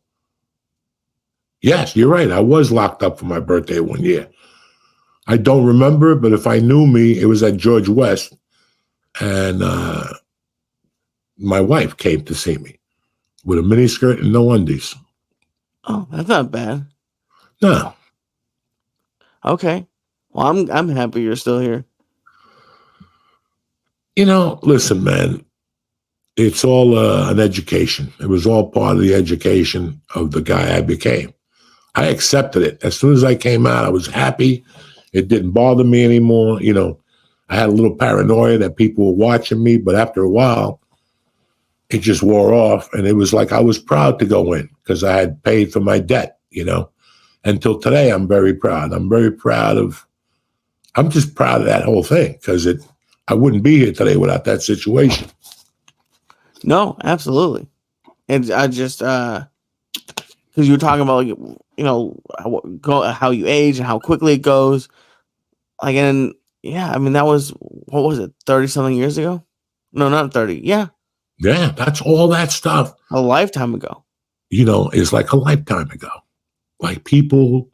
Yes, you're right. I was locked up for my birthday one year. I don't remember, but if I knew me, it was at George West. And my wife came to see me with a miniskirt and no undies. Oh, that's not bad. No. Okay. Well, I'm happy you're still here. You know, listen, man, it's all an education. It was all part of the education of the guy I became. I accepted it. As soon as I came out, I was happy. It didn't bother me anymore. You know, I had a little paranoia that people were watching me, but after a while, it just wore off. And it was like I was proud to go in because I had paid for my debt, you know. Until today, I'm very proud. I'm just proud of that whole thing because I wouldn't be here today without that situation. No, absolutely. And I just because you were talking about how you age and how quickly it goes. Like, and yeah, I mean that was, what was it, 30 something years ago? No, not 30. Yeah, Yeah, that's all that stuff. a lifetime ago. Is like a lifetime ago. Like people,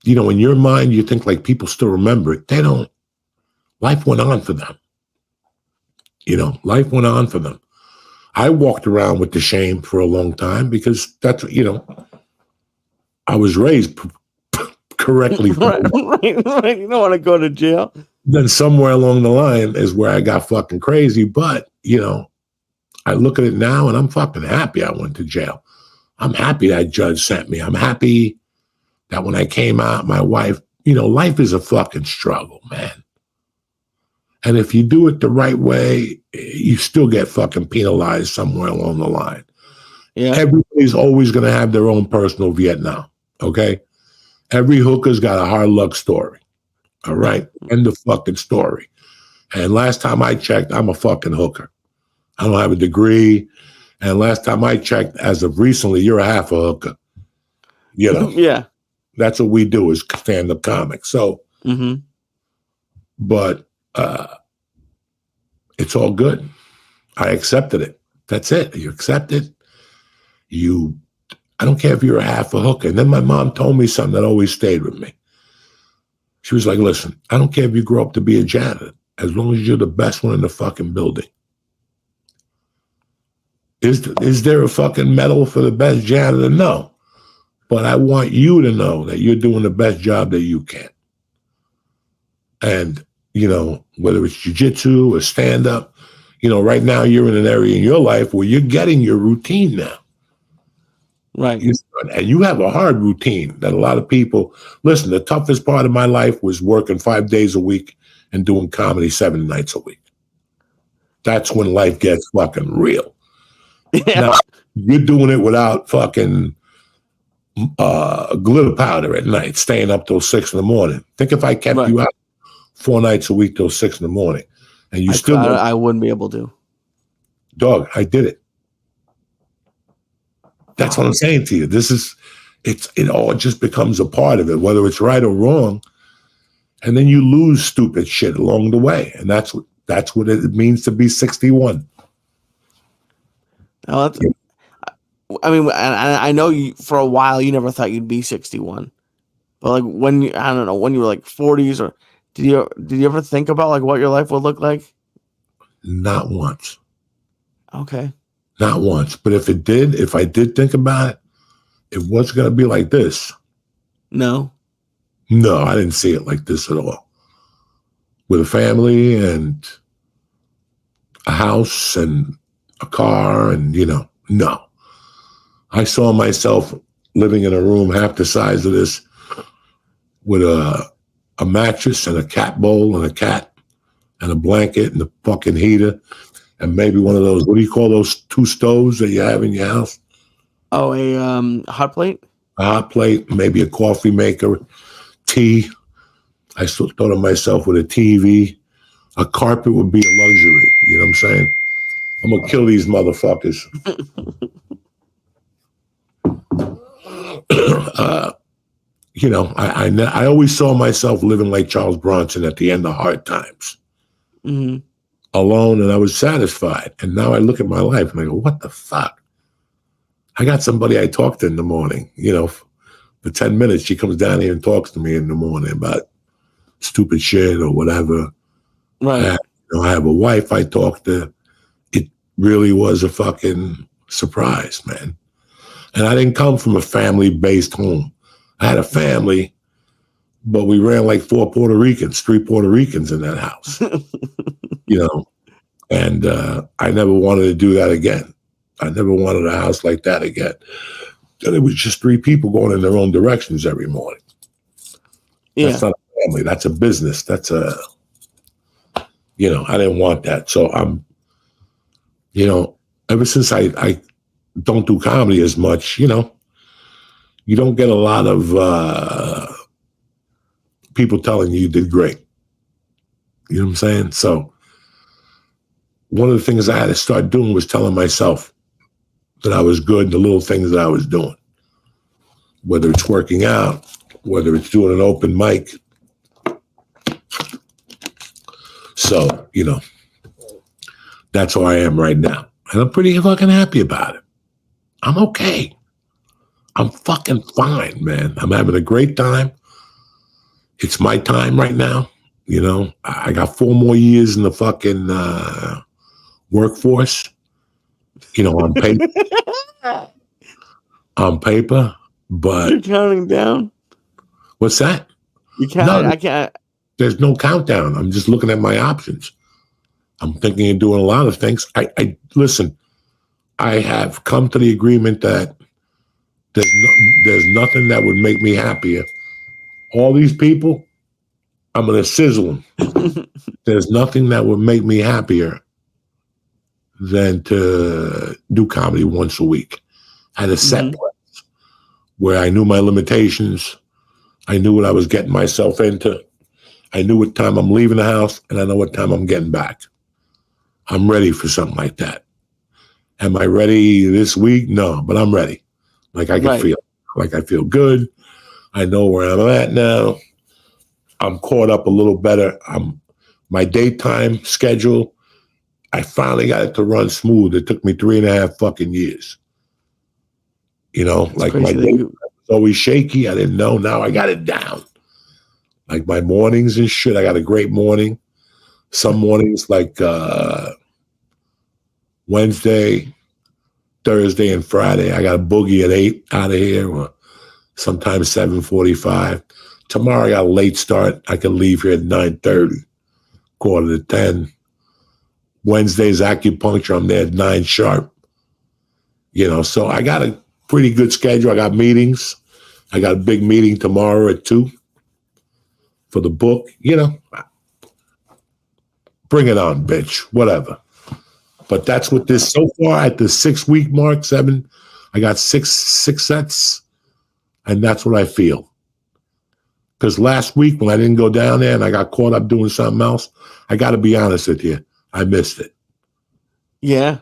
in your mind, you think like people still remember it. They don't. Life went on for them. Life went on for them. I walked around with the shame for a long time because that's, I was raised correctly. Right. You don't want to go to jail. Then somewhere along the line is where I got fucking crazy. But, I look at it now and I'm fucking happy I went to jail. I'm happy that judge sent me. I'm happy that when I came out, my wife, life is a fucking struggle, man. And if you do it the right way, you still get fucking penalized somewhere along the line. Yeah. Everybody's always going to have their own personal Vietnam, okay? Every hooker's got a hard luck story, all right? End of fucking story. And last time I checked, I'm a fucking hooker. I don't have a degree. And last time I checked, as of recently, you're a half a hooker. Yeah. That's what we do is stand-up comics. So, but it's all good. I accepted it. That's it. You accept it. I don't care if you're a half a hooker. And then my mom told me something that always stayed with me. She was like, listen, I don't care if you grow up to be a janitor, as long as you're the best one in the fucking building. Is there a fucking medal for the best janitor? No. But I want you to know that you're doing the best job that you can. And, whether it's jiu-jitsu or stand-up, right now you're in an area in your life where you're getting your routine now. Right. And you have a hard routine that a lot of people, listen, the toughest part of my life was working 5 days a week and doing comedy 7 nights a week. That's when life gets fucking real. Yeah. Now, you're doing it without fucking glitter powder at night, staying up till 6 a.m. Think if I kept you out 4 nights a week till 6 a.m. and you I wouldn't be able to. Dog, I did it. That's what I'm saying to you. It all just becomes a part of it, whether it's right or wrong. And then you lose stupid shit along the way. And that's what it means to be 61. I mean, I know you for a while you never thought you'd be 61. But like when you were like 40s, or did you ever think about like what your life would look like? Not once. Okay. Not once. But if I did think about it wasn't going to be like this. No, I didn't see it like this at all. With a family and a house and a car and, no. I saw myself living in a room half the size of this with a mattress and a cat bowl and a cat and a blanket and a fucking heater. And maybe one of those, what do you call those 2 stoves that you have in your house? Oh, a hot plate? A hot plate, maybe a coffee maker, tea. I still thought of myself with a TV. A carpet would be a luxury. You know what I'm saying? I'm going to kill these motherfuckers. I always saw myself living like Charles Bronson at the end of hard times. Mm-hmm. Alone, and I was satisfied. And now I look at my life and I go, what the fuck? I got somebody I talk to in the morning, for 10 minutes. She comes down here and talks to me in the morning about stupid shit or whatever. Right. I have a wife I talk to. It really was a fucking surprise, man. And I didn't come from a family-based home. I had a family, but we ran like 3 Puerto Ricans in that house. And I never wanted to do that again. I never wanted a house like that again. And it was just 3 people going in their own directions every morning. Yeah. That's not a family. That's a business. That's I didn't want that. So I'm, ever since I don't do comedy as much, you don't get a lot of people telling you did great. You know what I'm saying? So one of the things I had to start doing was telling myself that I was good, the little things that I was doing, whether it's working out, whether it's doing an open mic. So, that's where I am right now. And I'm pretty fucking happy about it. I'm okay. I'm fucking fine, man. I'm having a great time. It's my time right now. I got 4 more years in the fucking workforce. On paper. On paper, but you're counting down. What's that? You can't. I can't. There's no countdown. I'm just looking at my options. I'm thinking of doing a lot of things. I listen. I have come to the agreement that there's nothing that would make me happier. All these people, I'm going to sizzle them. There's nothing that would make me happier than to do comedy once a week at a set place where I knew my limitations. I knew what I was getting myself into. I knew what time I'm leaving the house, and I know what time I'm getting back. I'm ready for something like that. Am I ready this week? No, but I'm ready. Like I can feel. Like I feel good. I know where I'm at now. I'm caught up a little better. My daytime schedule, I finally got it to run smooth. It took me 3.5 fucking years. Like my day was always shaky. I didn't know. Now I got it down. Like my mornings and shit, I got a great morning. Some mornings like Wednesday, Thursday, and Friday, I got a boogie at 8 out of here, or sometimes 7:45. Tomorrow I got a late start. I can leave here at 9:30, 9:45. Wednesday's acupuncture. I'm there at 9 sharp. So I got a pretty good schedule. I got meetings. I got a big meeting tomorrow at 2 for the book. Bring it on, bitch. Whatever. But that's what this so far at the 6-week mark, 7. I got six sets, and that's what I feel. Because last week when I didn't go down there and I got caught up doing something else, I got to be honest with you, I missed it. Yeah,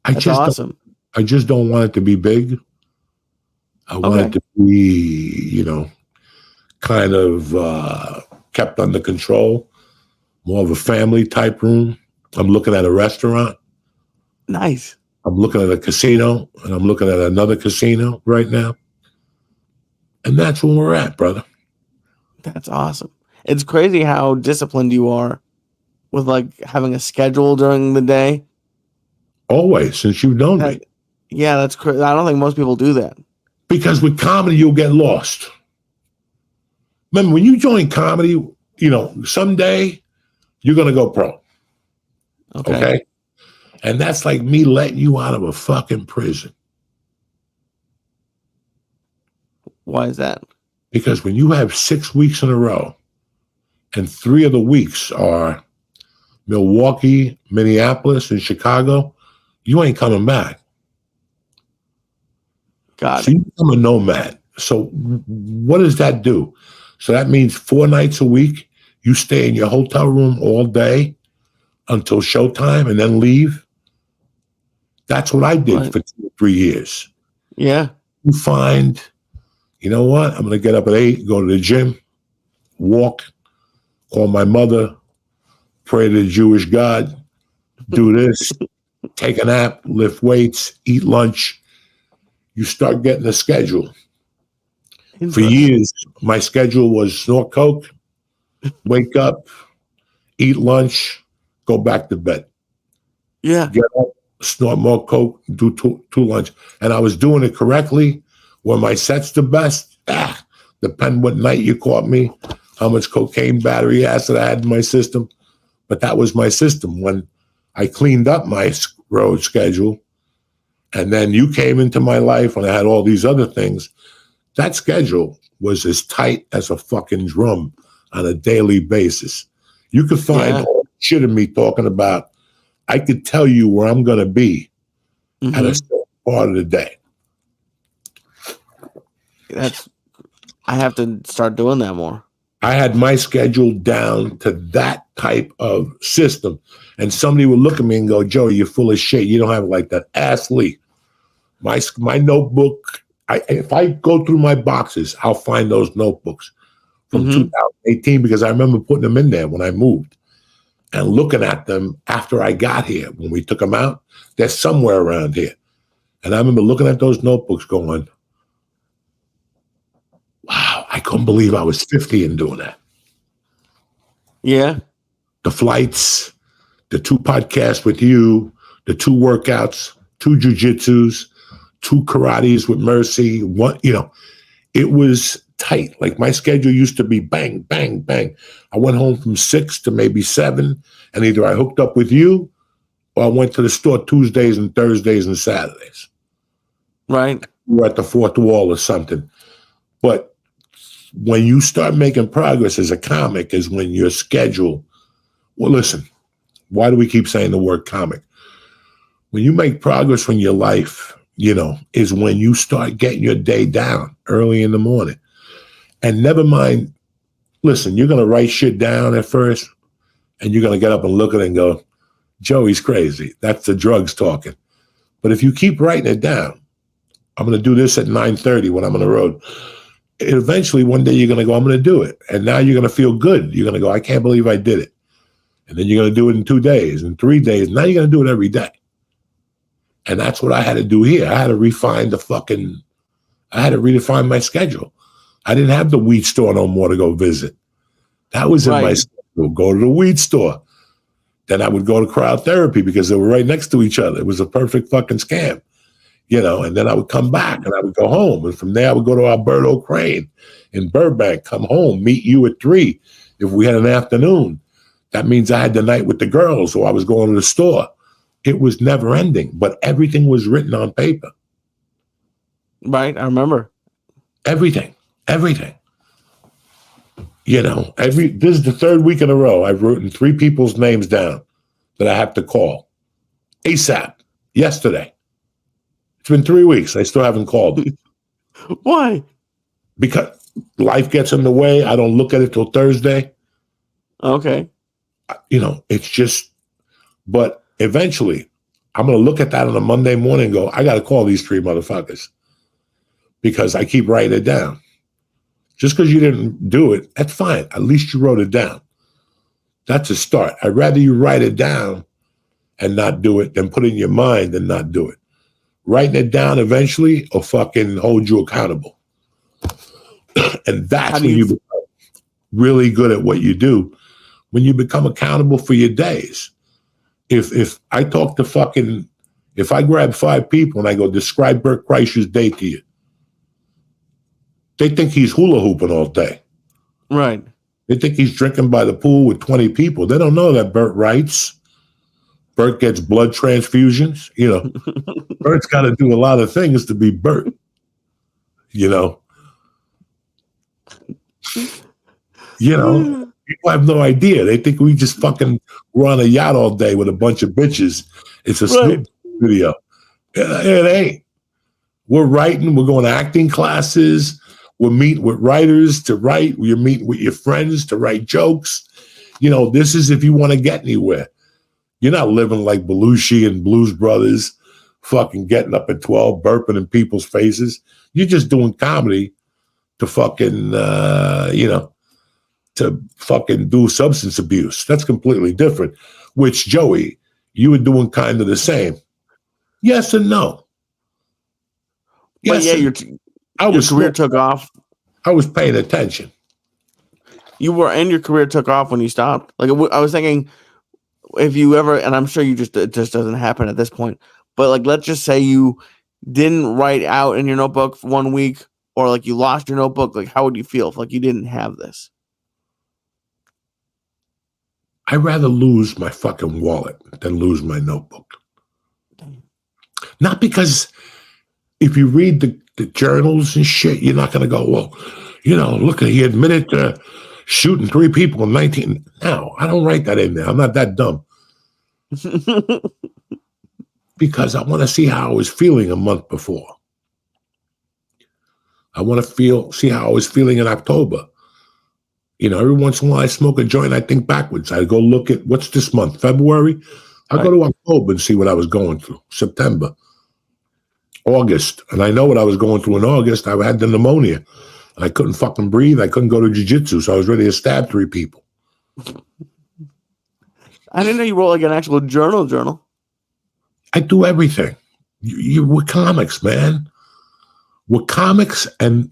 that's awesome. I just don't want it to be big. I want it to be, kind of kept under control. More of a family type room. I'm looking at a restaurant. Nice. I'm looking at a casino, and I'm looking at another casino right now. And that's where we're at, brother. That's awesome. It's crazy how disciplined you are with like having a schedule during the day. Always, since you've known me. Yeah, that's crazy. I don't think most people do that. Because with comedy, you'll get lost. Remember, when you join comedy, someday you're going to go pro. Okay? And that's like me letting you out of a fucking prison. Why is that? Because when you have 6 weeks in a row, and 3 of the weeks are Milwaukee, Minneapolis, and Chicago, you ain't coming back. So you become a nomad. So what does that do? So that means 4 nights a week, you stay in your hotel room all day until showtime and then leave. That's what I did for 2 or 3 years. Yeah. You find, you know what? I'm going to get up at 8, go to the gym, walk, call my mother, pray to the Jewish God, do this, take a nap, lift weights, eat lunch. You start getting a schedule. For years, my schedule was snort coke, wake up, eat lunch, go back to bed. Yeah. Get up, snort more coke, do two lunch. And I was doing it correctly. Were my sets the best? Depend what night you caught me, how much cocaine battery acid I had in my system. But that was my system. When I cleaned up my road schedule, and then you came into my life when I had all these other things, that schedule was as tight as a fucking drum on a daily basis. You could find all the shit in me talking about, I could tell you where I'm going to be at a certain part of the day. I have to start doing that more. I had my schedule down to that type of system. And somebody would look at me and go, Joey, you're full of shit. You don't have it like that. Ask Lee. My notebook, if I go through my boxes, I'll find those notebooks from 2018 because I remember putting them in there when I moved and looking at them after I got here. When we took them out, they're somewhere around here. And I remember looking at those notebooks going, wow, I couldn't believe I was 50 and doing that. Yeah. The flights, the 2 podcasts with you, the 2 workouts, 2 jujitsus, 2 karates with Mercy. One, it was tight. Like my schedule used to be bang, bang, bang. I went home from 6 to maybe 7, and either I hooked up with you or I went to the store Tuesdays and Thursdays and Saturdays. Right. We're at the fourth wall or something. But when you start making progress as a comic is when your schedule, well, listen, why do we keep saying the word comic? When you make progress from your life, is when you start getting your day down early in the morning. And never mind, listen, you're going to write shit down at first, and you're going to get up and look at it and go, Joey's crazy. That's the drugs talking. But if you keep writing it down, I'm going to do this at 9:30 when I'm on the road. Eventually, one day you're going to go, I'm going to do it. And now you're going to feel good. You're going to go, I can't believe I did it. And then you're going to do it in 2 days and 3 days. Now you're going to do it every day. And that's what I had to do here. I had to redefine my schedule. I didn't have the weed store no more to go visit. That was in my schedule. Go to the weed store. Then I would go to crowd therapy because they were right next to each other. It was a perfect fucking scam. And then I would come back and I would go home. And from there, I would go to Alberto Crane in Burbank, come home, meet you at 3 if we had an afternoon. That means I had the night with the girls or I was going to the store. It was never ending, but everything was written on paper. Right, I remember. Everything. This is the 3rd week in a row I've written 3 people's names down that I have to call. ASAP, yesterday. It's been 3 weeks. I still haven't called. Why? Because life gets in the way. I don't look at it till Thursday. Okay. It's just, but eventually I'm going to look at that on a Monday morning and go, I got to call these 3 motherfuckers because I keep writing it down. Just because you didn't do it, that's fine. At least you wrote it down. That's a start. I'd rather you write it down and not do it than put it in your mind and not do it. Writing it down eventually will fucking hold you accountable. And that's when you become really good at what you do, when you become accountable for your days. If I talk to if I grab 5 people and I go, describe Bert Kreischer's day to you, they think he's hula hooping all day. Right. They think he's drinking by the pool with 20 people. They don't know that Bert writes. Bert gets blood transfusions. Bert's got to do a lot of things to be Bert. People have no idea. They think we just fucking were on a yacht all day with a bunch of bitches. It's a Snoop video. It ain't. We're writing. We're going to acting classes. We're meeting with writers to write. You're meeting with your friends to write jokes. This is if you want to get anywhere. You're not living like Belushi and Blues Brothers, fucking getting up at 12, burping in people's faces. You're just doing comedy to fucking, to fucking do substance abuse. That's completely different. Which, Joey, you were doing kind of the same. Yes and no. Yes, but yeah, your career took off. I was paying attention. And your career took off when you stopped. Like I was thinking, if you ever, and I'm sure it just doesn't happen at this point, but like, let's just say you didn't write out in your notebook for 1 week, or like you lost your notebook, like how would you feel if like you didn't have this? I'd rather lose my fucking wallet than lose my notebook. Not because if you read the journals and shit, you're not going to go, well, look, he admitted to shooting 3 people in 19. No, I don't write that in there. I'm not that dumb. Because I want to see how I was feeling a month before. I want to see how I was feeling in October. Every once in a while I smoke a joint, I think backwards. I go look at, what's this month, February? I'll go to October and see what I was going through, September. August. And I know what I was going through in August. I had the pneumonia. I couldn't fucking breathe. I couldn't go to jiu-jitsu. So I was ready to stab 3 people. I didn't know you wrote like an actual journal. I do everything. We're comics, man. We're comics, and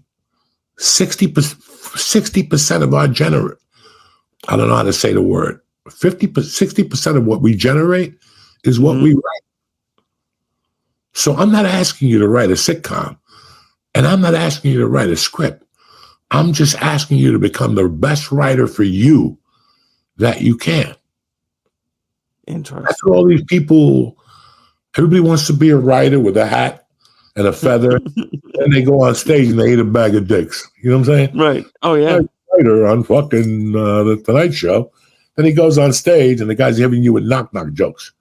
60% of our I don't know how to say the word. 60% of what we generate is what we write. So I'm not asking you to write a sitcom, and I'm not asking you to write a script. I'm just asking you to become the best writer for you that you can. Interesting. That's what all these people, everybody wants to be a writer with a hat and a feather, and they go on stage and they eat a bag of dicks. You know what I'm saying? Right. Oh, yeah. Writer on fucking the Tonight Show. Then he goes on stage and the guy's giving you with knock-knock jokes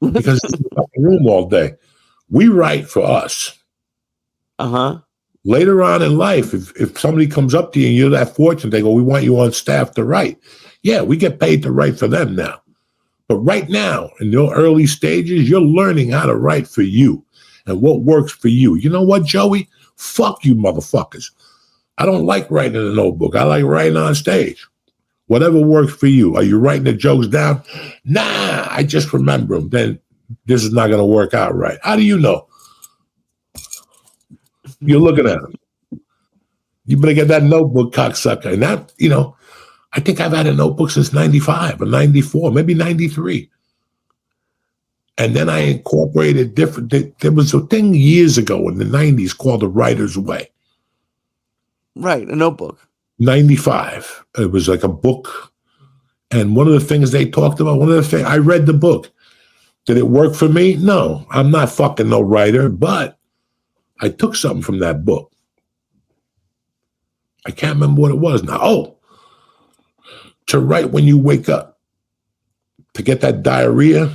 because he's in the fucking room all day. We write for us. Uh-huh. Later on in life, if somebody comes up to you and you're that fortunate, they go, we want you on staff to write. Yeah, we get paid to write for them now. But right now, in your early stages, you're learning how to write for you and what works for you. You know what, Joey? Fuck you motherfuckers. I don't like writing in a notebook. I like writing on stage. Whatever works for you. Are you writing the jokes down? Nah, I just remember them. Then this is not going to work out right. How do you know? You're looking at them. You better get that notebook, cocksucker. And that, I think I've had a notebook since 95 or 94, maybe 93. And then I incorporated different. There was a thing years ago in the 90s called The Writer's Way. Right, a notebook. 95. It was like a book. And one of the things they talked about, I read the book. Did it work for me? No, I'm not fucking no writer, but I took something from that book. I can't remember what it was now. Oh, to write when you wake up, to get that diarrhea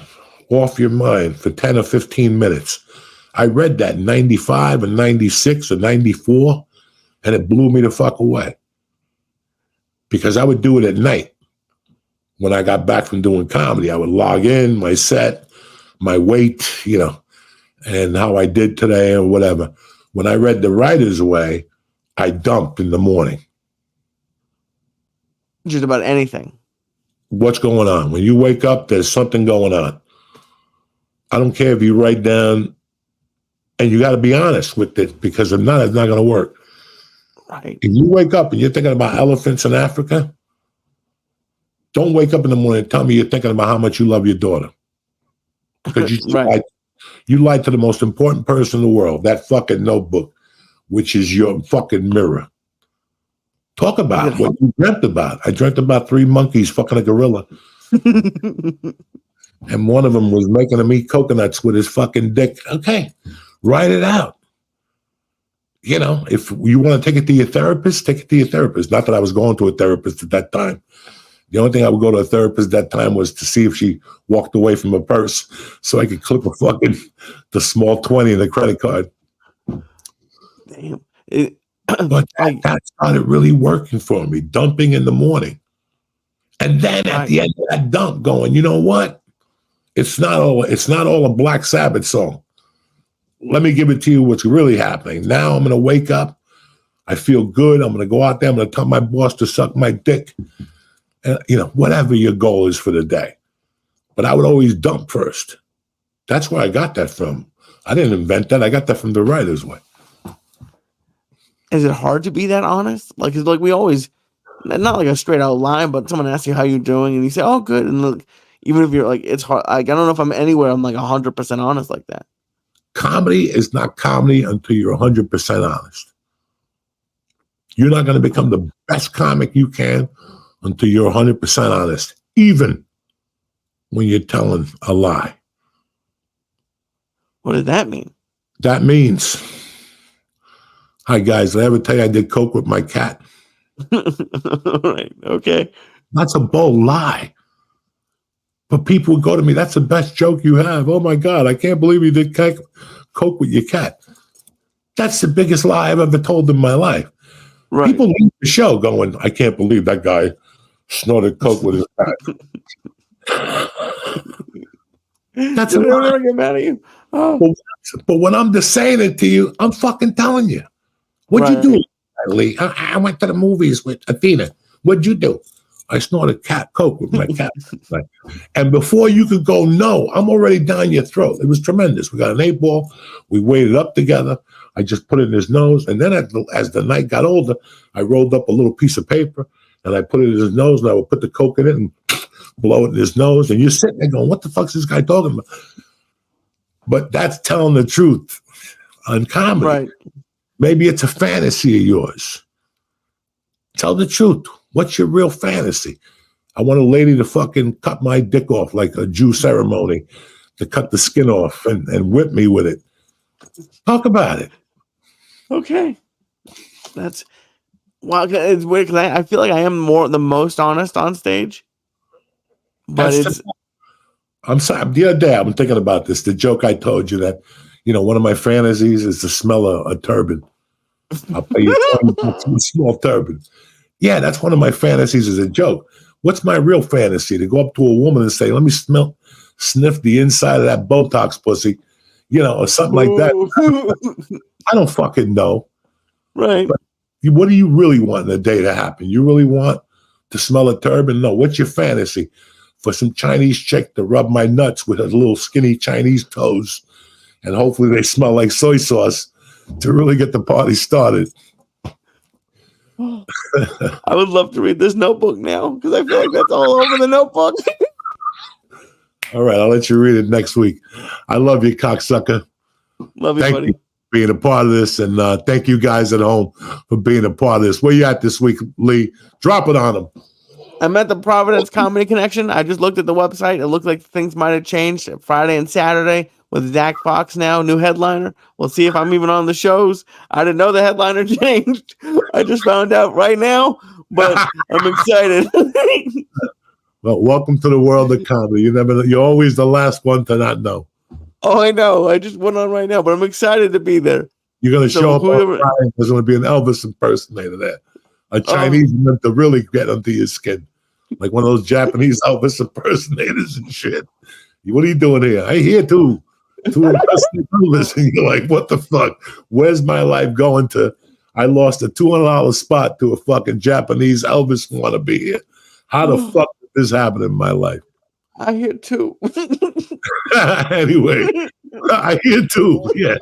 off your mind for 10 or 15 minutes. I read that in 95 and 96 or 94, and it blew me the fuck away. Because I would do it at night. When I got back from doing comedy, I would log in, my set, my weight, and how I did today or whatever. When I read The Writer's Way, I dumped in the morning. Just about anything. What's going on? When you wake up, there's something going on. I don't care if you write down, and you got to be honest with it, because if not, it's not going to work. Right. If you wake up and you're thinking about elephants in Africa, don't wake up in the morning and tell me you're thinking about how much you love your daughter. Because you lied to the most important person in the world, that fucking notebook, which is your fucking mirror. Talk about what you dreamt about. I dreamt about 3 monkeys fucking a gorilla. And one of them was making him eat coconuts with his fucking dick. Okay, write it out. If you want to take it to your therapist, take it to your therapist. Not that I was going to a therapist at that time. The only thing I would go to a therapist at that time was to see if she walked away from her purse so I could clip the small 20 in the credit card. Damn. But that started really working for me, dumping in the morning. And then at the end of that dump going, you know what? It's not all a Black Sabbath song. Let me give it to you what's really happening. Now I'm going to wake up. I feel good. I'm going to go out there. I'm going to tell my boss to suck my dick. And, whatever your goal is for the day. But I would always dump first. That's where I got that from. I didn't invent that. I got that from The Writer's Way. Is it hard to be that honest? Like, it's like we always, not like a straight out lie, but someone asks you how you're doing and you say, oh, good. And look, even if you're like, it's hard. Like, I don't know if I'm anywhere. I'm like 100% honest like that. Comedy is not comedy until you're 100% honest. You're not going to become the best comic you can until you're 100% honest, even when you're telling a lie. What does that mean? That means, hi guys, did I ever tell you I did coke with my cat? Right, okay. That's a bold lie. But people would go to me, that's the best joke you have. Oh my God, I can't believe you did coke with your cat. That's the biggest lie I've ever told in my life. Right. People leave the show going, I can't believe that guy snorted coke with his cat. That's a lie. Get mad at you. Oh, But when I'm just saying it to you, I'm fucking telling you. What'd you do, Lee? I went to the movies with Athena. What'd you do? I snorted cat coke with my cat. Right. And before you could go, no, I'm already down your throat. It was tremendous. We got an 8-ball. We waited up together. I just put it in his nose. And then as the night got older, I rolled up a little piece of paper and I put it in his nose, and I would put the coke in it and blow it in his nose. And you're sitting there going, what the fuck's this guy talking about? But that's telling the truth on comedy. Right. Maybe it's a fantasy of yours. Tell the truth. What's your real fantasy? I want a lady to fucking cut my dick off like a Jew ceremony, to cut the skin off and whip me with it. Talk about it. Okay. That's it's weird because I feel like I am the most honest on stage. But I'm sorry. The other day I was thinking about this. The joke I told you that, one of my fantasies is to smell a turban. I'll pay you $20 for a small turban. Yeah, that's one of my fantasies as a joke. What's my real fantasy? To go up to a woman and say, let me sniff the inside of that Botox pussy, or something like that. I don't fucking know. Right. But what do you really want in a day to happen? You really want to smell a turban? No. What's your fantasy? For some Chinese chick to rub my nuts with her little skinny Chinese toes, and hopefully they smell like soy sauce to really get the party started. I would love to read this notebook now because I feel like that's all over the notebook. All right, I'll let you read it next week. I love you, cocksucker. Love you, buddy. You for being a part of this, and thank you guys at home for being a part of this. Where you at this week, Lee? Drop it on them. I'm at the Providence Comedy Connection. I just looked at the website. It looked like things might have changed Friday and Saturday with Zach Fox now, new headliner. We'll see if I'm even on the shows. I didn't know the headliner changed. I just found out right now, but I'm excited. Well, welcome to the world of comedy. You're always the last one to not know. Oh, I know. I just went on right now, but I'm excited to be there. You're going to show up on Friday. There's going to be an Elvis impersonator there. A Chinese man to really get under your skin. Like one of those Japanese Elvis impersonators and shit. What are you doing here? I here too. To impersonate Elvis. And you're like, what the fuck? Where's my life going to? I lost a $200 spot to a fucking Japanese Elvis wannabe here. How the fuck did this happen in my life? I hear too. Anyway, I hear too. Yeah.